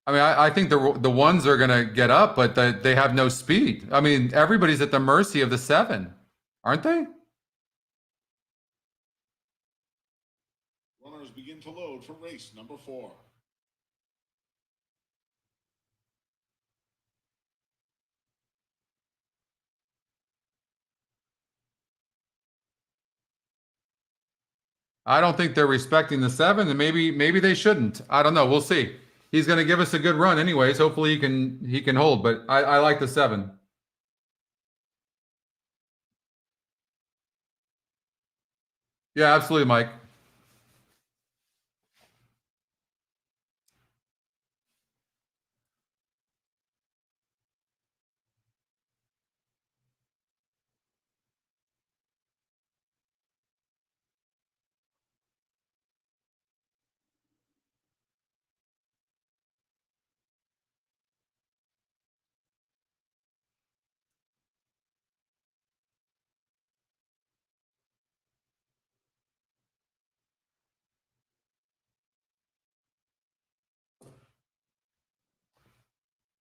I mean, I think the ones are going to get up, but they have no speed. I mean, everybody's at the mercy of the 7, aren't they? Runners begin to load for race number 4. I don't think they're respecting the 7, and maybe they shouldn't. I don't know. We'll see. He's going to give us a good run, anyways. Hopefully he can hold. But I like the 7. Yeah, absolutely, Mike.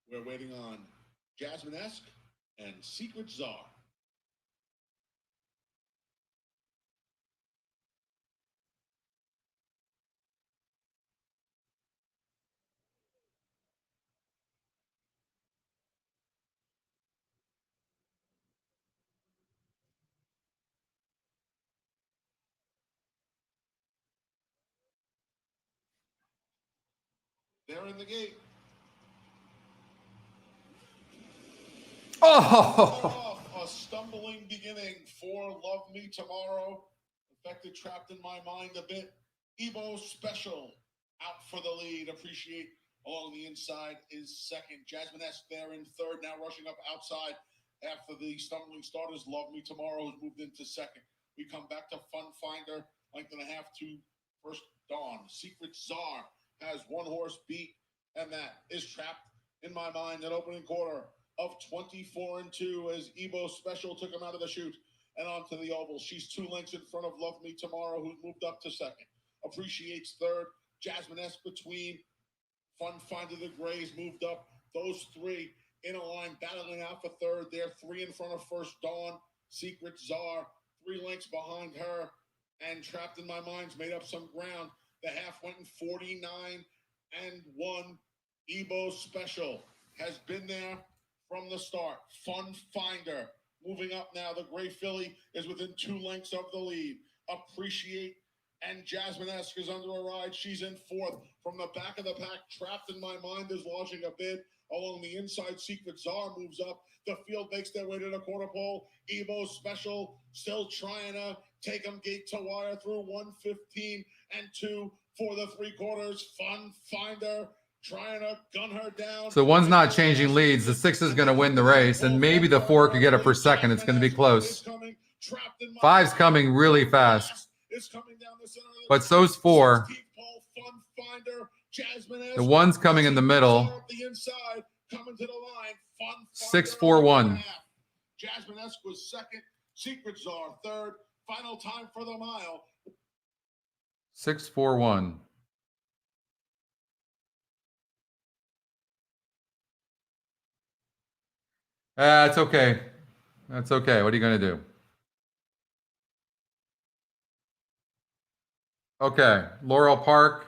We're waiting on Jasmine-esque and Secret Czar. They're in the gate. Oh, A stumbling beginning for Love Me Tomorrow. Affected Trapped in My Mind a bit. Evo Special out for the lead. Appreciate along the inside is second. Jasmine-esque there in third. Now rushing up outside after the stumbling starters. Love Me Tomorrow has moved into second. We come back to Fun Finder. Length and a half to First Dawn. Secret Czar has one horse beat, and that is Trapped in My Mind at opening quarter. of 24-2 as Ebo Special took him out of the chute and onto the oval. She's 2 lengths in front of Love Me Tomorrow, who's moved up to second. Appreciates third. Jasmine S between. Fun Finder the Grays moved up. Those 3 in a line battling out for third. They're 3 in front of First Dawn. Secret Czar 3 lengths behind her. And Trapped in My Mind's made up some ground. The half went in 49-1. Ebo Special has been there from the start. Fun Finder moving up now. The Gray Filly is within 2 lengths of the lead. Appreciate and Jasmine Esk is under a ride. She's in 4th. From the back of the pack, Trapped in My Mind is lodging a bid. Along the inside, Secret Czar moves up. The field makes their way to the quarter pole. Evo Special still trying to take them gate to wire through 1:15-2 for the 3/4. Fun Finder trying to gun her down. So one's not changing leads. The 6 is going to win the race, and maybe the 4 could get it for second. It's going to be close. 5's coming really fast. But so's 4. The 1's coming in the middle. 6-4-1. Jasmine Esk was second. Secret Czar third. Final time for the mile. 6-4-1. That's okay. That's okay. What are you going to do? Okay, Laurel Park.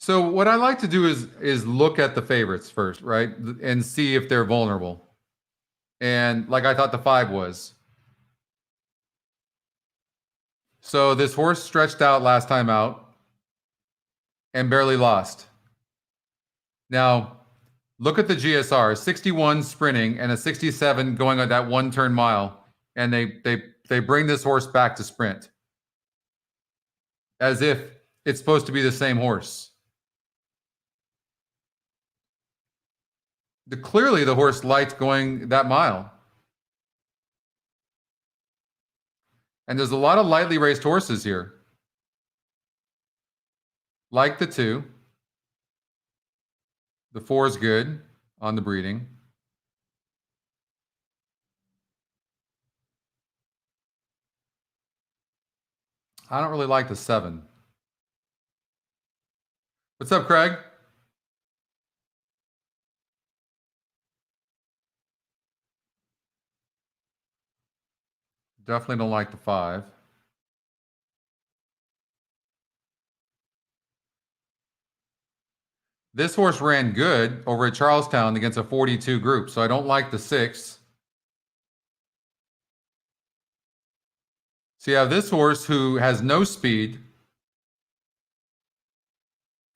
So what I like to do is look at the favorites first, right? And see if they're vulnerable. And like I thought the 5 was. So this horse stretched out last time out and barely lost. Now, look at the GSR, 61 sprinting and a 67 going on that 1-turn mile. And they bring this horse back to sprint. As if it's supposed to be the same horse. Clearly the horse liked going that mile. And there's a lot of lightly raced horses here. Like the 2. The 4 is good on the breeding. I don't really like the 7. What's up, Craig? Definitely don't like the 5. This horse ran good over at Charlestown against a 42 group, so I don't like the 6. So you have this horse who has no speed,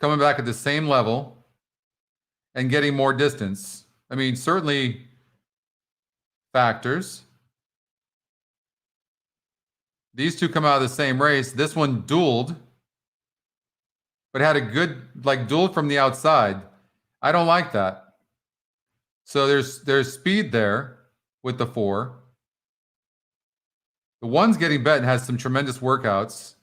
coming back at the same level and getting more distance. I mean, certainly factors. These 2 come out of the same race. This one dueled, but had a good, dueled from the outside. I don't like that. So there's speed there with the 4. The 1's getting bet and has some tremendous workouts.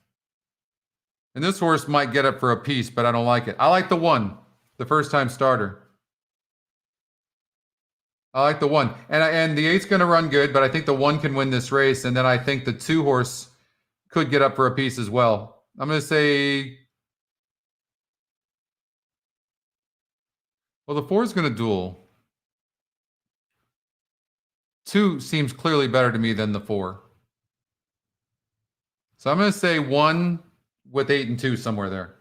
And this horse might get up for a piece, but I don't like it. I like the 1, the first-time starter. I like the 1. And the 8's going to run good, but I think the 1 can win this race. And then I think the 2 horse could get up for a piece as well. I'm going to say, well, the 4 is going to duel. 2 seems clearly better to me than the 4. So I'm going to say 1 with 8 and 2 somewhere there.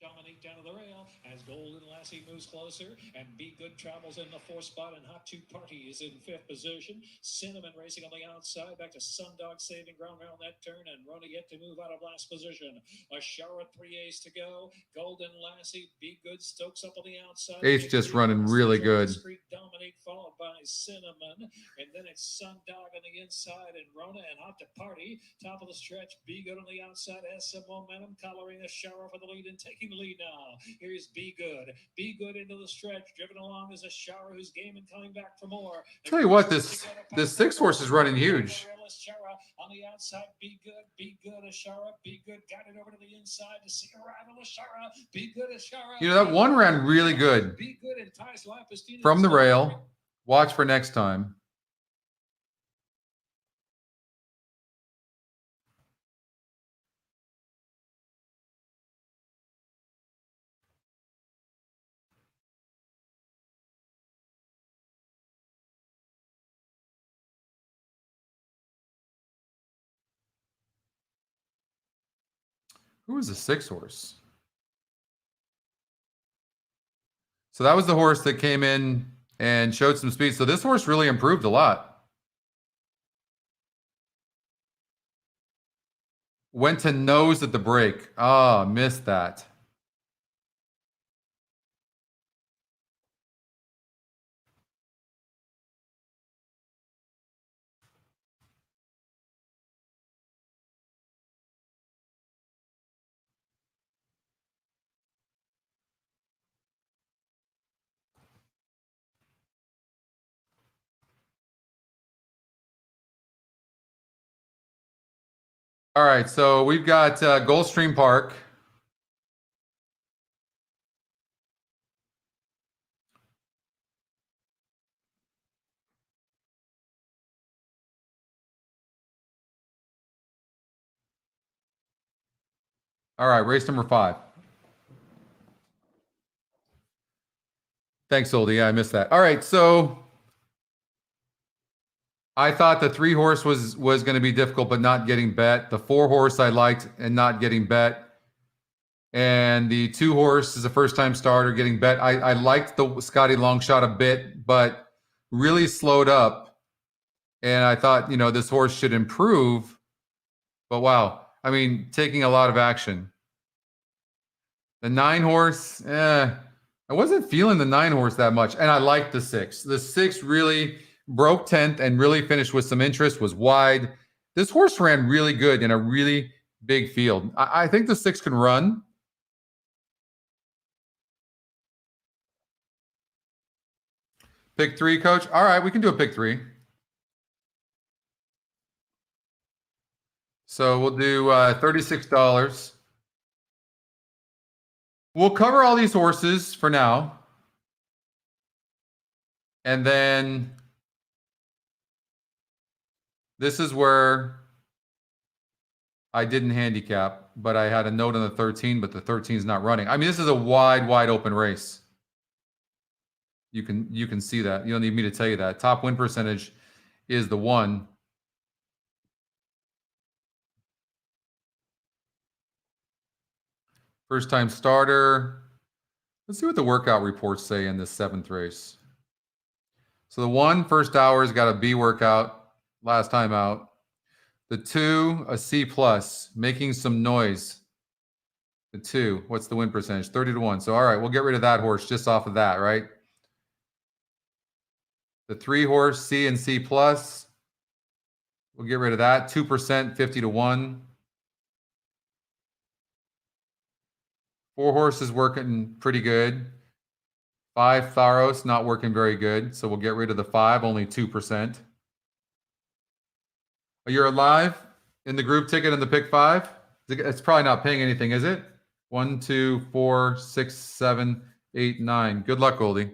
Dominique down to the rail as Golden Lassie moves closer, and Be Good travels in the fourth spot, and Hot 2 Party is in fifth position. Cinnamon racing on the outside, back to Sundog saving ground around that turn, and Rona yet to move out of last position. Ashara 3 A's to go. Golden Lassie, Be Good, Stokes up on the outside. Ace just running really good. Discreet Dominique followed by Cinnamon, and then it's Sundog on the inside, and Rona and Hot 2 Party top of the stretch. Be Good on the outside has some momentum, collaring Ashara for the lead and taking the lead now. Here's Be Good. Be Good into the stretch, driven along as Ashara, who's game and coming back for more. Tell you what, this 6 horse is running huge. On the outside, Be Good, Ashara, Be Good, got it over to the inside to see arrival, Ashara, Be Good, Ashara. You know, that one ran really good Be Good and Ty's Lapistine from the rail. Watch for next time. Who was the 6 horse? So that was the horse that came in and showed some speed. So this horse really improved a lot. Went to nose at the break. Ah, missed that. All right, so we've got Gulfstream Park. All right, race number 5. Thanks, Oldie. Yeah, I missed that. All right, so I thought the 3 horse was going to be difficult, but not getting bet. The 4 horse I liked and not getting bet. And the 2 horse is a first-time starter getting bet. I liked the Scotty Longshot a bit, but really slowed up. And I thought, you know, this horse should improve. But wow, I mean, taking a lot of action. The 9 horse, I wasn't feeling the 9 horse that much. And I liked the 6. The 6 really broke 10th and really finished with some interest, was wide. This horse ran really good in a really big field. I think the 6 can run. Pick 3, coach. All right, we can do a pick 3. So we'll do $36. We'll cover all these horses for now. And then this is where I didn't handicap, but I had a note on the 13, but the 13 is not running. I mean, this is a wide open race. You can see that. You don't need me to tell you that. Top win percentage is the 1. First time starter. Let's see what the workout reports say in this 7th race. So the 1, first hour's got a B workout last time out. The 2, a C+, making some noise. The 2, what's the win percentage? 30-1. So all right, we'll get rid of that horse just off of that, right? The 3 horse, C and C+. We'll get rid of that. 2%, 50-1. 4 horse is working pretty good. 5 Tharos, not working very good. So we'll get rid of the 5, only 2%. You're alive in the group ticket and the pick 5? It's probably not paying anything, is it? 1, 2, 4, 6, 7, 8, 9. Good luck, Goldie.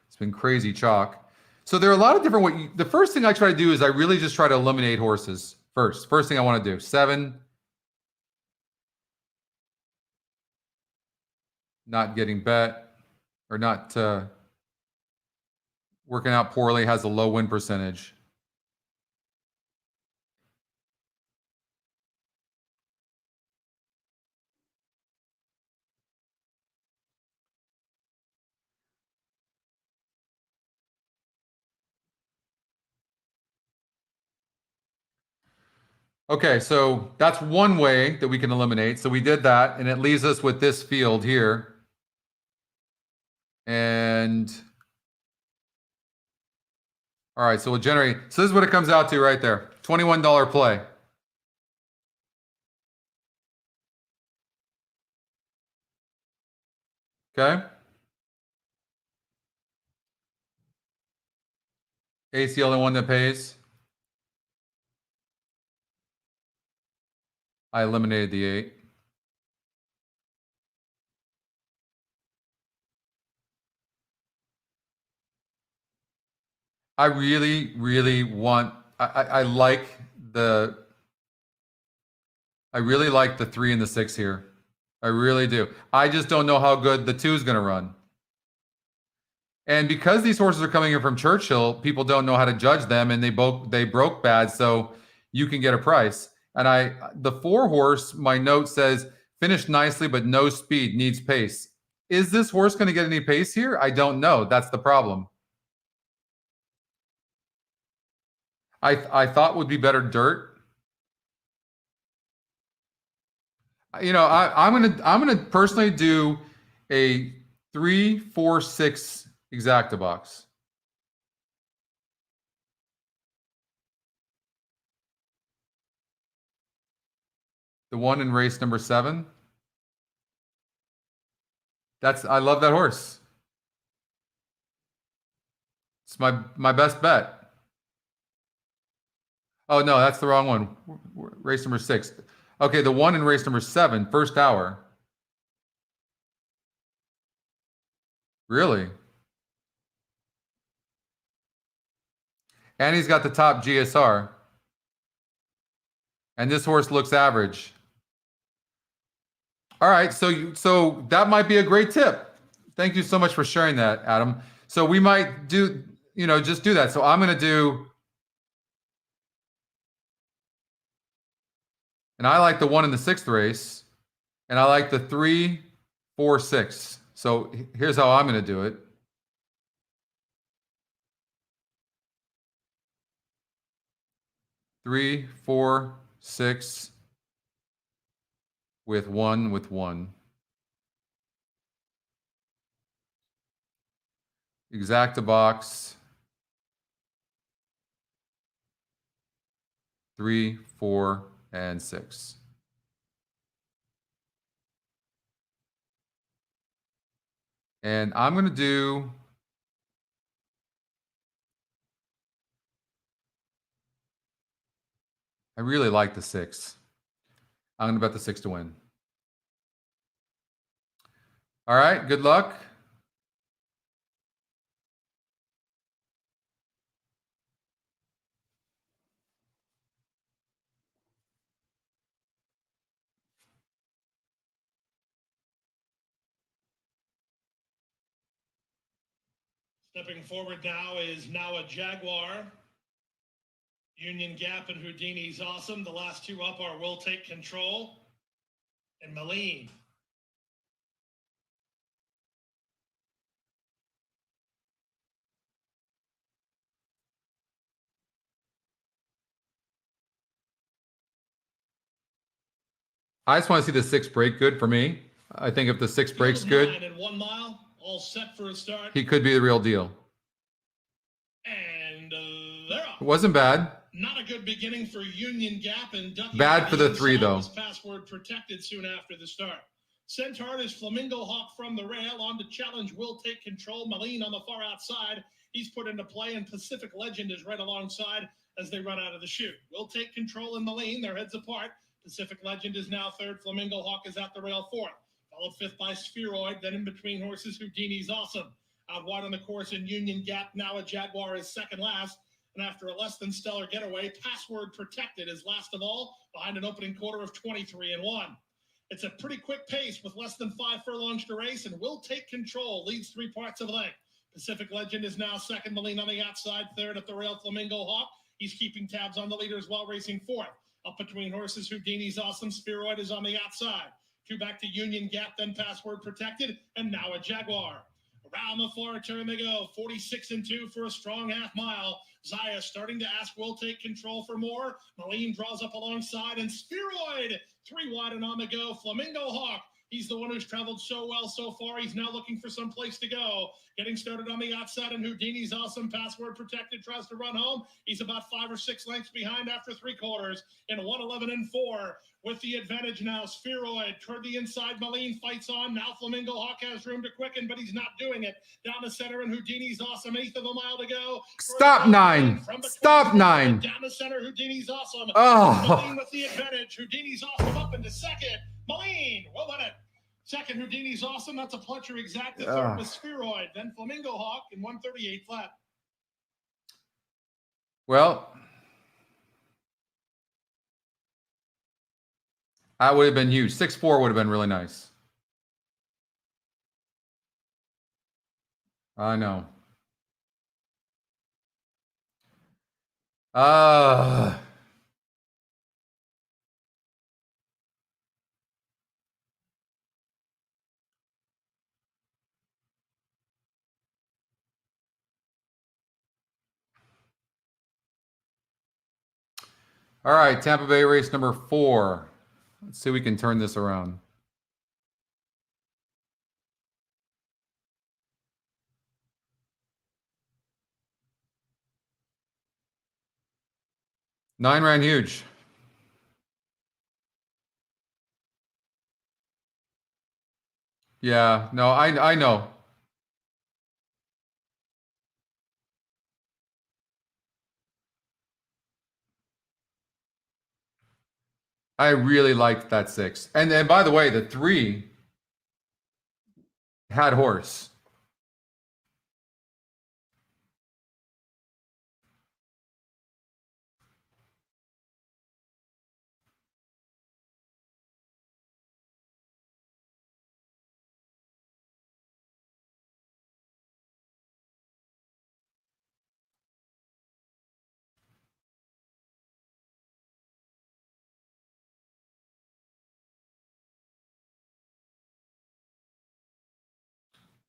It's been crazy chalk. So there are a lot of different the first thing I try to do is I really just try to eliminate horses first. First thing I want to do. 7. Not getting bet or not working out poorly, has a low win percentage. Okay, so that's one way that we can eliminate. So we did that, and it leaves us with this field here. And all right, so we'll generate. So this is what it comes out to right there. $21 play. Okay. Eight's the only one that pays. I eliminated the 8. I really, really want. I like the. I really like the 3 and the 6 here. I really do. I just don't know how good the 2 is going to run. And because these horses are coming in from Churchill, people don't know how to judge them, and they broke bad, so you can get a price. And the 4 horse, my note says finished nicely, but no speed, needs pace. Is this horse going to get any pace here? I don't know. That's the problem. I thought would be better dirt. You know, I'm gonna personally do a 3, 4, 6 exacta box. The one in race number 7. I love that horse. It's my best bet. Oh no, that's the wrong one. Race number 6. Okay, the one in race number 7, first hour. Really? And he's got the top GSR. And this horse looks average. All right, so that might be a great tip. Thank you so much for sharing that, Adam. So we might do, just do that. So I'm going to do, and I like the 1 in the 6th race, and I like the 3, 4, 6. So here's how I'm going to do it. Three, 4, 6 with 1. Exacta box. 3, 4, and 6. And I'm going to do I really like the 6. I'm going to bet the 6 to win. All right, good luck. Stepping forward now is a Jaguar. Union Gap and Houdini's Awesome. The last 2 up are Will Take Control and Maline. I just want to see the 6 break good for me. I think if the 6 breaks good, 9 and 1 mile, all set for a start. he could be the real deal. And they're up. It wasn't bad. Not a good beginning for Union Gap and Ducky. Bad for the 3 though. Password protected soon after the start. Centaur is Flamingo Hawk from the rail. On to challenge Will Take Control. Maline on the far outside. He's put into play, and Pacific Legend is right alongside as they run out of the chute. Will Take Control and Maline, their heads apart. Pacific Legend is now 3rd. Flamingo Hawk is at the rail 4th. Followed 5th by Spheroid. Then in between horses, Houdini's Awesome. Out wide on the course in Union Gap. Now a Jaguar is second last. And after a less than stellar getaway, Password Protected is last of all, behind an opening quarter of 23 and 1. It's a pretty quick pace with less than 5 furlongs to race, and Will Take Control leads 3 parts of length. Pacific Legend is now 2nd, Maline on the outside, 3rd at the rail, Flamingo Hawk. He's keeping tabs on the leaders while racing 4th. Up between horses, Houdini's Awesome. Spheroid is on the outside. 2 back to Union Gap, then Password Protected, and now a Jaguar. Round the far turn they go. 46-2 for a strong half mile. Zaya starting to ask, will take control for more. Moline draws up alongside, and Spheroid 3 wide and on the go. Flamingo Hawk. He's the one who's traveled so well so far. He's now looking for some place to go. Getting started on the outside, and Houdini's awesome. Password protected, tries to run home. He's about 5 or 6 lengths behind after 3/4 in 1:11.4. With the advantage now, Spheroid toward the inside. Moline fights on. Now Flamingo Hawk has room to quicken, but he's not doing it. Down the center, and Houdini's awesome. 1/8 of a mile to go. Stop 9. Stop 9. Down the center, Houdini's awesome. Oh. Moline with the advantage. Houdini's awesome up into second. Moline, well done it. Second, Houdini's awesome. That's a Pletcher exact. The third was Spheroid. Then Flamingo Hawk in 1:38 flat. Well, that would have been huge. 6-4 would have been really nice. I know. All right, Tampa Bay race number 4. Let's see if we can turn this around. Nine ran huge. Yeah, no, I know. I really liked that 6. And then, by the way, the 3 had horse.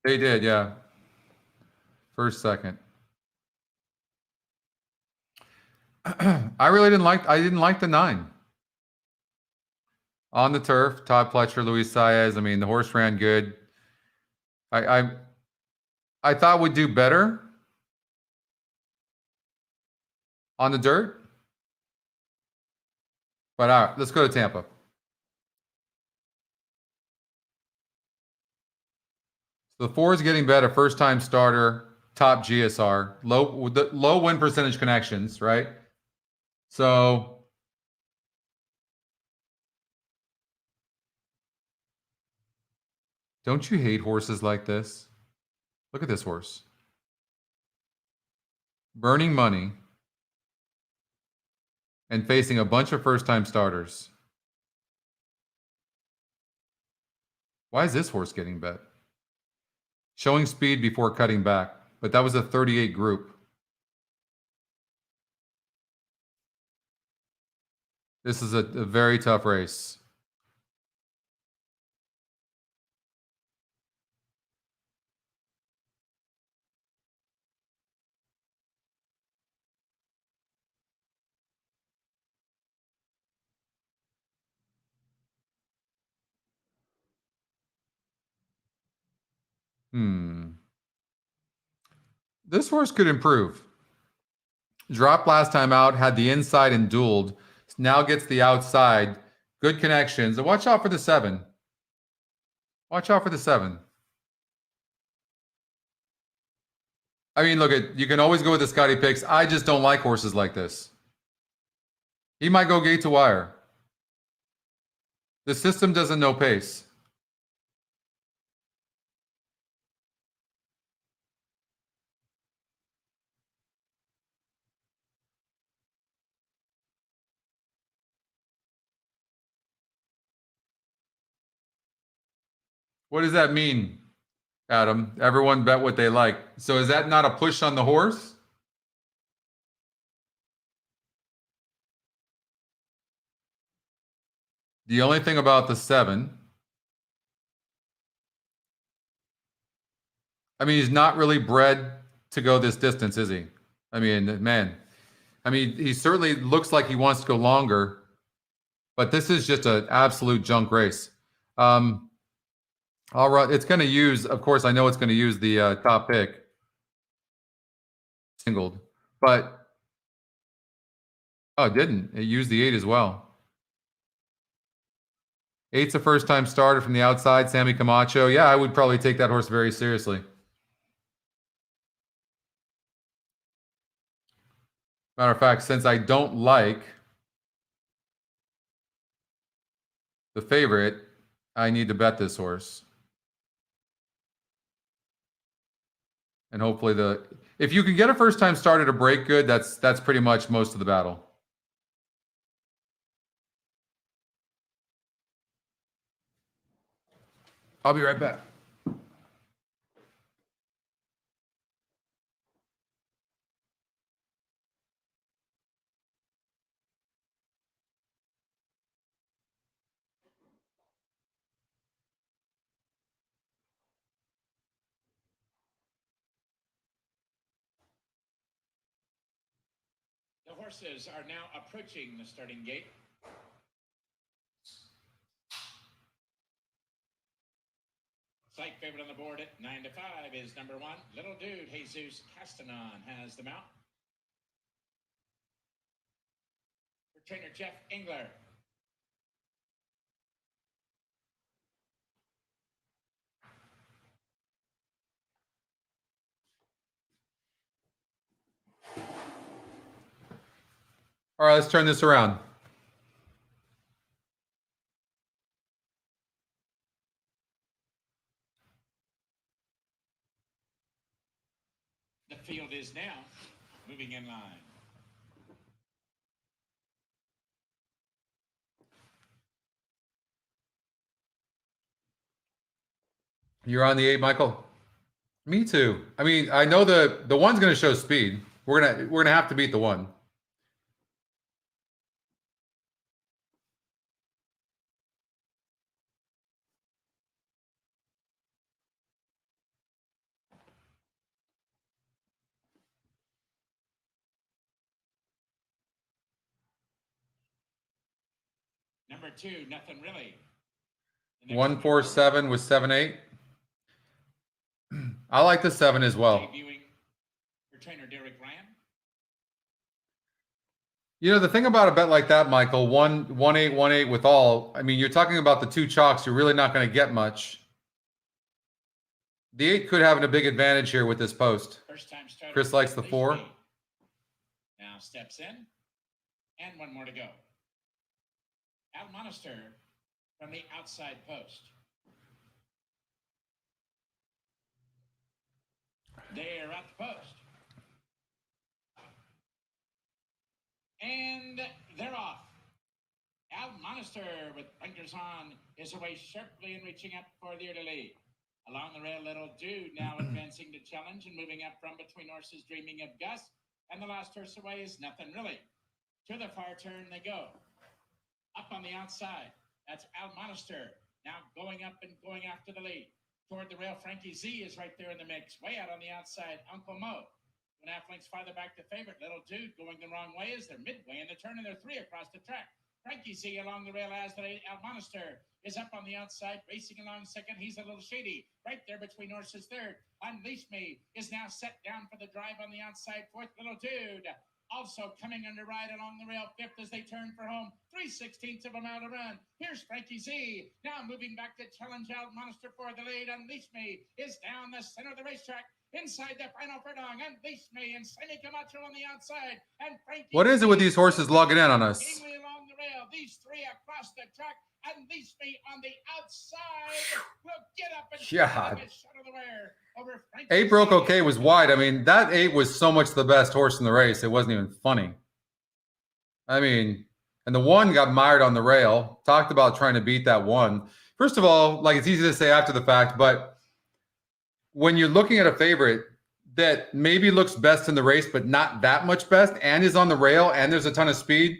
They did, yeah. First, second. I didn't like the 9. On the turf, Todd Pletcher, Luis Saez. I mean, the horse ran good. I thought would do better on the dirt. But all right, let's go to Tampa. So the 4 is getting better. First time starter, top GSR, low win percentage connections, right? So don't you hate horses like this? Look at this horse. Burning money and facing a bunch of first-time starters. Why is this horse getting bet? Showing speed before cutting back, but that was a 38 group. This is a very tough race. This horse could improve. Dropped last time out, had the inside and dueled. Now gets the outside. Good connections. And watch out for the 7. Watch out for the 7. I mean, look, you can always go with the Scotty picks. I just don't like horses like this. He might go gate to wire. The system doesn't know pace. What does that mean, Adam? Everyone bet what they like. So is that not a push on the horse? The only thing about the 7 I mean, he's not really bred to go this distance, is he? I mean, man. I mean, he certainly looks like he wants to go longer, but this is just an absolute junk race. All right, it's going to use, of course, I know it's going to use the top pick, singled, but oh, it didn't. It used the 8 as well. 8's a first-time starter from the outside, Sammy Camacho. Yeah, I would probably take that horse very seriously. Matter of fact, since I don't like the favorite, I need to bet this horse. And hopefully if you can get a first-time starter to break good, that's pretty much most of the battle. I'll be right back. The horses are now approaching the starting gate. Slight favorite on the board at 9-5 is number 1. Little Dude, Jesus Castanon has the mount. For trainer Jeff Engler. All right, let's turn this around. The field is now moving in line. You're on the 8, Michael. Me too. I mean, I know the one's going to show speed. We're gonna have to beat the 1. Number 2, Nothing Really. 147 with 7-8. I like the 7 as well. Debuting for trainer Derek Ryan. You know, the thing about a bet like that, Michael, 1-8, 1-8 with all, I mean, you're talking about the 2 chalks. You're really not going to get much. The 8 could have a big advantage here with this post. First time starter. Chris likes the 4. Now steps in. And 1 more to go. Al Monister from the outside post. They're at the post. And they're off. Al Monister with blinkers on is away sharply and reaching up for the early lead. Along the rail, Little Dude now advancing to challenge and moving up from between horses, Dreaming of Gus. And the last horse away is Nothing Really. To the far turn they go. Up on the outside, that's Al Monister. Now going up and going after the lead. Toward the rail, Frankie Z is right there in the mix. Way out on the outside, Uncle Mo. 1.5 lengths farther back to favorite. Little Dude going the wrong way as they're midway in the turn and they're 3 across the track. Frankie Z along the rail as the lead. Al Monister is up on the outside, racing along second. He's a little shady. Right there between horses third. Unleash Me is now set down for the drive on the outside. 4th, Little Dude. Also coming under ride along the rail, 5th as they turn for home. 3/16 of a mile to run. Here's Frankie Z. Now moving back to challenge Al Monister for the lead. Unleash Me is down the center of the racetrack. Inside the final furlong. Unleash Me and Sammy Camacho on the outside. And Frankie What is it with these horses logging in on us? along the rail. These 3 across the track. Unleash Me on the outside. Will get up and God. shut of the wear. 8 broke okay, was wide. I mean, that 8 was so much the best horse in the race. It wasn't even funny. I mean, and the 1 got mired on the rail. Talked about trying to beat that 1. First of all, like, it's easy to say after the fact, but when you're looking at a favorite that maybe looks best in the race, but not that much best, and is on the rail, and there's a ton of speed,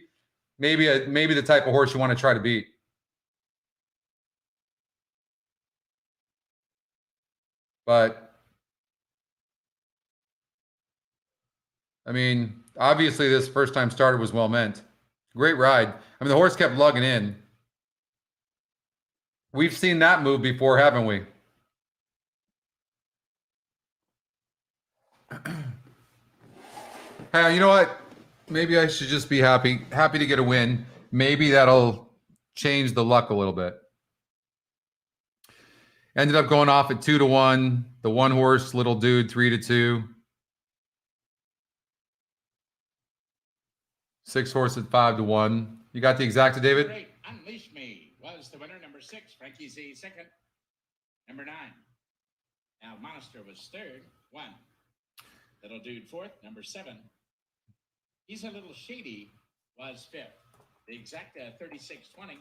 maybe the type of horse you want to try to beat. But I mean, obviously this first time starter was well meant. Great ride. I mean, the horse kept lugging in. We've seen that move before, haven't we? Hey, you know what? Maybe I should just be happy to get a win. Maybe that'll change the luck a little bit. Ended up going off at 2-1. The one horse, little dude, 3-2. 6 horse at 5-1. You got the exacta, David? Great. Unleash Me was the winner. Number 6, Frankie Z second. Number 9, Al Monster was third. 1, Little Dude fourth. Number 7, He's a Little Shady was fifth. The exacta 36.20.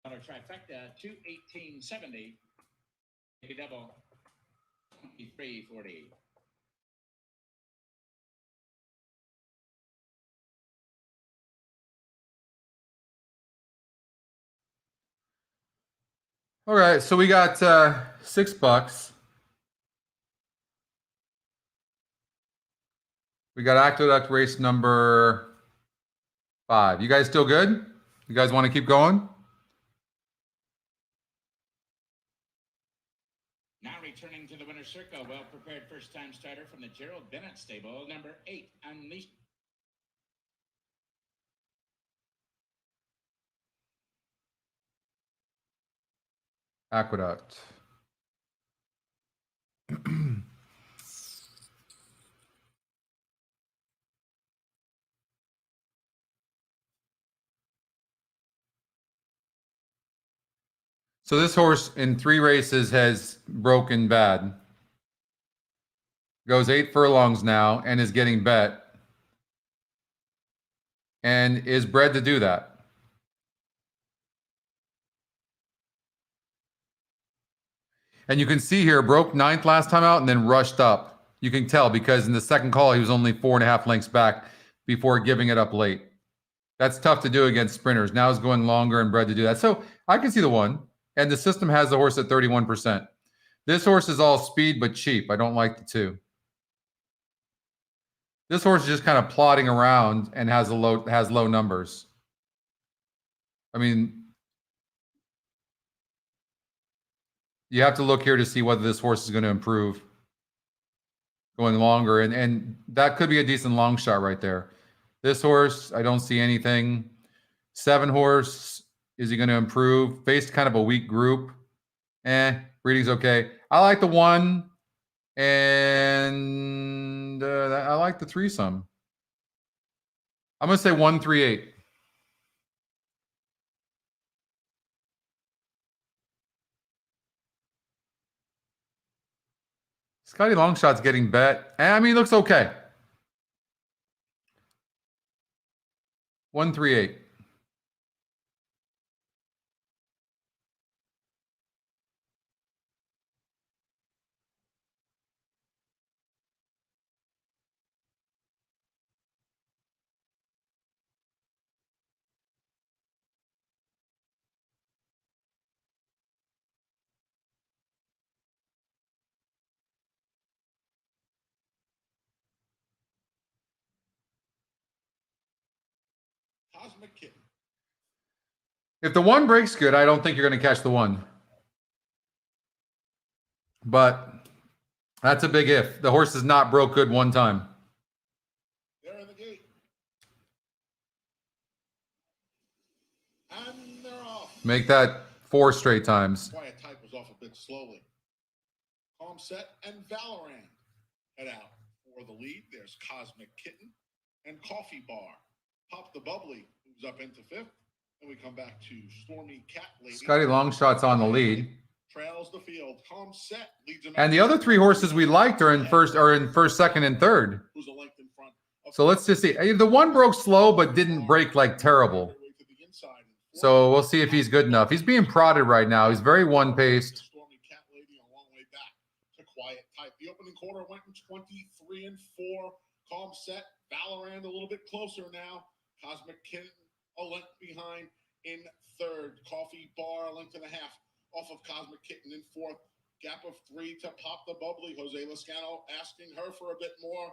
On a trifecta 218.70. A double 23.40. All right, so we got $6. We got Aqueduct race number 5. You guys still good? You guys want to keep going? Now returning to the winner's circle, well-prepared first-time starter from the Gerald Bennett stable, number 8, Unleashed. Aqueduct. So this horse in 3 races has broken bad. Goes 8 furlongs now and is getting bet. And is bred to do that. And you can see here, broke 9th last time out and then rushed up. You can tell because in the second call, he was only 4.5 lengths back before giving it up late. That's tough to do against sprinters. Now he's going longer and bred to do that. So I can see the 1. And the system has the horse at 31%. This horse is all speed but cheap. I don't like the 2. This horse is just kind of plodding around and has low numbers. I mean, you have to look here to see whether this horse is going to improve going longer. And that could be a decent long shot right there. This horse, I don't see anything. 7 horse, is he going to improve? Faced kind of a weak group. Breeding's okay. I like the 1. And I like the 3 some. I'm going to say 138. Scotty Longshot's getting bet. I mean, he looks okay. 138. Cosmic Kitten. If the 1 breaks good, I don't think you're going to catch the 1. But that's a big if. The horse is not broke good 1 time. They're in the gate. And they're off. Make that 4 straight times. Quiet Type was off a bit slowly. Calm Set and Valorant head out for the lead. There's Cosmic Kitten and Coffee Bar. Pop the Bubbly moves up into 5th. And we come back to Stormy Cat Lady. Scotty Longshot's on the lead. Trails the field. Calm Set leads him. And the other 3 horses we liked are in first, second, and third. Who's a length in front. So let's just see. The 1 broke slow, but didn't break like terrible. So we'll see if he's good enough. He's being prodded right now. He's very 1-paced. Stormy Cat Lady a long way back to Quiet Type. The opening quarter went in 23 and 4. Calm Set. Valorant a little bit closer now. Cosmic Kitten a length behind in 3rd. Coffee Bar a length and a half off of Cosmic Kitten in 4th. Gap of 3 to Pop the Bubbly. Jose Lascano asking her for a bit more.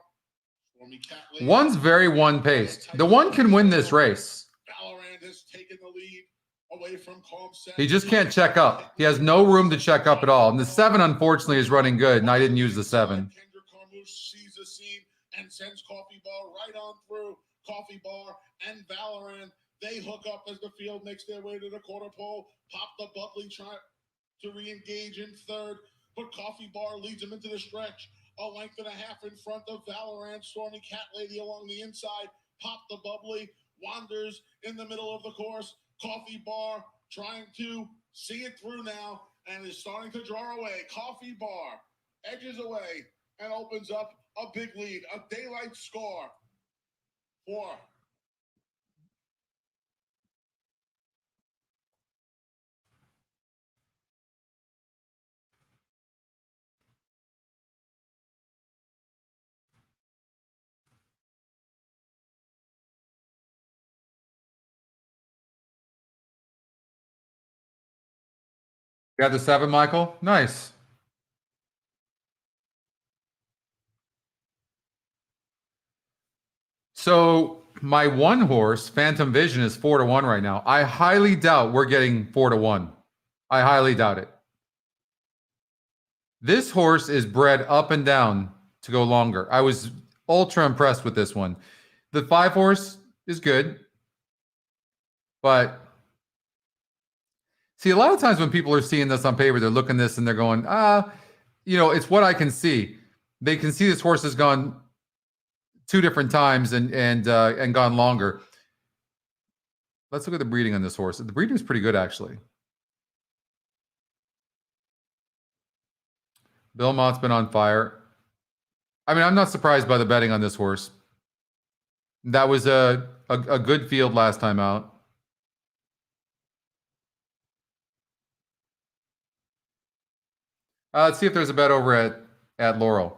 Stormy Cat Lady. One's very one-paced. The one can win this race. Valorant has taken the lead away from Calm Set. He just can't check up. He has no room to check up at all. And the 7, unfortunately, is running good, and I didn't use the 7. Kendra Carmouche sees the scene and sends Coffee Bar right on through. Coffee Bar and Valorant, they hook up as the field makes their way to the quarter pole. Pop the Buckley trying to re-engage in third, but Coffee Bar leads him into the stretch. A length and a half in front of Valorant. Stormy Cat Lady along the inside. Pop the Bubbly wanders in the middle of the course. Coffee Bar trying to see it through now and is starting to draw away. Coffee Bar edges away and opens up a big lead. A daylight score for You got the 7, Michael? Nice. So my 1 horse, Phantom Vision, is 4-1 right now. I highly doubt we're getting 4-1. I highly doubt it. This horse is bred up and down to go longer. I was ultra impressed with this one. The 5 horse is good, but see, a lot of times when people are seeing this on paper, they're looking at this and they're going, it's what I can see. They can see this horse has gone 2 different times and gone longer. Let's look at the breeding on this horse. The breeding is pretty good, actually. Belmont's been on fire. I mean, I'm not surprised by the betting on this horse. That was a good field last time out. Let's see if there's a bet over at Laurel.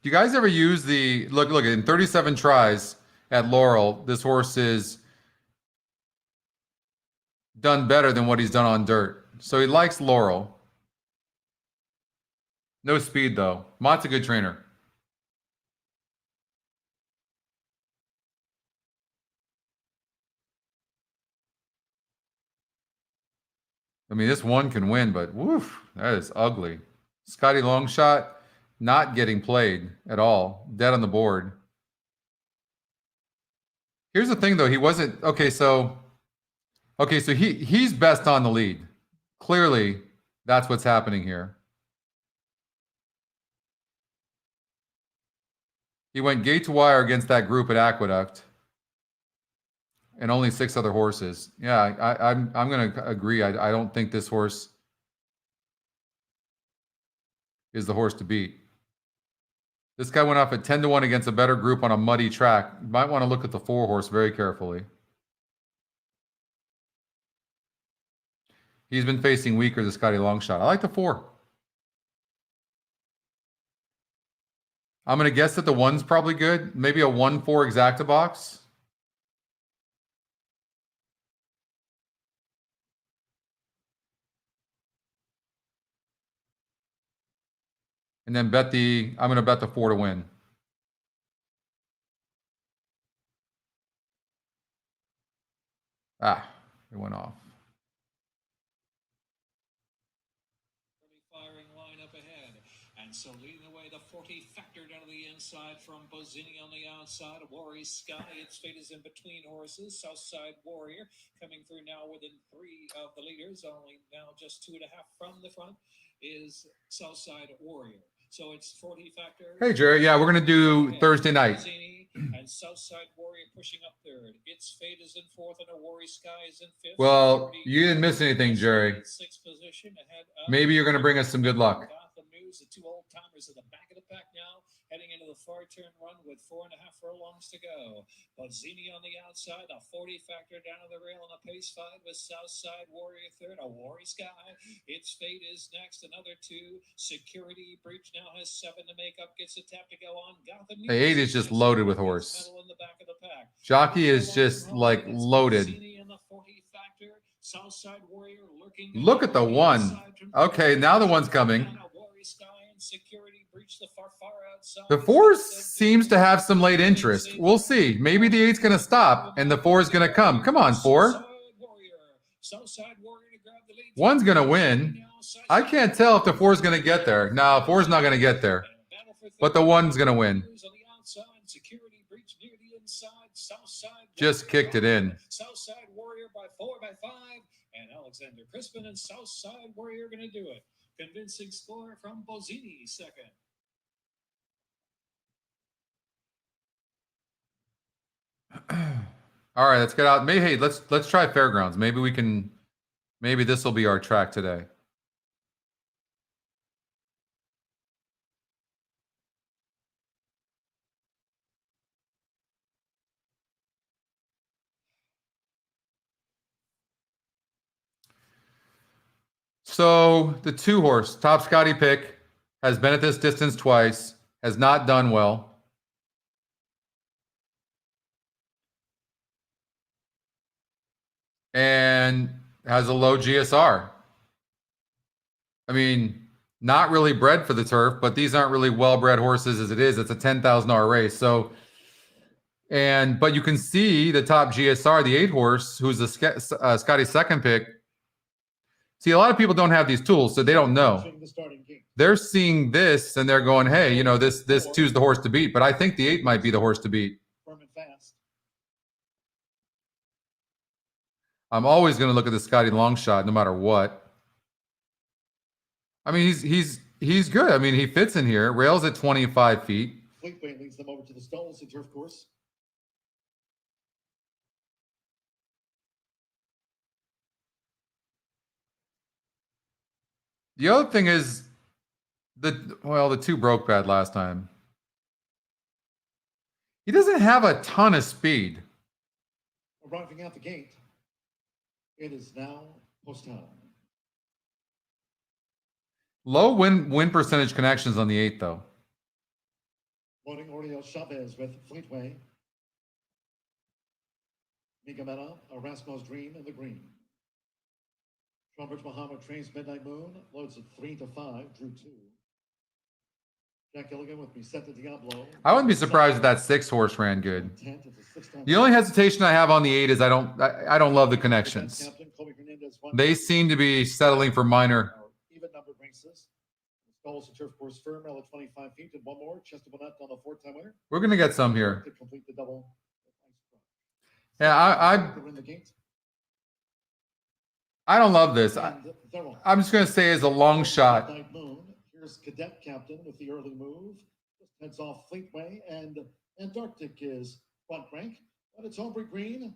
Do you guys ever use the look in 37 tries at Laurel? This horse is done better than what he's done on dirt. So he likes Laurel. No speed though. Mott's a good trainer. I mean, this 1 can win, but woof, that is ugly. Scotty Longshot not getting played at all. Dead on the board. Here's the thing, though. He wasn't... Okay, so he's best on the lead. Clearly, that's what's happening here. He went gate to wire against that group at Aqueduct. And only 6 other horses. Yeah, I'm going to agree. I don't think this horse is the horse to beat. This guy went off at 10-1 against a better group on a muddy track. You might want to look at the 4 horse very carefully. He's been facing weaker the Scotty Longshot. I like the 4. I'm going to guess that the 1's probably good. Maybe a 1-4 exacta box. And then I'm going to bet the 4 to win. Ah, it went off. Firing line up ahead. And so leading the way, the 40 factor down to the inside from Bozzini on the outside. Warrior Sky, its fate is in between horses. Southside Warrior coming through now within 3 of the leaders. Only now just 2.5 from the front is Southside Warrior. So it's 40 factor. Hey, Jerry. Yeah, we're going to do Thursday night. And Southside Warrior pushing up 3rd. Its fate is in 4th, and a Warrior Sky is in 5th. Well, you didn't miss anything, Jerry. 6th position ahead. Maybe you're going to bring us some good luck. Gotham News moves. The two old timers at the back of the pack now, heading into the far turn run with 4.5 furlongs to go. Bozzini on the outside, a 40 factor down to the rail in a pace fight with Southside Warrior third, a Warrior Sky. Its Fate is next, another 2. Security Breach now has 7 to make up, gets a tap to go on. Gotham The 8 is just loaded with horse. Jockey is just like loaded. Southside Warrior lurking. Look at the 1. Okay, now the 1's coming. The 4 seems to have some late interest. We'll see. Maybe the 8's going to stop and the 4 is going to come. Come on, 4. 1's going to win. I can't tell if the 4 is going to get there. No, 4 is not going to get there. But the 1's going to win. Just kicked it in. Southside Warrior by 4 by 5. And Alexander Crispin and Southside Warrior going to do it. Convincing score from Bozzini second. All right, let's get out. Hey, let's try Fairgrounds. Maybe this will be our track today. So the 2 horse, Top Scotty pick, has been at this distance twice, has not done well. And has a low GSR. I mean, not really bred for the turf, but these aren't really well-bred horses as it is. It's a $10,000 race. So, but you can see the top GSR, the 8 horse, who's the Scotty's second pick. See, a lot of people don't have these tools, so they don't know. They're seeing this and they're going, hey, you know, this 2's the horse to beat. But I think the 8 might be the horse to beat. I'm always going to look at the Scotty long shot no matter what. I mean, he's good. I mean, he fits in here. Rails at 25 feet. Fleetway leads them over to the stalls, the turf course. The other thing is the 2 broke bad last time. He doesn't have a ton of speed. Arriving out the gate, it is now post time. Low win percentage connections on the 8 though. Loading Oriel Chavez with Fleetway. Mika Mena, Erasmo's Dream in the green. Trumpers Muhammad trains Midnight Moon, loads at 3 to 5, drew 2. Jack Gilligan with Vicente Diablo. I wouldn't be surprised if that 6 horse ran good. The only hesitation I have on the 8 is I don't love the connections. They seem to be settling for minor. Even numbered races. Stalls and turf course firm, at 25 feet, and one more. Chester Bonnet on the 4-time winner. We're going to get some here. To complete the double. Yeah, I don't love this. I'm just going to say it's a long shot. Here's Cadet Captain with the early move. Just heads off Fleetway, and Antarctic is front rank. But it's Aubrey Green,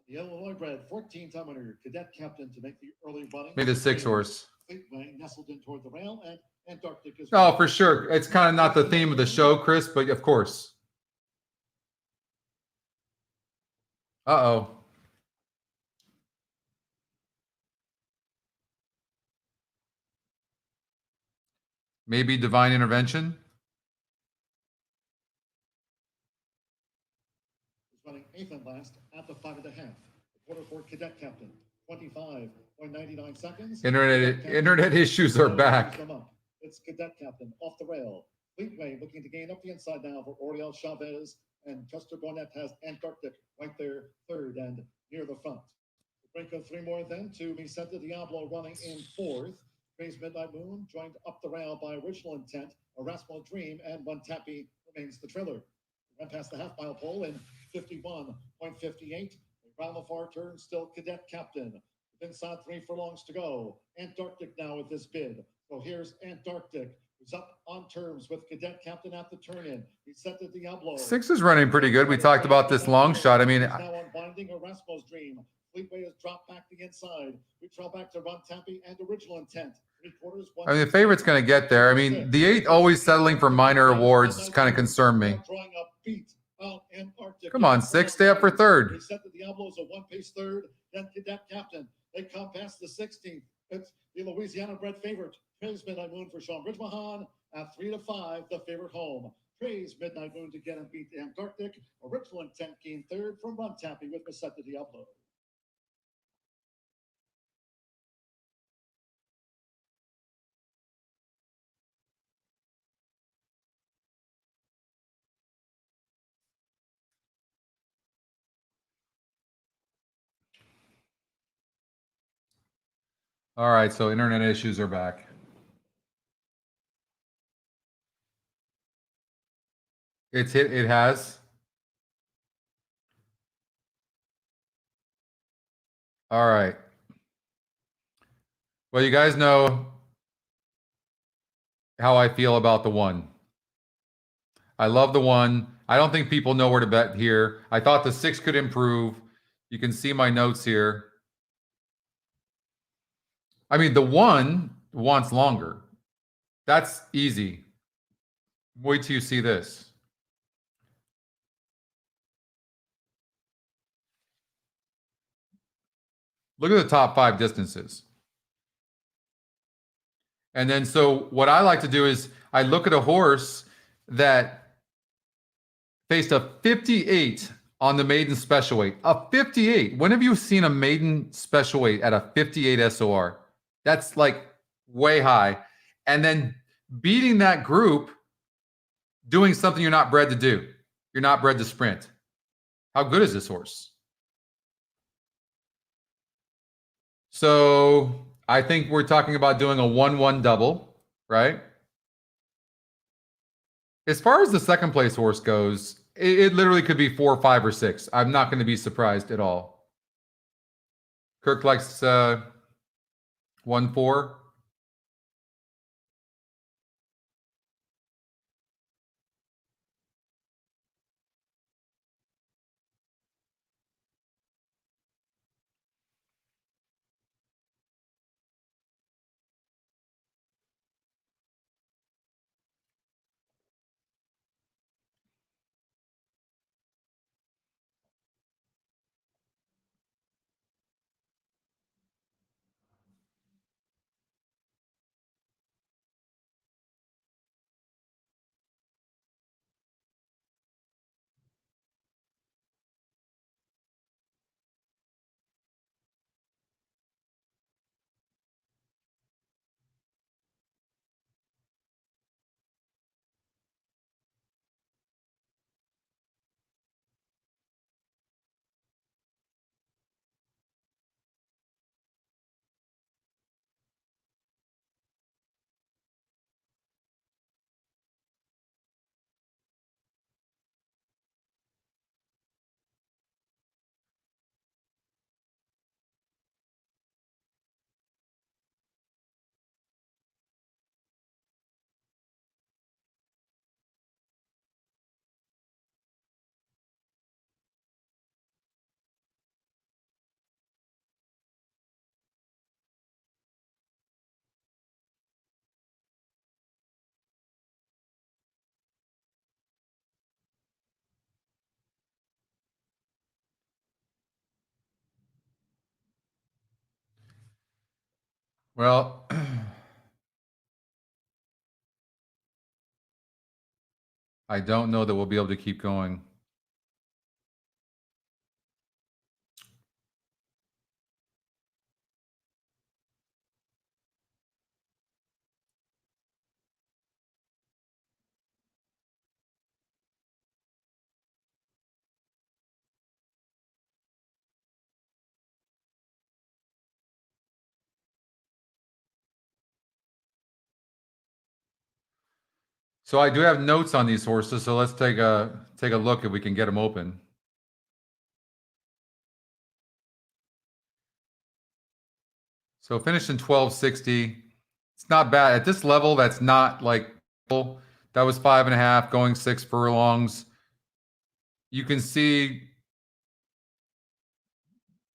the Illinois bred 14-time winner, Cadet Captain to make the early running. Maybe the 6 horse. Fleetway nestled in toward the rail, and Antarctic is. Oh, for sure. It's kind of not the theme of the show, Chris, but of course. Uh-oh. Maybe divine intervention. He's running 8th and last at the 5.5. Quarter for Cadet Captain, 25.99 seconds. Internet issues are back. It's Cadet Captain off the rail. Fleetway looking to gain up the inside now for Oriel Chavez, and Chester Bonnet has Antarctic right there, third and near the front. The break of 3 more then to Vicente Diablo running in 4th. Praise Midnight Moon, joined up the rail by Original Intent, Erasmo Dream, and One Tappy remains the trailer. Went past the half-mile pole in 51.58. Around the far turn, still Cadet Captain. Inside 3 furlongs to go. Antarctic now with this bid. So here's Antarctic, who's up on terms with Cadet Captain at the turn-in. He set the Diablo. 6 is running pretty good. We talked about this long shot. I mean, now unbinding Erasmo's Dream. Fleetway has dropped back the inside. We trail back to Ron Tappy and Original Intent. I mean, the favorite's going to get there. I mean, the 8 always settling for minor awards kind of concern me. Come on, 6, stay up for third. They set the Diablos a one-pace third, then Cadet Captain. They come past the 16th. It's the Louisiana-bred favorite. Praise Midnight Moon for Sean Ridgemahan at 3-5, the favorite home. Praise Midnight Moon to get and beat the Antarctic. Richland 10 came third from Run Tapping with Meseta Diablo. All right, so internet issues are back. It's hit. It has. All right. Well, you guys know how I feel about the 1. I love the 1. I don't think people know where to bet here. I thought the 6 could improve. You can see my notes here. I mean, the 1 wants longer. That's easy. Wait till you see this. Look at the top 5 distances. And then, so what I like to do is I look at a horse that faced a 58 on the maiden special weight. A 58. When have you seen a maiden special weight at a 58 SOR? That's like way high. And then beating that group, doing something you're not bred to do. You're not bred to sprint. How good is this horse? So I think we're talking about doing a 1-1 double, right? As far as the second place horse goes, it literally could be 4, 5, or 6. I'm not going to be surprised at all. Kirk likes 1-4. Well, I don't know that we'll be able to keep going. So I do have notes on these horses, so let's take a look if we can get them open. So finished in 1260. It's not bad at this level. That's not like that was 5.5 going 6 furlongs. You can see,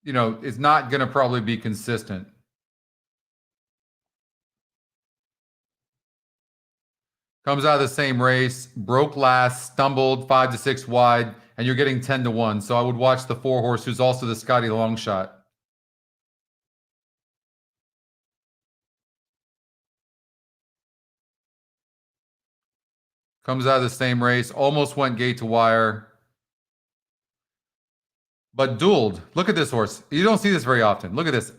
you know, it's not going to probably be consistent. Comes out of the same race, broke last, stumbled 5 to 6 wide, and you're getting 10 to 1. So I would watch the 4 horse, who's also the Scotty long shot. Comes out of the same race, almost went gate to wire, but dueled. Look at this horse. You don't see this very often. Look at this.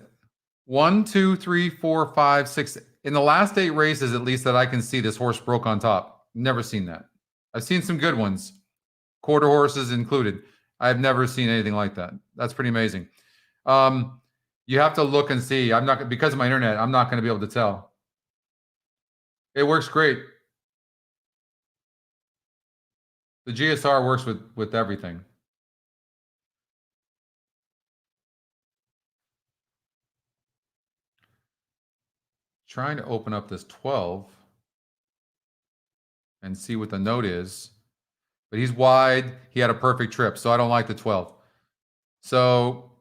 1, 2, 3, 4, 5, 6. In the last 8 races, at least that I can see, this horse broke on top. Never seen that. I've seen some good ones, quarter horses included. I've never seen anything like that. That's pretty amazing. You have to look and see. I'm not, because of my internet, I'm not going to be able to tell. It works great. The GSR works with everything. Trying to open up this 12 and see what the note is. But he's wide. He had a perfect trip, so I don't like the 12. So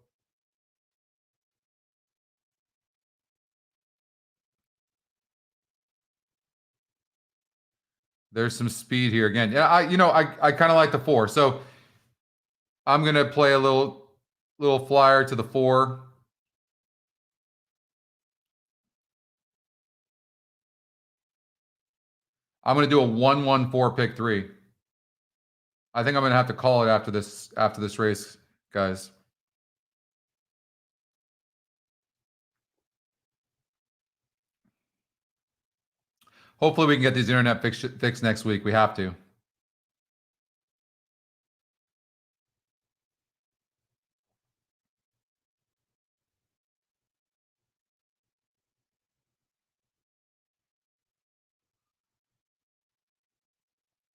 there's some speed here again. Yeah, I kind of like the 4. So I'm gonna play a little flyer to the 4. I'm gonna do a 1-1-4 pick 3. I think I'm gonna have to call it after this race, guys. Hopefully we can get these internet fixed next week. We have to.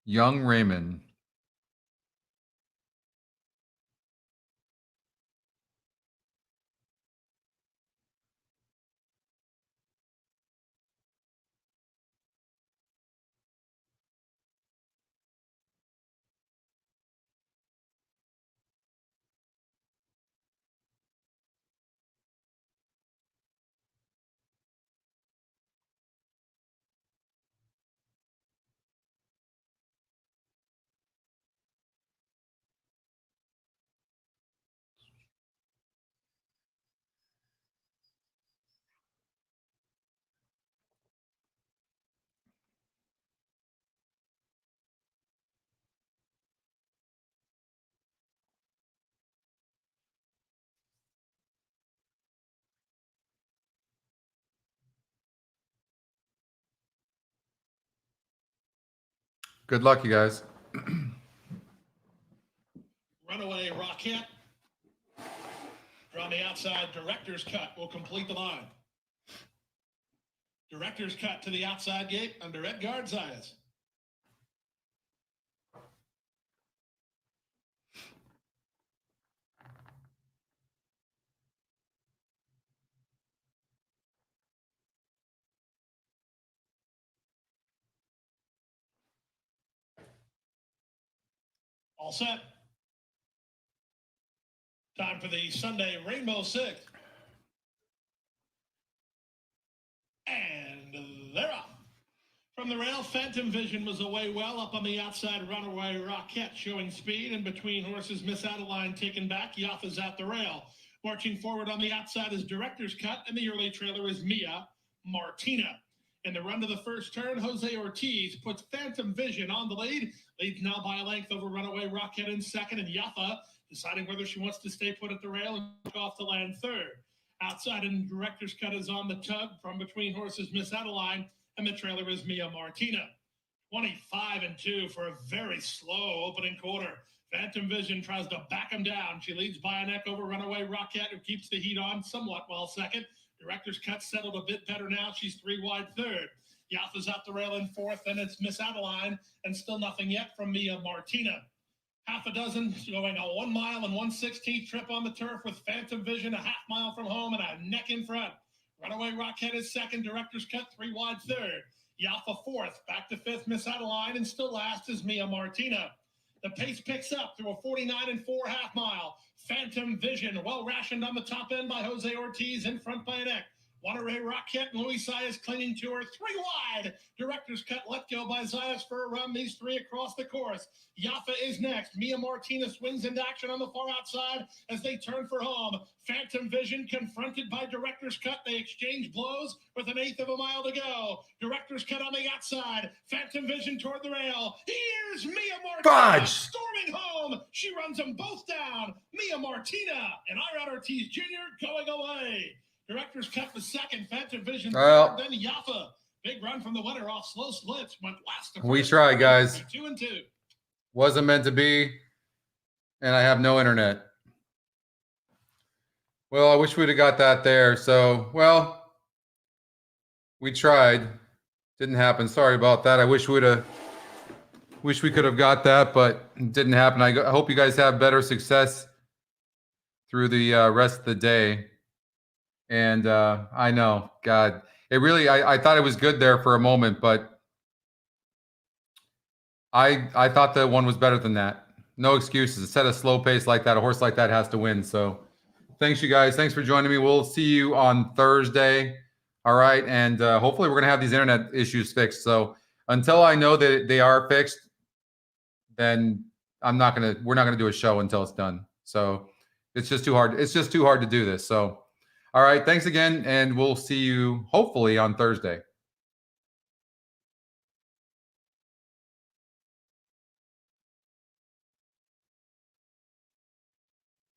Young Raymond. Good luck, you guys. Runaway Rocket. From the outside, Director's Cut will complete the line. Director's Cut to the outside gate under Edgard's eyes. All set. Time for the Sunday Rainbow Six. And they're off. From the rail, Phantom Vision was away well up on the outside. Runaway Rocket showing speed, and between horses, Miss Adeline taken back. Yaffa's at the rail. Marching forward on the outside is Director's Cut, and the early trailer is Mia Martina. In the run to the first turn, Jose Ortiz puts Phantom Vision on the lead. Leads now by a length over Runaway Rocket in second, and Yaffa deciding whether she wants to stay put at the rail and off to land third. Outside and Director's Cut is on the tug from between horses, Miss Adeline, and the trailer is Mia Martina. 25-2 for a very slow opening quarter. Phantom Vision tries to back him down. She leads by a neck over Runaway Rocket, who keeps the heat on somewhat while second. Director's Cut settled a bit better now. She's 3 wide third. Yaffa's out the rail in fourth, and it's Miss Adeline, and still nothing yet from Mia Martina. Half a dozen going a 1 mile and 1/16 trip on the turf with Phantom Vision a half mile from home and a neck in front. Runaway Rocket is second. Director's Cut 3 wide third. Yaffa fourth. Back to fifth, Miss Adeline, and still last is Mia Martina. The pace picks up through a 49-4 half mile. Phantom Vision, well rationed on the top end by Jose Ortiz, in front by a neck. Monterey Rocket and Louis Zayas clinging to her. 3 wide. Director's cut let go by Zayas for a run. These 3 across the course. Yaffa is next. Mia Martinez swings into action on the far outside as they turn for home. Phantom Vision confronted by Director's Cut. They exchange blows with 1/8 of a mile to go. Director's Cut on the outside. Phantom Vision toward the rail. Here's Mia Martinez storming home. She runs them both down. Mia Martina and Iron Ortiz Jr. going away. Director's Cut the second. Phantom Vision third, then Yaffa. Big run from the winner off slow splits. Went last to We first. tried, guys. 2 and 2. Wasn't meant to be, and I have no internet. Well, I wish we'd have got that there. So, well, we tried. Didn't happen. Sorry about that. I wish we could have got that, but it didn't happen. I hope you guys have better success through the rest of the day. And I know, God, it really, I thought it was good there for a moment, but I thought that one was better than that. No excuses. Set a slow pace like that, a horse like that has to win. So thanks, you guys. Thanks for joining me. We'll see you on Thursday. All right. And hopefully we're going to have these internet issues fixed. So until I know that they are fixed, then we're not going to do a show until it's done. So it's just too hard. It's just too hard to do this. So, all right. Thanks again. And we'll see you hopefully on Thursday.